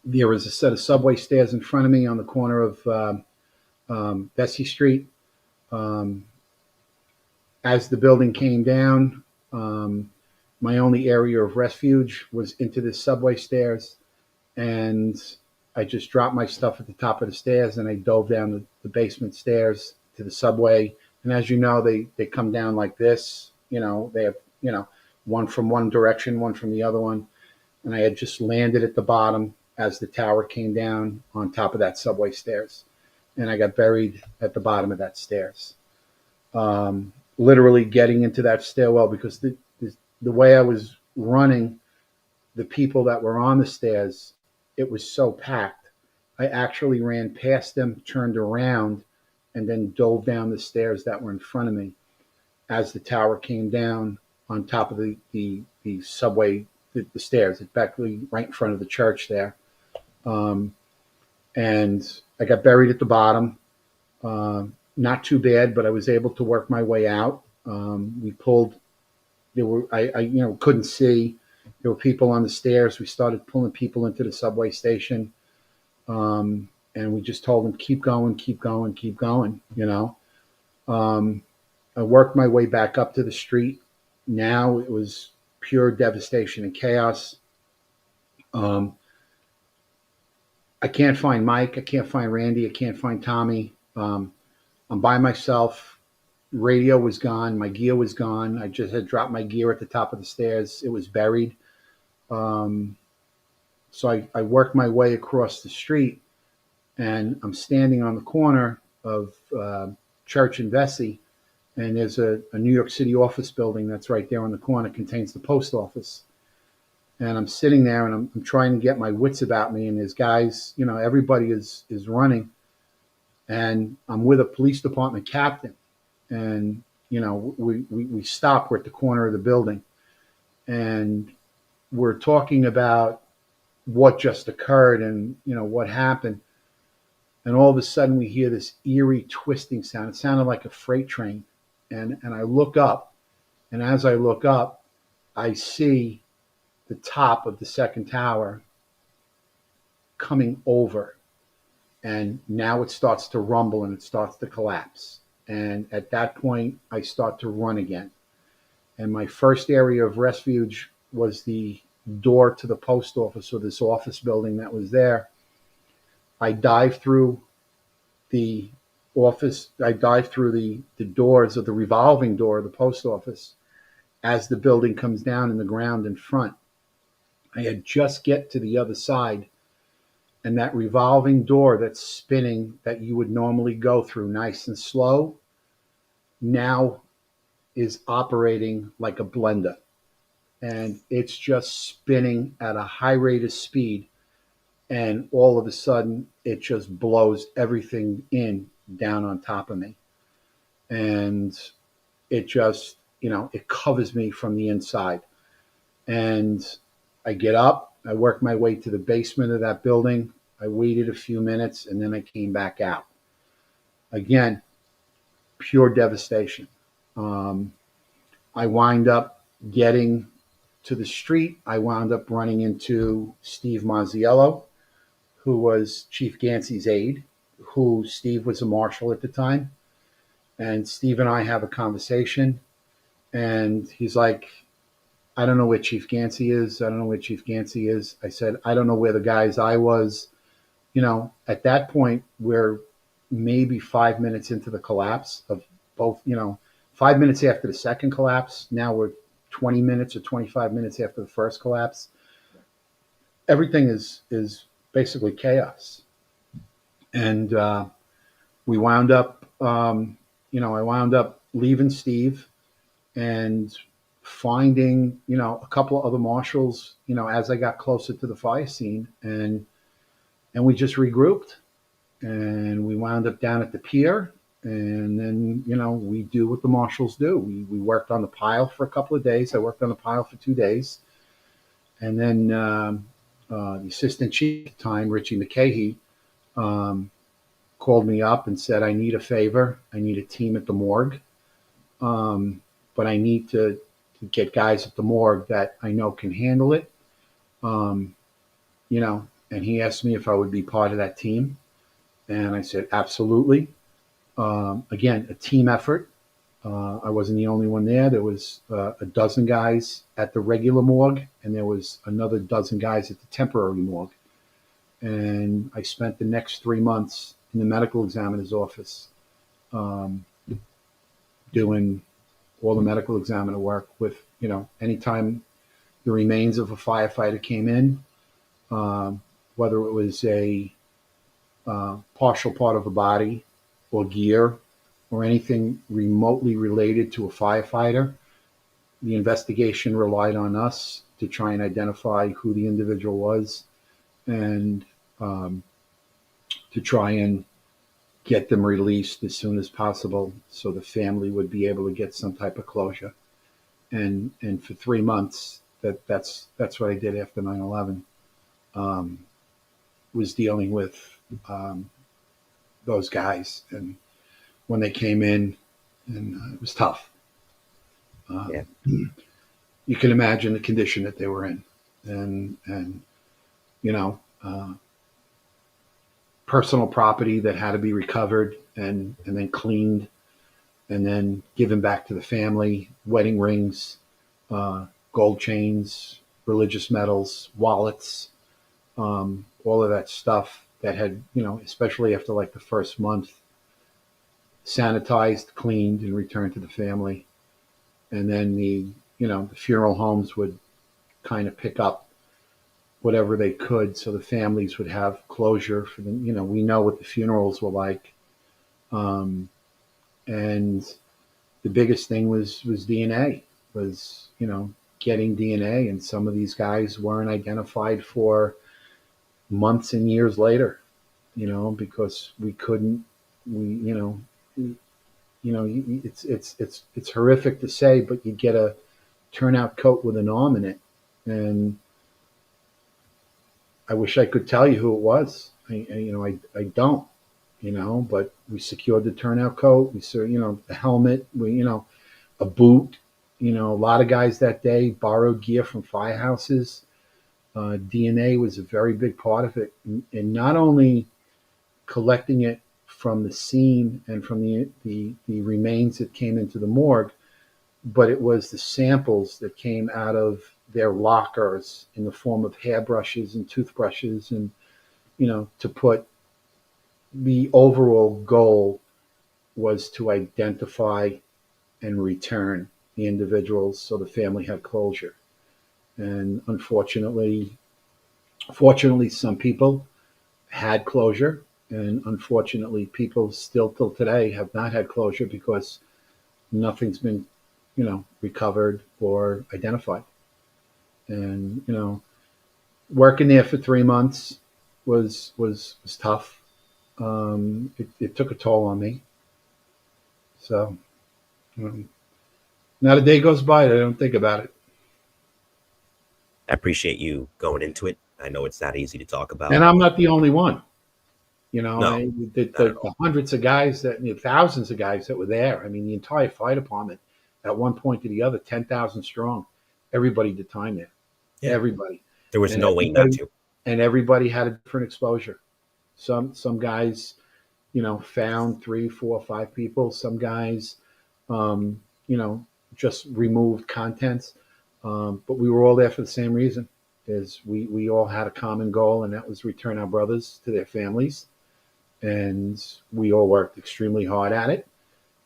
there was a set of subway stairs in front of me on the corner of Vesey Street. As the building came down, my only area of refuge was into the subway stairs, and I just dropped my stuff at the top of the stairs and I dove down the basement stairs to the subway. And as you know, they come down like this. They have, one from one direction, one from the other one. And I had just landed at the bottom as the tower came down on top of that subway stairs. And I got buried at the bottom of that stairs. Literally getting into that stairwell, because the way I was running, the people that were on the stairs, it was so packed. I actually ran past them, turned around, and then dove down the stairs that were in front of me as the tower came down on top of the subway, the stairs. It's actually right in front of the church there. And I got buried at the bottom. Not too bad, but I was able to work my way out. We pulled. I couldn't see. There were people on the stairs. We started pulling people into the subway station, and we just told them, keep going, keep going, keep going. I worked my way back up to the street. Now it was pure devastation and chaos. I can't find Mike. I can't find Randy. I can't find Tommy. I'm by myself. Radio was gone. My gear was gone. I just had dropped my gear at the top of the stairs. It was buried. So I worked my way across the street, and I'm standing on the corner of Church and Vesey, and there's a New York City office building that's right there on the corner. It contains the post office. And I'm sitting there, and I'm trying to get my wits about me, and there's guys, everybody is running. And I'm with a police department captain. And, we stop. We're at the corner of the building. And we're talking about what just occurred and, what happened. And all of a sudden we hear this eerie twisting sound. It sounded like a freight train. And I look up. And as I look up, I see the top of the second tower coming over. And now it starts to rumble and it starts to collapse. And at that point, I start to run again. And my first area of refuge was the door to the post office, or this office building that was there. I dive through the office. I dive through the doors of the revolving door of the post office as the building comes down in the ground in front. I had just get to the other side, and that revolving door that's spinning that you would normally go through nice and slow now is operating like a blender. And it's just spinning at a high rate of speed. And all of a sudden, it just blows everything down on top of me. And it just, it covers me from the inside. And I get up, I work my way to the basement of that building. I waited a few minutes, and then I came back out. Again, pure devastation. I wind up getting to the street. I wound up running into Steve Mazziello, who was Chief Gansey's aide, Steve was a marshal at the time. And Steve and I have a conversation, and he's like, I don't know where Chief Gansey is. I don't know where Chief Gansey is. I said, I don't know where the guys I was. At that point, we're maybe 5 minutes into the collapse of both, 5 minutes after the second collapse. Now we're 20 minutes or 25 minutes after the first collapse. Everything is basically chaos. And we wound up, I wound up leaving Steve and finding, a couple of other marshals, as I got closer to the fire scene, and we just regrouped, and we wound up down at the pier. And then, we do what the marshals do. We worked on the pile for a couple of days. I worked on the pile for 2 days. And then the assistant chief at the time, Richie McCahey, called me up and said, I need a favor. I need a team at the morgue. But I need to get guys at the morgue that I know can handle it. Um, you know, and he asked me if I would be part of that team. And I said, absolutely. Again, a team effort. I wasn't the only one there. There was a dozen guys at the regular morgue, and there was another dozen guys at the temporary morgue. And I spent the next 3 months in the medical examiner's office um, doing all the medical examiner work with, anytime the remains of a firefighter came in, whether it was a partial part of a body or gear or anything remotely related to a firefighter, the investigation relied on us to try and identify who the individual was and um, to try and get them released as soon as possible so the family would be able to get some type of closure. And for 3 months, that's what I did after 9/11. Um, was dealing with um, those guys, and when they came in, and it was tough. Yeah. You can imagine the condition that they were in, and you know, uh, personal property that had to be recovered and then cleaned and then given back to the family, wedding rings, uh, gold chains, religious medals, wallets, all of that stuff that had, especially after like the first month, sanitized, cleaned, and returned to the family. And then the funeral homes would kind of pick up whatever they could so the families would have closure for them. We know what the funerals were like. Um, and the biggest thing was DNA, was, getting DNA. And some of these guys weren't identified for months and years later, because we couldn't, it's horrific to say, but you get a turnout coat with an arm in it. And I wish I could tell you who it was. I don't, but we secured the turnout coat. We the helmet, a boot, a lot of guys that day borrowed gear from firehouses. DNA was a very big part of it. And not only collecting it from the scene and from the remains that came into the morgue, but it was the samples that came out of their lockers in the form of hairbrushes and toothbrushes. And, to put the overall goal was to identify and return the individuals so the family had closure. And fortunately, some people had closure. And unfortunately, people still till today have not had closure because nothing's been, recovered or identified. And, working there for 3 months was tough. It took a toll on me. So not a day goes by that I don't think about it. I appreciate you going into it. I know it's not easy to talk about. And I'm not the only one. No, The hundreds of guys thousands of guys that were there. I mean, the entire fire department at one point or the other, 10,000 strong. Everybody did time there. Yeah. Everybody. There was no way not to. And everybody had a different exposure. Some guys, found 3, 4, 5 people. Some guys, just removed contents. But we were all there for the same reason. Is we all had a common goal, and that was return our brothers to their families. And we all worked extremely hard at it.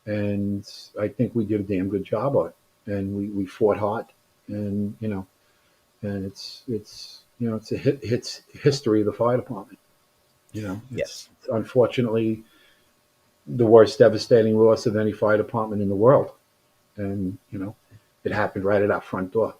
And I think we did a damn good job on it. And we fought hard. And, and it's history of the fire department. Yes. It's unfortunately the worst devastating loss of any fire department in the world. And, it happened right at our front door.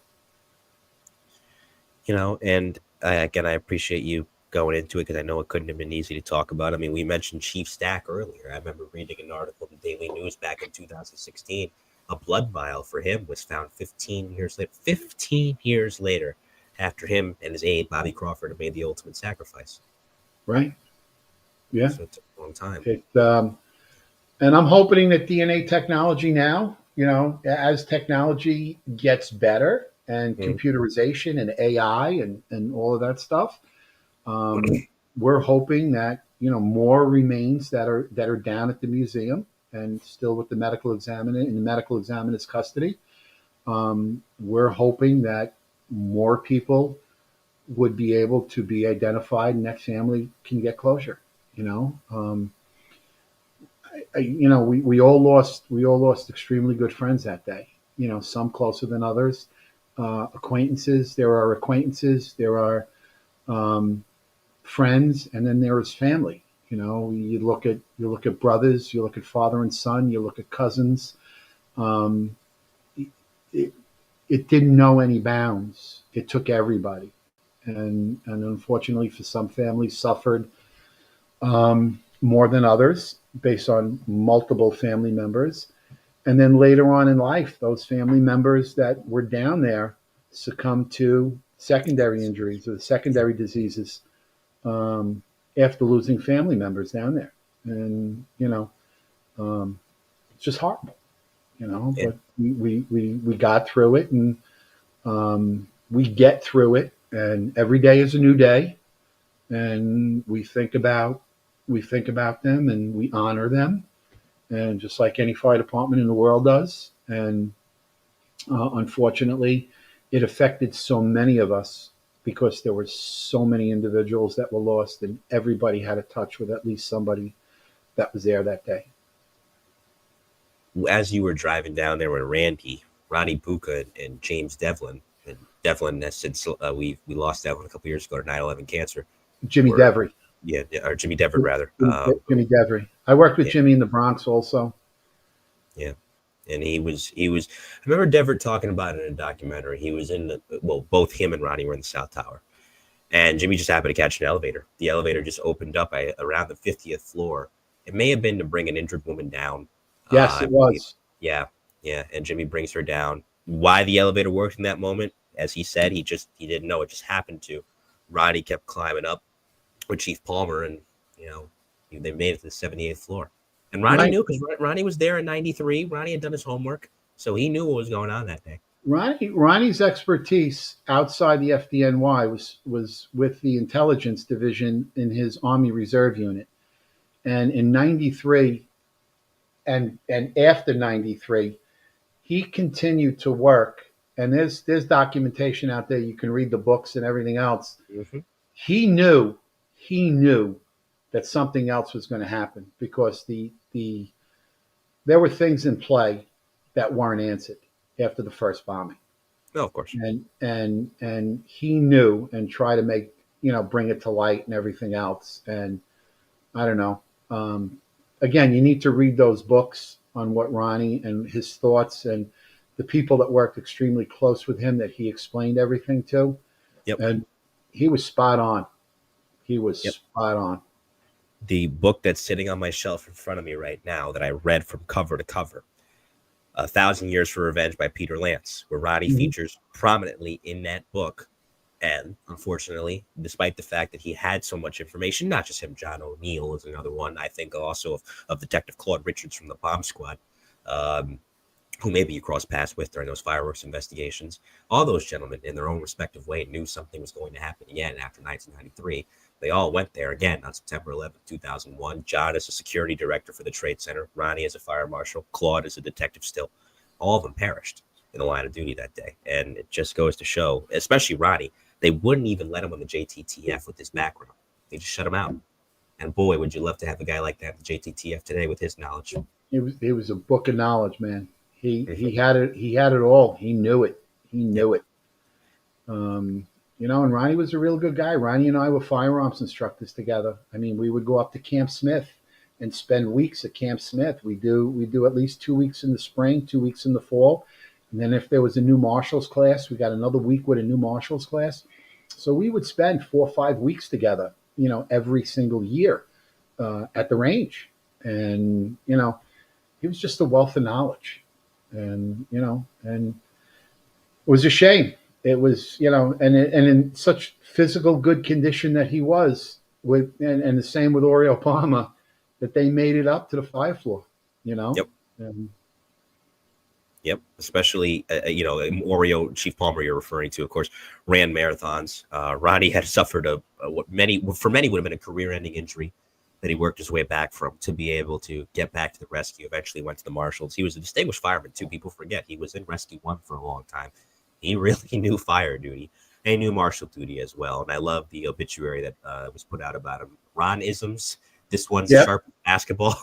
And again, I appreciate you going into it because I know it couldn't have been easy to talk about. I mean, we mentioned Chief Stack earlier. I remember reading an article in the Daily News back in 2016. A blood vial for him was found 15 years later. 15 years later, after him and his aide, Bobby Crawford, had made the ultimate sacrifice. Right. Yeah. So it took a long time. And I'm hoping that DNA technology now, as technology gets better, and computerization and AI and all of that stuff. We're hoping that more remains that are down at the museum and still with the medical examiner in the medical examiner's custody. We're hoping that more people would be able to be identified and that family can get closure. We all lost extremely good friends that day. Some closer than others. Acquaintances. There are acquaintances. There are friends, and then there is family. You look at brothers. You look at father and son. You look at cousins. It didn't know any bounds. It took everybody, and unfortunately, for some families, suffered more than others based on multiple family members. And then later on in life, those family members that were down there succumbed to secondary injuries or secondary diseases after losing family members down there. And, it's just horrible, but we got through it, and we get through it, and every day is a new day. And we think about them, and we honor them, and just like any fire department in the world does. And unfortunately, it affected so many of us because there were so many individuals that were lost, and everybody had a touch with at least somebody that was there that day. As you were driving down there with Randy, Ronnie Bucca, and James Devlin, and Devlin has since we lost Devlin a couple years ago to 9/11 cancer. Jimmy Devery. Yeah, or Jimmy Devery, rather. Jimmy Devery. I worked with Jimmy in the Bronx also. Yeah. And he was, I remember Dever talking about it in a documentary. He was both him and Ronnie were in the South Tower. And Jimmy just happened to catch an elevator. The elevator just opened up around the 50th floor. It may have been to bring an injured woman down. Yes, it was. Yeah. And Jimmy brings her down. Why the elevator worked in that moment, as he said, he didn't know. It just happened to. Ronnie kept climbing up with Chief Palmer, and they made it to the 78th floor. And Ronnie knew, because Ronnie was there in 93. Ronnie had done his homework, so he knew what was going on that day. Ronnie's expertise outside the FDNY was with the intelligence division in his Army Reserve Unit. And in 93 and after 93, he continued to work. And there's documentation out there. You can read the books and everything else. Mm-hmm. He knew that something else was going to happen, because there were things in play that weren't answered after the first bombing. No, of course. And he knew, and tried to bring it to light and everything else. And I don't know. Again, you need to read those books on what Ronnie and his thoughts, and the people that worked extremely close with him that he explained everything to. Yep. And he was spot on. Spot on. The book that's sitting on my shelf in front of me right now that I read from cover to cover, 1,000 Years for Revenge by Peter Lance, where Ronnie features prominently in that book. And unfortunately, despite the fact that he had so much information, not just him, John O'Neill is another one, I think also of Detective Claude Richards from the Bomb Squad, who maybe you crossed paths with during those fireworks investigations. All those gentlemen, in their own respective way, knew something was going to happen again after 1993. They all went there again on September 11th, 2001. John is a security director for the Trade Center. Ronnie is a fire marshal. Claude is a detective still. All of them perished in the line of duty that day. And it just goes to show, especially Ronnie, they wouldn't even let him on the JTTF with his background. They just shut him out. And boy, would you love to have a guy like that at the JTTF today with his knowledge. It was a book of knowledge, man. He had it. He had it all. He knew it. And Ronnie was a real good guy. Ronnie and I were firearms instructors together. I mean, we would go up to Camp Smith and spend weeks at Camp Smith. We do at least 2 weeks in the spring, 2 weeks in the fall. And then if there was a new Marshals class, we got another week with a new Marshals class. So we would spend 4 or 5 weeks together, every single year at the range. And, he was just a wealth of knowledge. And, and it was a shame. It was, and in such physical good condition that he was, and the same with Oriole Palmer, that they made it up to the fire floor, Yep. Yep, especially Oreo Chief Palmer you're referring to, of course, ran marathons. Ronnie had suffered what many would have been a career-ending injury that he worked his way back from to be able to get back to the rescue. Eventually went to the Marshals. He was a distinguished fireman too. People forget he was in Rescue 1 for a long time. He really knew fire duty and he knew marshal duty as well. And I love the obituary that was put out about him. Ron isms. This one's Yep. sharp basketball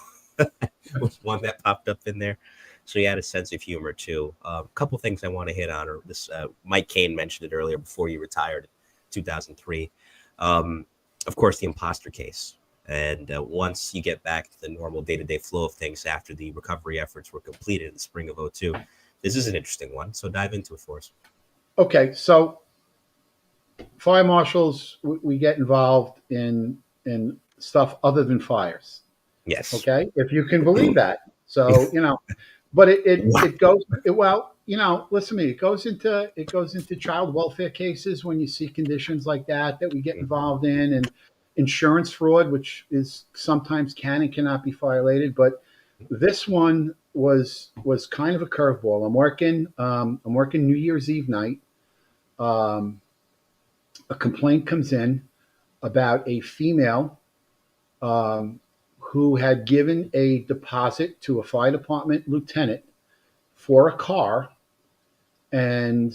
was one that popped up in there. So he had a sense of humor too. A couple things I want to hit on. Or this Mike Cain mentioned it earlier before he retired in 2003. Of course, the impostor case. And once you get back to the normal day-to-day flow of things after the recovery efforts were completed in the spring of 2002, this is an interesting one. So dive into it for us. Okay, so fire marshals, we get involved in stuff other than fires. Yes. Okay, if you can believe that. So but it goes well. Listen to me. It goes into child welfare cases when you see conditions like that we get involved in, and insurance fraud, which is sometimes can and cannot be violated. But this one was kind of a curveball. I'm working New Year's Eve night. A complaint comes in about a female who had given a deposit to a fire department lieutenant for a car, and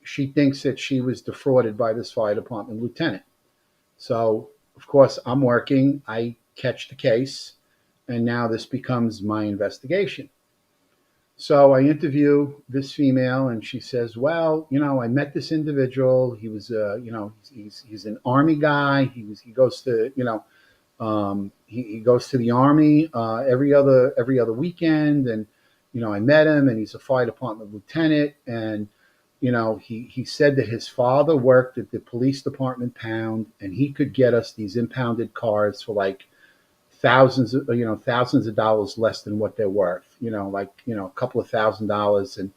she thinks that she was defrauded by this fire department lieutenant. So, of course, I'm working. I catch the case, and now this becomes my investigation. So I interview this female, and she says, "Well, I met this individual. He was, he's an army guy. He goes to, he goes to the army every other weekend, and I met him, and he's a fire department lieutenant, and he said that his father worked at the police department pound, and he could get us these impounded cars for like thousands of dollars less than what they're worth, a couple of $1,000. And,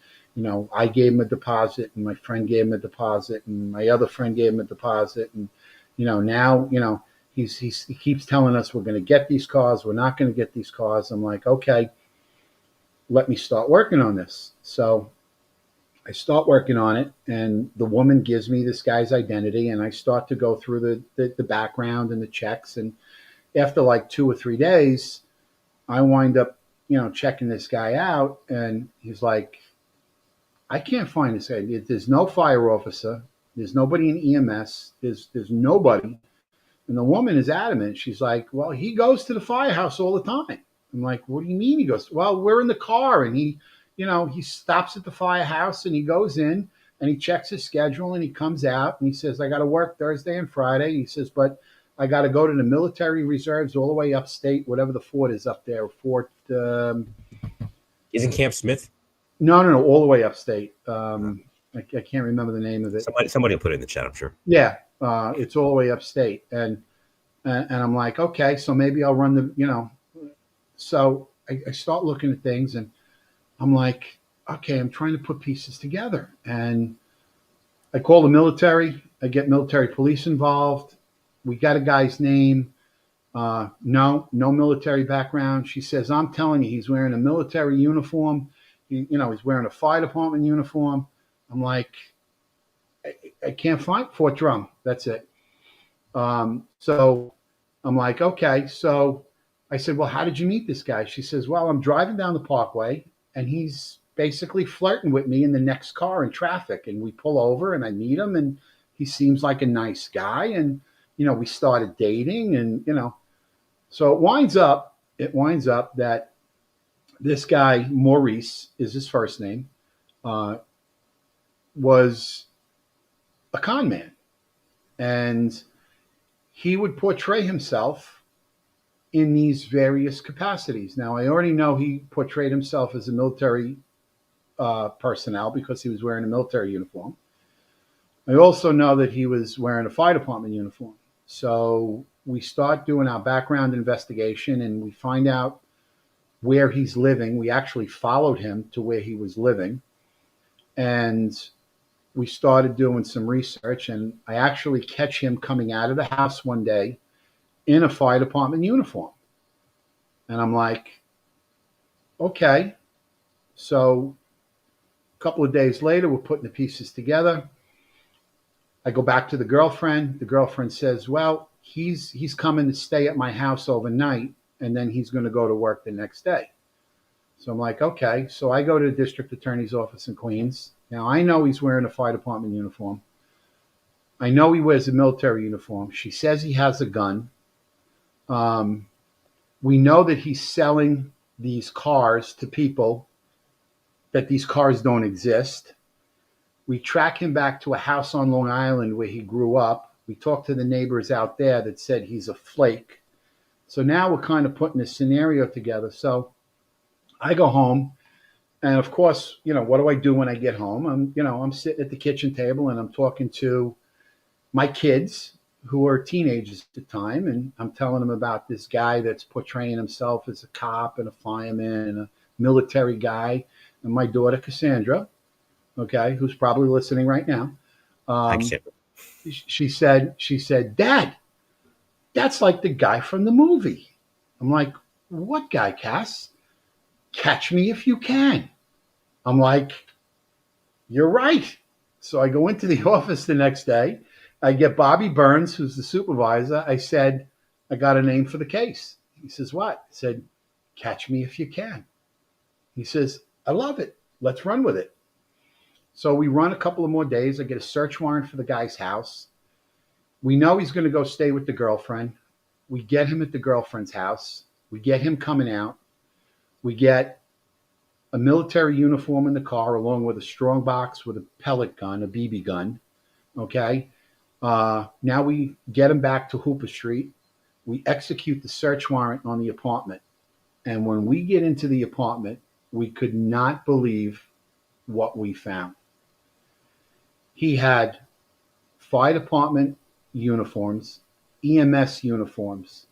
I gave him a deposit, and my friend gave him a deposit, and my other friend gave him a deposit. And, now, he keeps telling us we're going to get these cars. We're not going to get these cars. I'm like, okay, let me start working on this. So I start working on it, and the woman gives me this guy's identity, and I start to go through the background and the checks. And after like 2 or 3 days, I wind up, checking this guy out, and he's like, I can't find this guy. There's no fire officer. There's nobody in EMS. There's nobody. And the woman is adamant. She's like, well, he goes to the firehouse all the time. I'm like, what do you mean he goes? Well, we're in the car, and he stops at the firehouse, and he goes in, and he checks his schedule, and he comes out, and he says, I got to work Thursday and Friday. He says, but I got to go to the military reserves all the way upstate, whatever the fort is up there. Fort isn't Camp Smith? No, all the way upstate. I can't remember the name of it. Somebody will put it in the chat, I'm sure. Yeah, it's all the way upstate, and I'm like, okay, so maybe I'll run the. So I start looking at things, and I'm like, okay, I'm trying to put pieces together, and I call the military. I get military police involved. We got a guy's name. No military background. She says, I'm telling you, he's wearing a military uniform. He's wearing a fire department uniform. I'm like, I can't find Fort Drum. That's it. So I'm like, okay. So I said, well, how did you meet this guy? She says, well, I'm driving down the parkway, and he's basically flirting with me in the next car in traffic. And we pull over, and I meet him, and he seems like a nice guy. And we started dating, and, so it winds up that this guy, Maurice is his first name, was a con man. And he would portray himself in these various capacities. Now, I already know he portrayed himself as a military personnel because he was wearing a military uniform. I also know that he was wearing a fire department uniform. So we start doing our background investigation, and we find out where he's living. We actually followed him to where he was living, and we started doing some research, and I actually catch him coming out of the house one day in a fire department uniform. And I'm like, okay. So a couple of days later, we're putting the pieces together. I go back to the girlfriend. The girlfriend says, well, he's coming to stay at my house overnight, and then he's going to go to work the next day. So I'm like, okay. So I go to the district attorney's office in Queens. Now, I know he's wearing a fire department uniform. I know he wears a military uniform. She says he has a gun. We know that he's selling these cars to people, that these cars don't exist. We track him back to a house on Long Island where he grew up. We talked to the neighbors out there that said he's a flake. So now we're kind of putting a scenario together. So I go home, and of course, what do I do when I get home? I'm sitting at the kitchen table and I'm talking to my kids who are teenagers at the time, and I'm telling them about this guy that's portraying himself as a cop and a fireman and a military guy, and my daughter Cassandra, okay, who's probably listening right now. She said, Dad, that's like the guy from the movie. I'm like, what guy, Cass? Catch Me If You Can. I'm like, you're right. So I go into the office the next day. I get Bobby Burns, who's the supervisor. I said, I got a name for the case. He says, what? I said, Catch Me If You Can. He says, I love it. Let's run with it. So we run a couple of more days. I get a search warrant for the guy's house. We know he's going to go stay with the girlfriend. We get him at the girlfriend's house. We get him coming out. We get a military uniform in the car along with a strong box with a pellet gun, a BB gun. Okay. Now we get him back to Hooper Street. We execute the search warrant on the apartment. And when we get into the apartment, we could not believe what we found. He had fire department uniforms, EMS uniforms.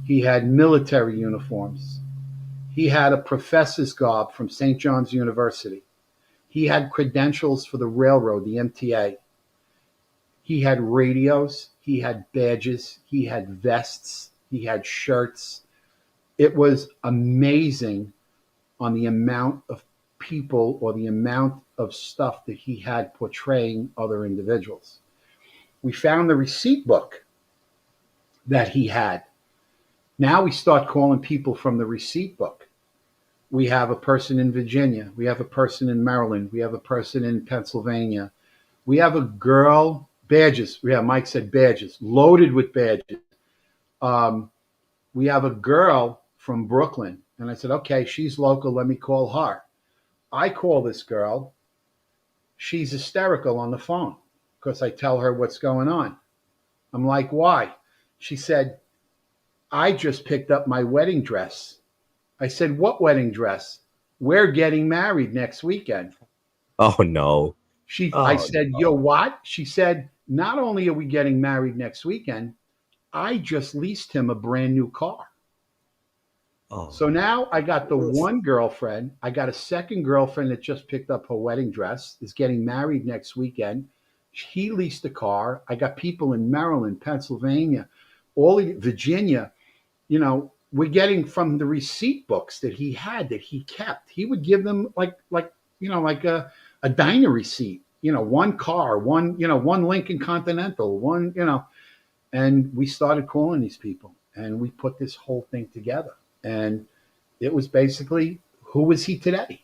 He had military uniforms. He had a professor's garb from St. John's University. He had credentials for the railroad, the MTA. He had radios. He had badges. He had vests. He had shirts. It was amazing on the amount of people or the amount of stuff that he had portraying other individuals. We found the receipt book that he had. Now we start calling people from the receipt book. We have a person in Virginia. We have a person in Maryland. We have a person in Pennsylvania. We have a girl, badges. Yeah, Mike said badges, loaded with badges. We have a girl from Brooklyn. And I said, okay, she's local. Let me call her. I call this girl. She's hysterical on the phone because I tell her what's going on. I'm like, why? She said, I just picked up my wedding dress. I said, what wedding dress? We're getting married next weekend. Oh, no. I said, no. Yo, what? She said, not only are we getting married next weekend, I just leased him a brand new car. Oh. So now I got the one girlfriend. I got a second girlfriend that just picked up her wedding dress, is getting married next weekend. He leased a car. I got people in Maryland, Pennsylvania, Virginia. We're getting from the receipt books that he had, that he kept. He would give them like a diner receipt, one car, one Lincoln Continental, and we started calling these people and we put this whole thing together. And it was basically, who was he today?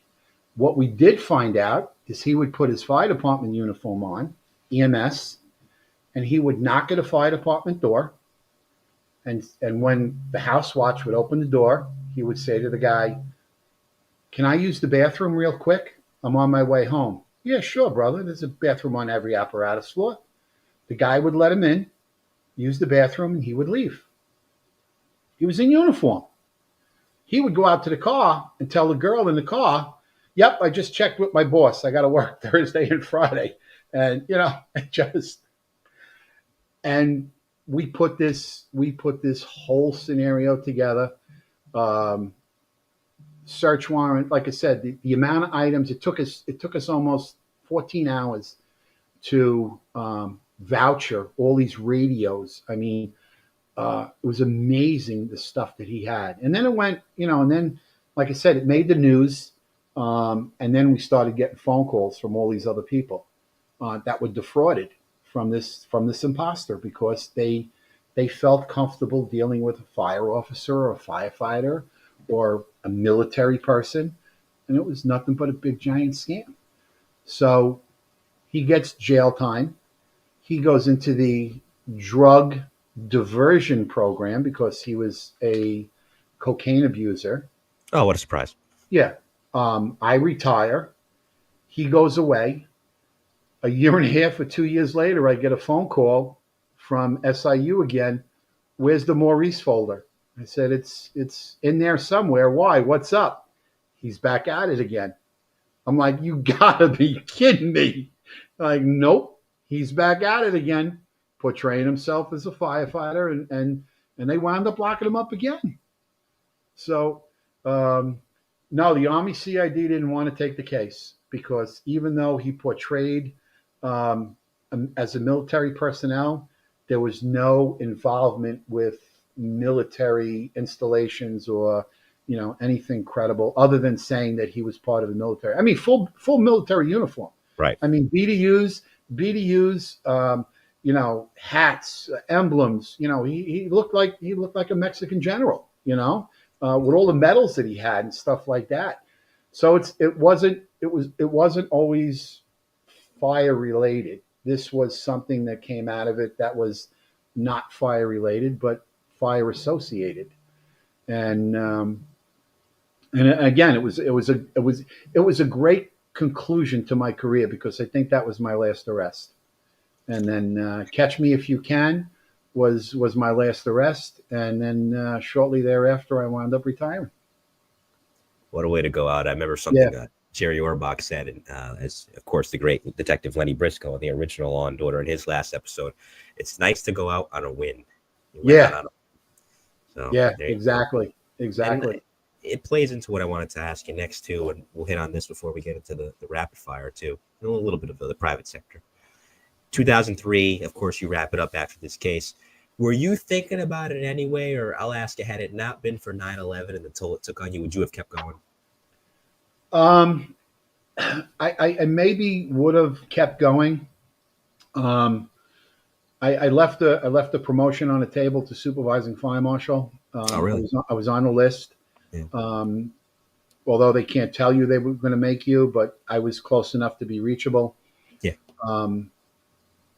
What we did find out is he would put his fire department uniform on, EMS, and he would knock at a fire department door. And when the house watch would open the door, he would say to the guy, can I use the bathroom real quick? I'm on my way home. Yeah, sure, brother. There's a bathroom on every apparatus floor. The guy would let him in, use the bathroom, and he would leave. He was in uniform. He would go out to the car and tell the girl in the car, yep, I just checked with my boss. I got to work Thursday and Friday. And, and we put this whole scenario together. Search warrant, like I said, the amount of items, it took us almost 14 hours to voucher all these radios. I mean, it was amazing, the stuff that he had. And then it went, and then, like I said, it made the news. And then we started getting phone calls from all these other people that were defrauded from this imposter because they felt comfortable dealing with a fire officer or a firefighter or a military person, and it was nothing but a big giant scam. So he gets jail time. He goes into the drug diversion program because he was a cocaine abuser. Oh, what a surprise. Yeah. I retire. He goes away. A year and a half or 2 years later, I get a phone call from SIU again. Where's the Maurice folder? I said, it's in there somewhere. Why? What's up? He's back at it again. I'm like, you gotta be kidding me. Like, nope. He's back at it again, portraying himself as a firefighter, and they wound up locking him up again. So, no, the Army CID didn't want to take the case because even though he portrayed as a military personnel, there was no involvement with military installations or anything credible other than saying that he was part of the military. I mean, full military uniform. Right. I mean, BDUs, hats, emblems. He looked like a Mexican general. With all the medals that he had and stuff like that. So it wasn't always fire related. This was something that came out of it that was not fire related, but fire associated. And again, it was a great conclusion to my career because I think that was my last arrest. And then Catch Me If You Can was my last arrest, and then shortly thereafter, I wound up retiring. What a way to go out! I remember something Jerry Orbach said, and as of course the great detective Lenny Briscoe in the original Law and Order in his last episode. It's nice to go out on a win. Exactly. And it plays into what I wanted to ask you next too, and we'll hit on this before we get into the rapid fire too, and a little bit of the private sector. 2003, of course, you wrap it up after this case. Were you thinking about it anyway, or I'll ask you, had it not been for 9/11 and the toll it took on you, would you have kept going? I maybe would have kept going. I left a promotion on the table to supervising fire marshal. Oh, really? I was on the list. Yeah. Although they can't tell you they were going to make you, but I was close enough to be reachable. Yeah.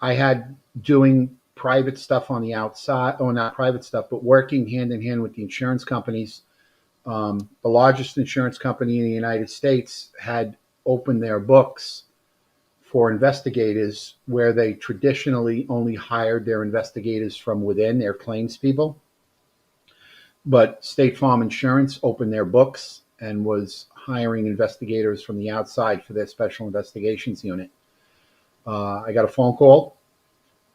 I had doing private stuff on the outside, or not private stuff, but working hand in hand with the insurance companies. The largest insurance company in the United States had opened their books for investigators where they traditionally only hired their investigators from within, their claims people. But State Farm Insurance opened their books and was hiring investigators from the outside for their special investigations unit. I got a phone call,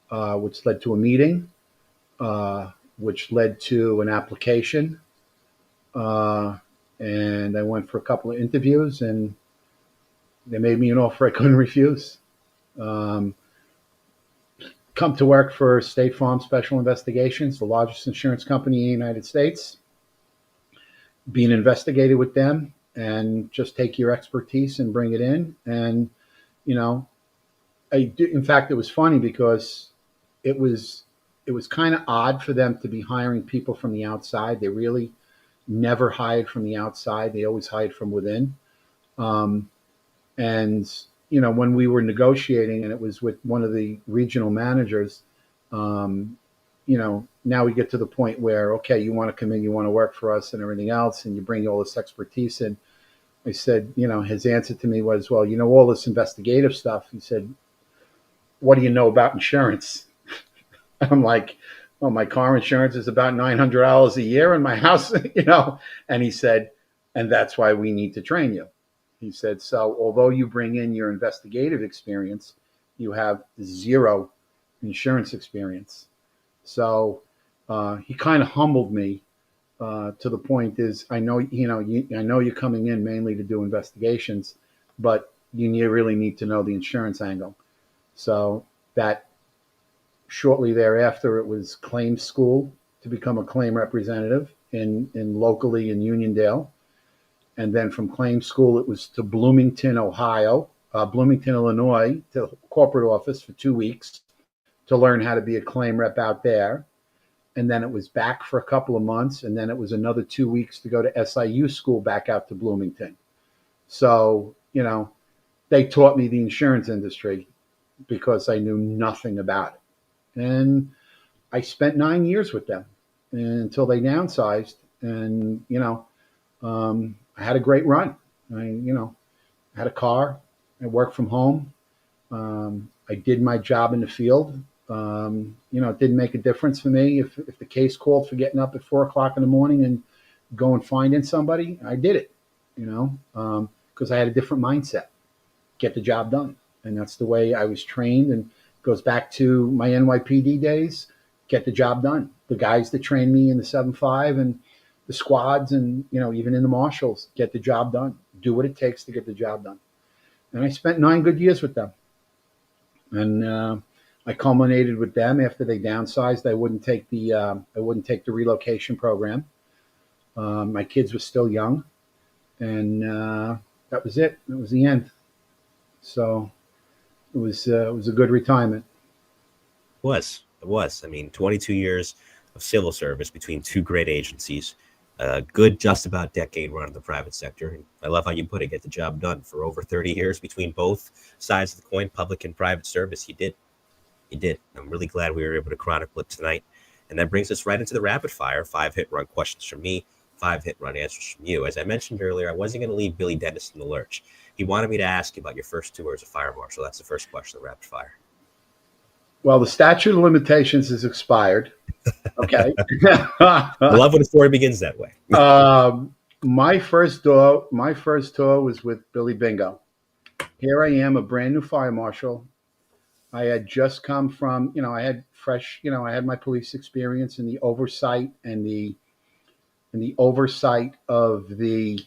which led to a meeting, which led to an application. And I went for a couple of interviews, and they made me an offer I couldn't refuse. Come to work for State Farm Special Investigations, the largest insurance company in the United States. Be an investigator with them and just take your expertise and bring it in. And, in fact, it was funny because it was kind of odd for them to be hiring people from the outside. They really never hired from the outside. They always hired from within. And, when we were negotiating, and it was with one of the regional managers, now we get to the point where, okay, you want to come in, you want to work for us and everything else, and you bring all this expertise in. I said, his answer to me was, well, all this investigative stuff. He said, what do you know about insurance? I'm like, well, my car insurance is about $900 a year in my house, and he said, and that's why we need to train you. He said, so although you bring in your investigative experience, you have zero insurance experience. So he kind of humbled me to the point is, I know, I know you're coming in mainly to do investigations, but you really need to know the insurance angle. So that shortly thereafter, it was claims school to become a claim representative in locally in Uniondale. And then from claim school, it was to Bloomington, Illinois, to corporate office for 2 weeks to learn how to be a claim rep out there. And then it was back for a couple of months. And then it was another 2 weeks to go to SIU school back out to Bloomington. So, they taught me the insurance industry because I knew nothing about it. And I spent 9 years with them until they downsized. And, I had a great run. I had a car. I worked from home. I did my job in the field. It didn't make a difference for me if the case called for getting up at 4:00 in the morning and going finding somebody. I did it, because I had a different mindset. Get the job done, and that's the way I was trained. And it goes back to my NYPD days. Get the job done. The guys that trained me in the 7.5 and the squads, and even in the Marshals, get the job done. Do what it takes to get the job done. And I spent 9 good years with them. And I culminated with them after they downsized. I wouldn't take the relocation program. My kids were still young, and that was it. That was the end. So it was a good retirement. It was. I mean, 22 years of civil service between 2 great agencies. Good, just about decade run in the private sector. And I love how you put it, get the job done. For over 30 years between both sides of the coin, public and private service, you did. I'm really glad we were able to chronicle it tonight. And that brings us right into the rapid fire. 5 hit run questions from me, 5 hit run answers from you. As I mentioned earlier, I wasn't going to leave Billy Dennis in the lurch. He wanted me to ask you about your first tour as a fire marshal. That's the first question of the rapid fire. Well, the statute of limitations is expired. Okay. I love when a story begins that way. My first tour was with Billy Bingo. Here I am, a brand new fire marshal. I had just come from, I had my police experience and the oversight and the oversight of the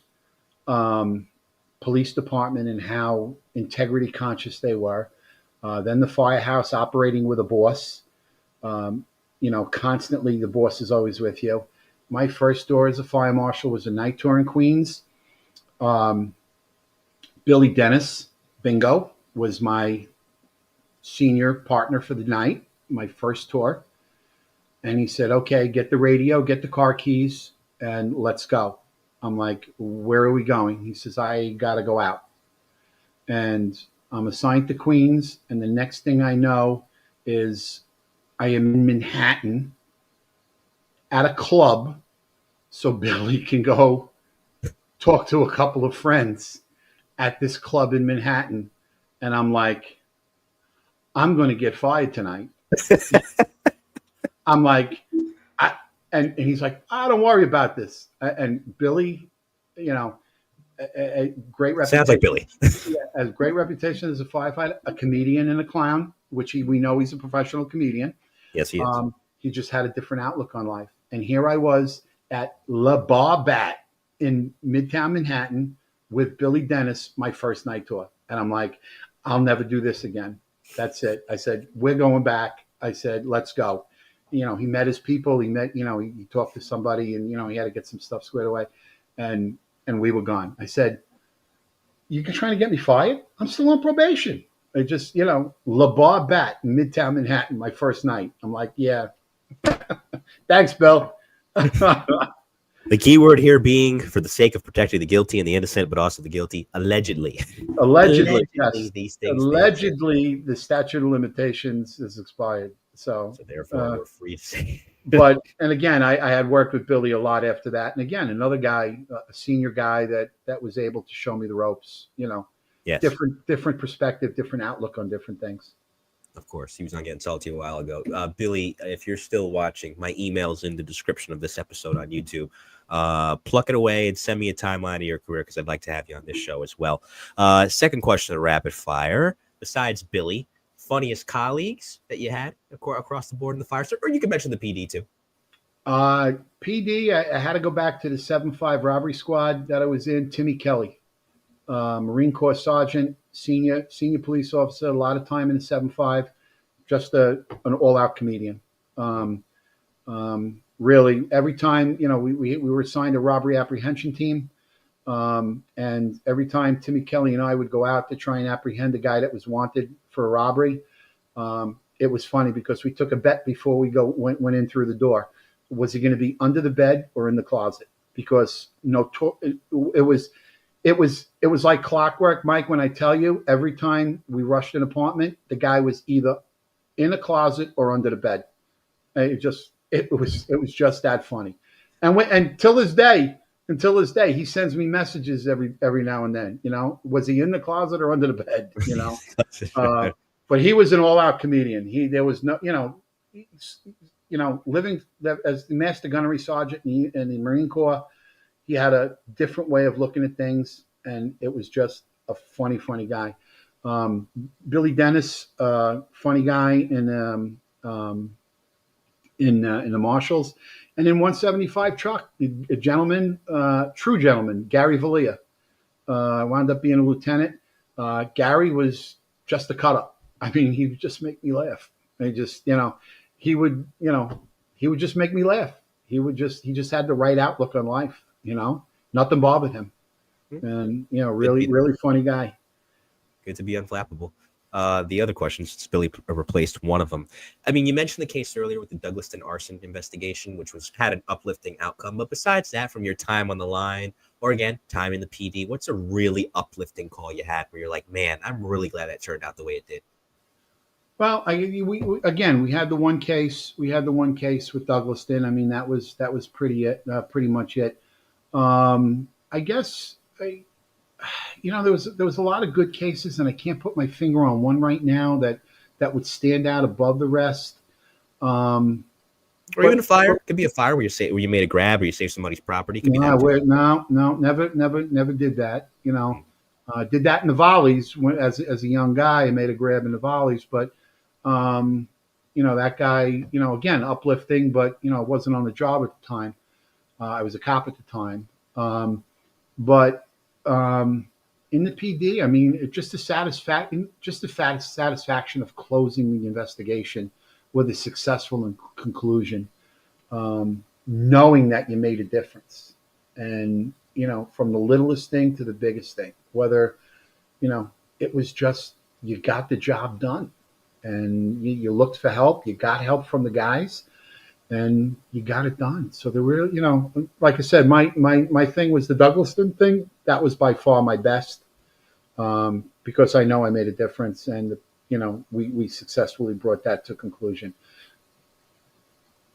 police department and how integrity conscious they were. Then the firehouse operating with a boss. Constantly the boss is always with you. My first tour as a fire marshal was a night tour in Queens. Billy Dennis, Bingo, was my senior partner for the night, my first tour. And he said, okay, get the radio, get the car keys, and let's go. I'm like, where are we going? He says, I got to go out. And I'm assigned to Queens. And the next thing I know is I am in Manhattan at a club so Billy can go talk to a couple of friends at this club in Manhattan. And I'm like, I'm going to get fired tonight. I'm like, and he's like, don't worry about this. And Billy, a great reputation. Sounds like Billy. Has a great reputation as a firefighter, a comedian and a clown, which we know he's a professional comedian. Yes, he is. He just had a different outlook on life. And here I was at Le Bar Bat in Midtown Manhattan with Billy Dennis, my first night tour. And I'm like, I'll never do this again. That's it. I said, we're going back. I said, let's go. He met his people. He talked to somebody, and, he had to get some stuff squared away. And we were gone. I said, you're trying to get me fired? I'm still on probation. I just, Le Bar Bat in Midtown Manhattan, my first night. I'm like, yeah. Thanks, Bill. The key word here being, for the sake of protecting the guilty and the innocent, but also the guilty, allegedly. Allegedly, yes. These things. Allegedly, the statute of limitations is expired. So therefore, we're free to say. And again, I had worked with Billy a lot after that. And again, another guy, a senior guy that was able to show me the ropes. Yes. Different perspective, different outlook on different things. Of course, he was on Getting Salty a while ago. Billy, if you're still watching, my email's in the description of this episode on YouTube. Pluck it away and send me a timeline of your career, because I'd like to have you on this show as well. Second question of rapid fire. Besides Billy, funniest colleagues that you had across the board in the fire service, or you can mention the PD too. PD, I had to go back to the 7.5 robbery squad that I was in. Timmy Kelly, Marine Corps sergeant, senior police officer, a lot of time in the 7.5, just an all-out comedian. Really, every time, we were assigned a robbery apprehension team. And every time Timmy Kelly and I would go out to try and apprehend a guy that was wanted for a robbery, it was funny because we took a bet before we went in through the door. Was he going to be under the bed or in the closet? Because it was like clockwork, Mike. When I tell you, every time we rushed an apartment, the guy was either in a closet or under the bed. It was just that funny. And until this day, he sends me messages every now and then. Was he in the closet or under the bed? But he was an all-out comedian. There was no, living as the master gunnery sergeant in the Marine Corps, he had a different way of looking at things, and it was just a funny guy. Billy Dennis, funny guy in the Marshals, and in 175 truck, a gentleman, true gentleman, Gary Valia, wound up being a lieutenant. Gary was just a cut up. I mean, he would just make me laugh. He just make me laugh. He just had the right outlook on life. Nothing bothered him, and really funny guy. Good to be unflappable. The other questions, since Billy replaced one of them. I mean, you mentioned the case earlier with the Douglaston arson investigation, which had an uplifting outcome. But besides that, from your time on the line, or again, time in the PD, what's a really uplifting call you had where you're like, man, I'm really glad that turned out the way it did? Well, we had the one case. We had the one case with Douglaston. I mean, that was pretty much it. I guess there was a lot of good cases, and I can't put my finger on one right now that would stand out above the rest. Or even a fire. It could be a fire where you made a grab or you saved somebody's property. Could be that never did that. Did that in the volleys as a young guy. I made a grab in the volleys, but that guy, again, uplifting, but wasn't on the job at the time. I was a cop at the time. But in the PD, I mean, just the satisfaction of closing the investigation with a successful conclusion, knowing that you made a difference, and from the littlest thing to the biggest thing, whether it was just you got the job done, and you looked for help, you got help from the guys, and you got it done. So there were, like I said, my thing was the Douglaston thing. That was by far my best, because I know I made a difference, and we successfully brought that to conclusion.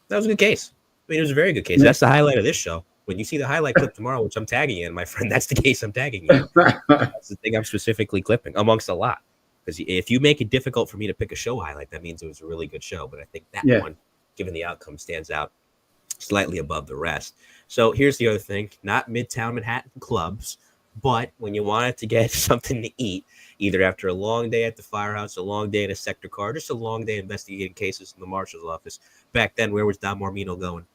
That was a good case. I mean, it was a very good case. That's the highlight of this show. When you see the highlight clip tomorrow, which I'm tagging you in, my friend, that's the case I'm tagging you in. That's the thing I'm specifically clipping, amongst a lot. Because if you make it difficult for me to pick a show highlight, that means it was a really good show. But I think that one, given the outcome, stands out slightly above the rest. So here's the other thing. Not Midtown Manhattan clubs, but when you wanted to get something to eat, either after a long day at the firehouse, a long day in a sector car, just a long day investigating cases in the Marshal's office. Back then, where was Don Mormino going?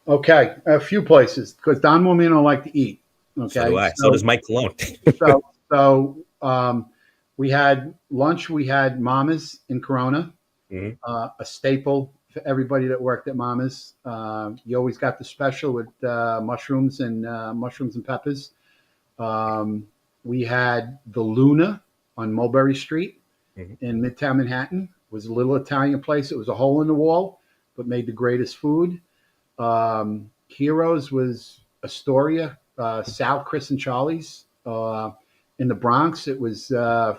Okay, a few places, because Don Mormino liked to eat. Okay, so do I. So does Mike Colón. So we had lunch. We had Mama's in Corona, a staple for everybody that worked at Mama's. You always got the special with mushrooms and peppers. We had the Luna on Mulberry Street in Midtown Manhattan. It was a little Italian place. It was a hole in the wall, but made the greatest food. Heroes was Astoria, Sal, Chris, and Charlie's. In the Bronx, it was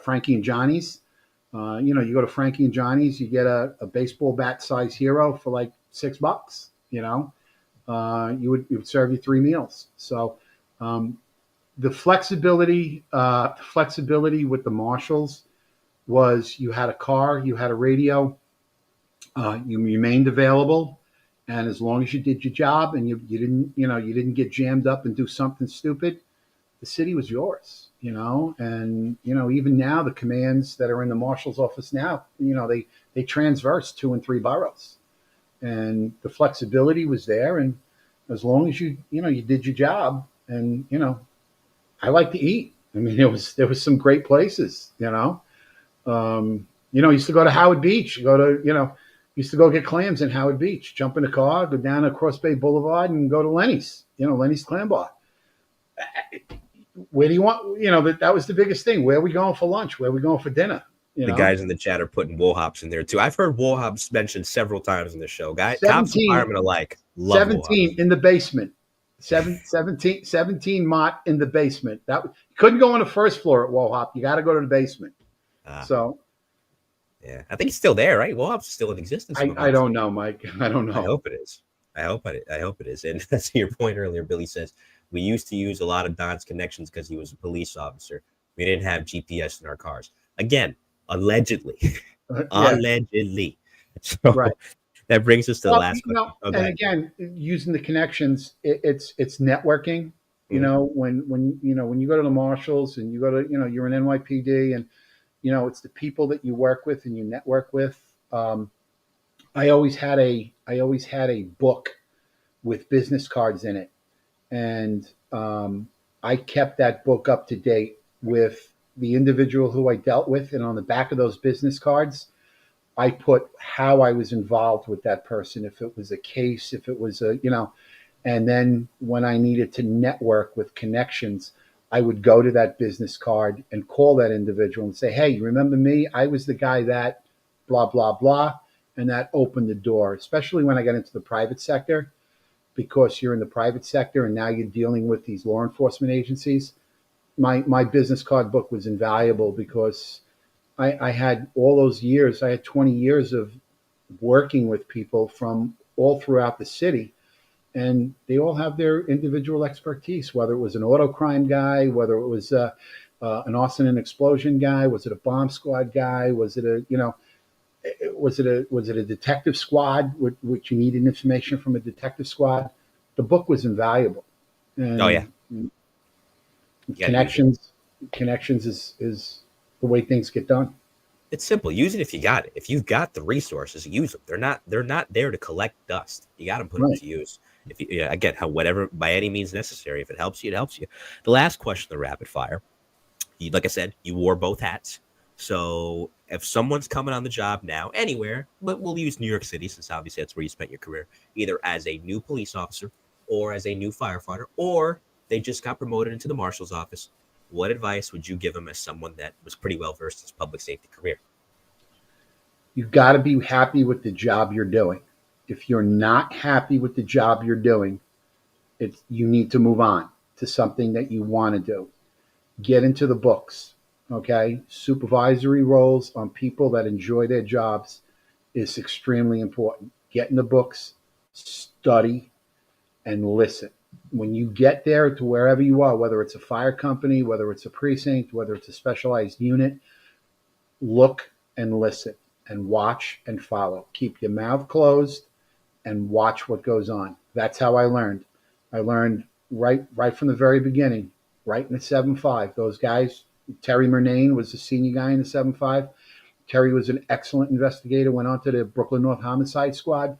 Frankie and Johnny's. You go to Frankie and Johnny's, you get a baseball bat size hero for like $6. You would serve you 3 meals. So the flexibility with the Marshals was you had a car, you had a radio, you remained available, and as long as you did your job and you didn't get jammed up and do something stupid, the city was yours. And even now the commands that are in the Marshal's office now, they transverse 2 and 3 boroughs, and the flexibility was there. And as long as you did your job, and I like to eat. I mean, there was some great places. Used to go to Howard Beach. Used to go get clams in Howard Beach. Jump in a car, go down to Cross Bay Boulevard, and go to Lenny's. Lenny's Clam Bar. Where do you want? That was the biggest thing. Where are we going for lunch? Where are we going for dinner? The guys in the chat are putting wool hops in there too. I've heard wool hops mentioned several times in the show. Guys, cops and firemen alike love 17 in the basement. 17 mott in the basement. That you couldn't go on the first floor at wool hop. You got to go to the basement. Yeah, I think it's still there, right? Wool hop's still in existence. I don't know, Mike. I don't know. I hope it is. I hope it is. And that's your point earlier. Billy says we used to use a lot of Don's connections because he was a police officer. We didn't have GPS in our cars. Again, allegedly. Allegedly. So right. That brings us to the last question. And again, using the connections, it's networking. When you go to the Marshals and you go to, you're an NYPD and, it's the people that you work with and you network with. I always had a book with business cards in it. And I kept that book up to date with the individual who I dealt with. And on the back of those business cards, I put how I was involved with that person, if it was a case, if it was and then when I needed to network with connections, I would go to that business card and call that individual and say, hey, you remember me? I was the guy that blah, blah, blah. And that opened the door, especially when I got into the private sector, because you're in the private sector and now you're dealing with these law enforcement agencies. My business card book was invaluable because I had all those years. I had 20 years of working with people from all throughout the city, and they all have their individual expertise, whether it was an auto crime guy, whether it was an arson and explosion guy, was it a bomb squad guy, was it a detective squad, which you needed information from a detective squad. The book was invaluable. And connections is the way things get done. It's simple. Use it if you got it. If you've got the resources, use them. They're not there to collect dust. You got to put them to use. If you again, whatever by any means necessary. If it helps you, it helps you. The last question, the rapid fire. Like I said, you wore both hats. So if someone's coming on the job now, anywhere, but we'll use New York City since obviously that's where you spent your career, either as a new police officer or as a new firefighter, or they just got promoted into the marshal's office. What advice would you give them as someone that was pretty well versed in his public safety career? You've got to be happy with the job you're doing. If you're not happy with the job you're doing, you need to move on to something that you want to do. Get into the books, okay? Supervisory roles on people that enjoy their jobs is extremely important. Get in the books, study, and listen. When you get there to wherever you are, whether it's a fire company, whether it's a precinct, whether it's a specialized unit, look and listen and watch and follow. Keep your mouth closed and watch what goes on. That's how I learned. I learned right from the very beginning, right in the 7.5. Those guys, Terry Murnane was the senior guy in the 7.5. Terry was an excellent investigator, went on to the Brooklyn North Homicide Squad.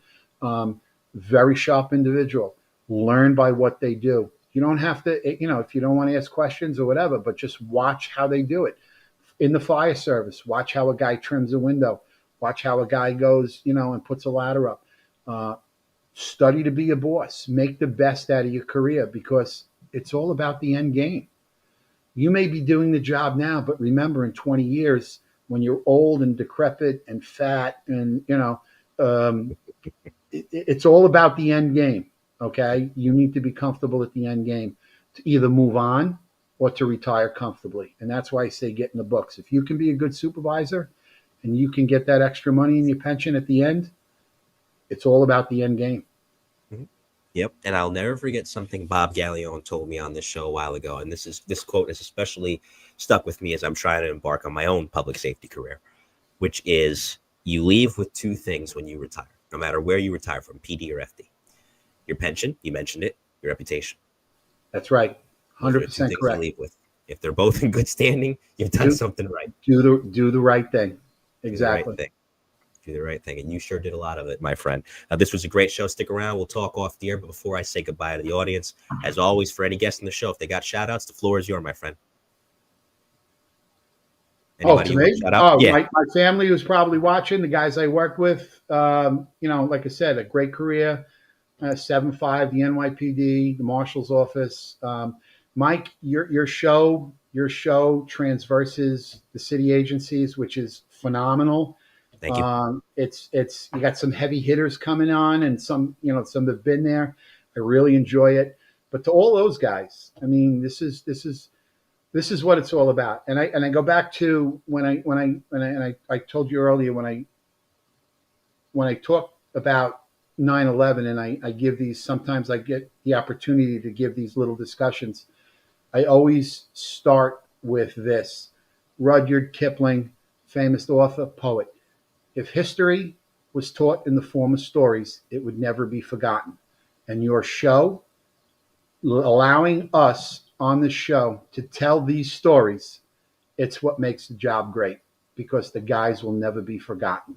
Very sharp individual. Learn by what they do. You don't have to, if you don't want to ask questions or whatever, but just watch how they do it. In the fire service, watch how a guy trims a window. Watch how a guy goes, and puts a ladder up. Study to be a boss. Make the best out of your career because it's all about the end game. You may be doing the job now, but remember in 20 years, when you're old and decrepit and fat and, it's all about the end game. Okay, you need to be comfortable at the end game to either move on or to retire comfortably. And that's why I say get in the books. If you can be a good supervisor and you can get that extra money in your pension at the end, it's all about the end game. Mm-hmm. Yep. And I'll never forget something Bob Gallione told me on this show a while ago. And this quote is especially stuck with me as I'm trying to embark on my own public safety career, which is you leave with two things when you retire, no matter where you retire from, PD or FD. Your pension, you mentioned it, your reputation. That's right. 100% correct. Leave with. If they're both in good standing, you've done something right. Do the right thing. Exactly. Do the right thing. And you sure did a lot of it, my friend. This was a great show. Stick around. We'll talk off the air. But before I say goodbye to the audience, as always, for any guests in the show, if they got shout outs, the floor is yours, my friend. Anybody to me? Yeah. My family was probably watching, the guys I work with. Like I said, a great career. 7.5, the NYPD, the Marshal's office, Mike, your show transverses the city agencies, which is phenomenal. Thank you. It's you got some heavy hitters coming on, and some have been there. I really enjoy it. But to all those guys, I mean, this is what it's all about. And I go back to when I told you earlier when I talk about 9/11, and I give these, sometimes I get the opportunity to give these little discussions. I always start with this. Rudyard Kipling, famous author, poet. If history was taught in the form of stories, it would never be forgotten. And your show, allowing us on the show to tell these stories, it's what makes the job great, because the guys will never be forgotten.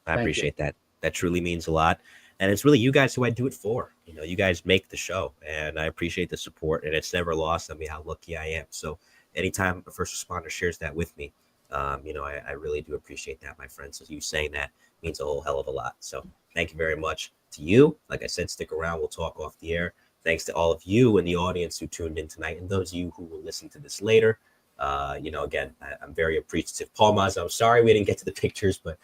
I Thank you. appreciate that. That truly means a lot. And it's really you guys who I do it for. You guys make the show, and I appreciate the support. And it's never lost on me how lucky I am. So anytime a first responder shares that with me, I really do appreciate that, my friend. So you saying that means a whole hell of a lot. So thank you very much to you. Like I said, stick around. We'll talk off the air. Thanks to all of you in the audience who tuned in tonight, and those of you who will listen to this later. Again, I'm very appreciative. Paul Maz, I'm sorry we didn't get to the pictures, but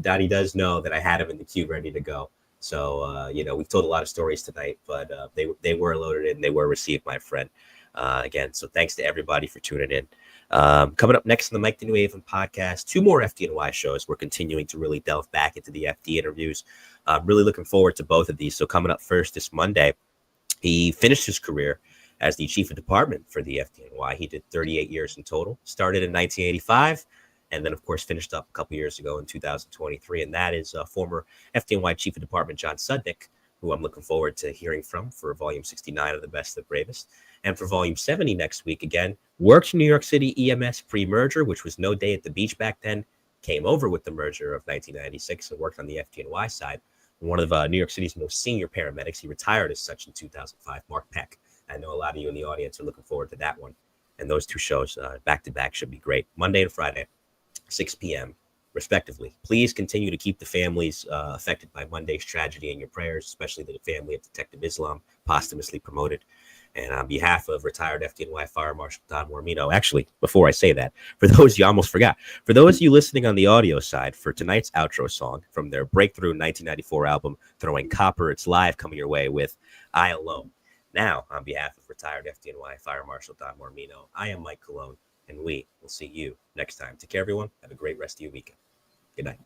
Donnie does know that I had him in the queue ready to go. So, we've told a lot of stories tonight, but they were loaded in. They were received, my friend. Again, so thanks to everybody for tuning in. Coming up next in the Mike the New Haven podcast, 2 more FDNY shows. We're continuing to really delve back into the FD interviews. Really looking forward to both of these. So coming up first this Monday, he finished his career as the chief of department for the FDNY. He did 38 years in total, started in 1985, and then, of course, finished up a couple years ago in 2023. And that is former FDNY chief of department John Sudnick, who I'm looking forward to hearing from for volume 69 of The Best of Bravest. And for volume 70 next week, again, worked in New York City EMS pre-merger, which was no day at the beach back then, came over with the merger of 1996 and worked on the FDNY side. One of New York City's most senior paramedics. He retired as such in 2005, Mark Peck. I know a lot of you in the audience are looking forward to that one. And those 2 shows back to back should be great. Monday and Friday, 6 p.m. respectively. Please continue to keep the families affected by Monday's tragedy in your prayers, especially the family of Detective Islam, posthumously promoted. And on behalf of retired FDNY Fire Marshal Don Mormino, actually, before I say that, for those you almost forgot, for those of you listening on the audio side, for tonight's outro song from their breakthrough 1994 album, Throwing Copper, it's live, coming your way with I Alone. Now, on behalf of retired FDNY Fire Marshal Don Mormino, I am Mike Colón, and we will see you next time. Take care, everyone. Have a great rest of your weekend. Good night.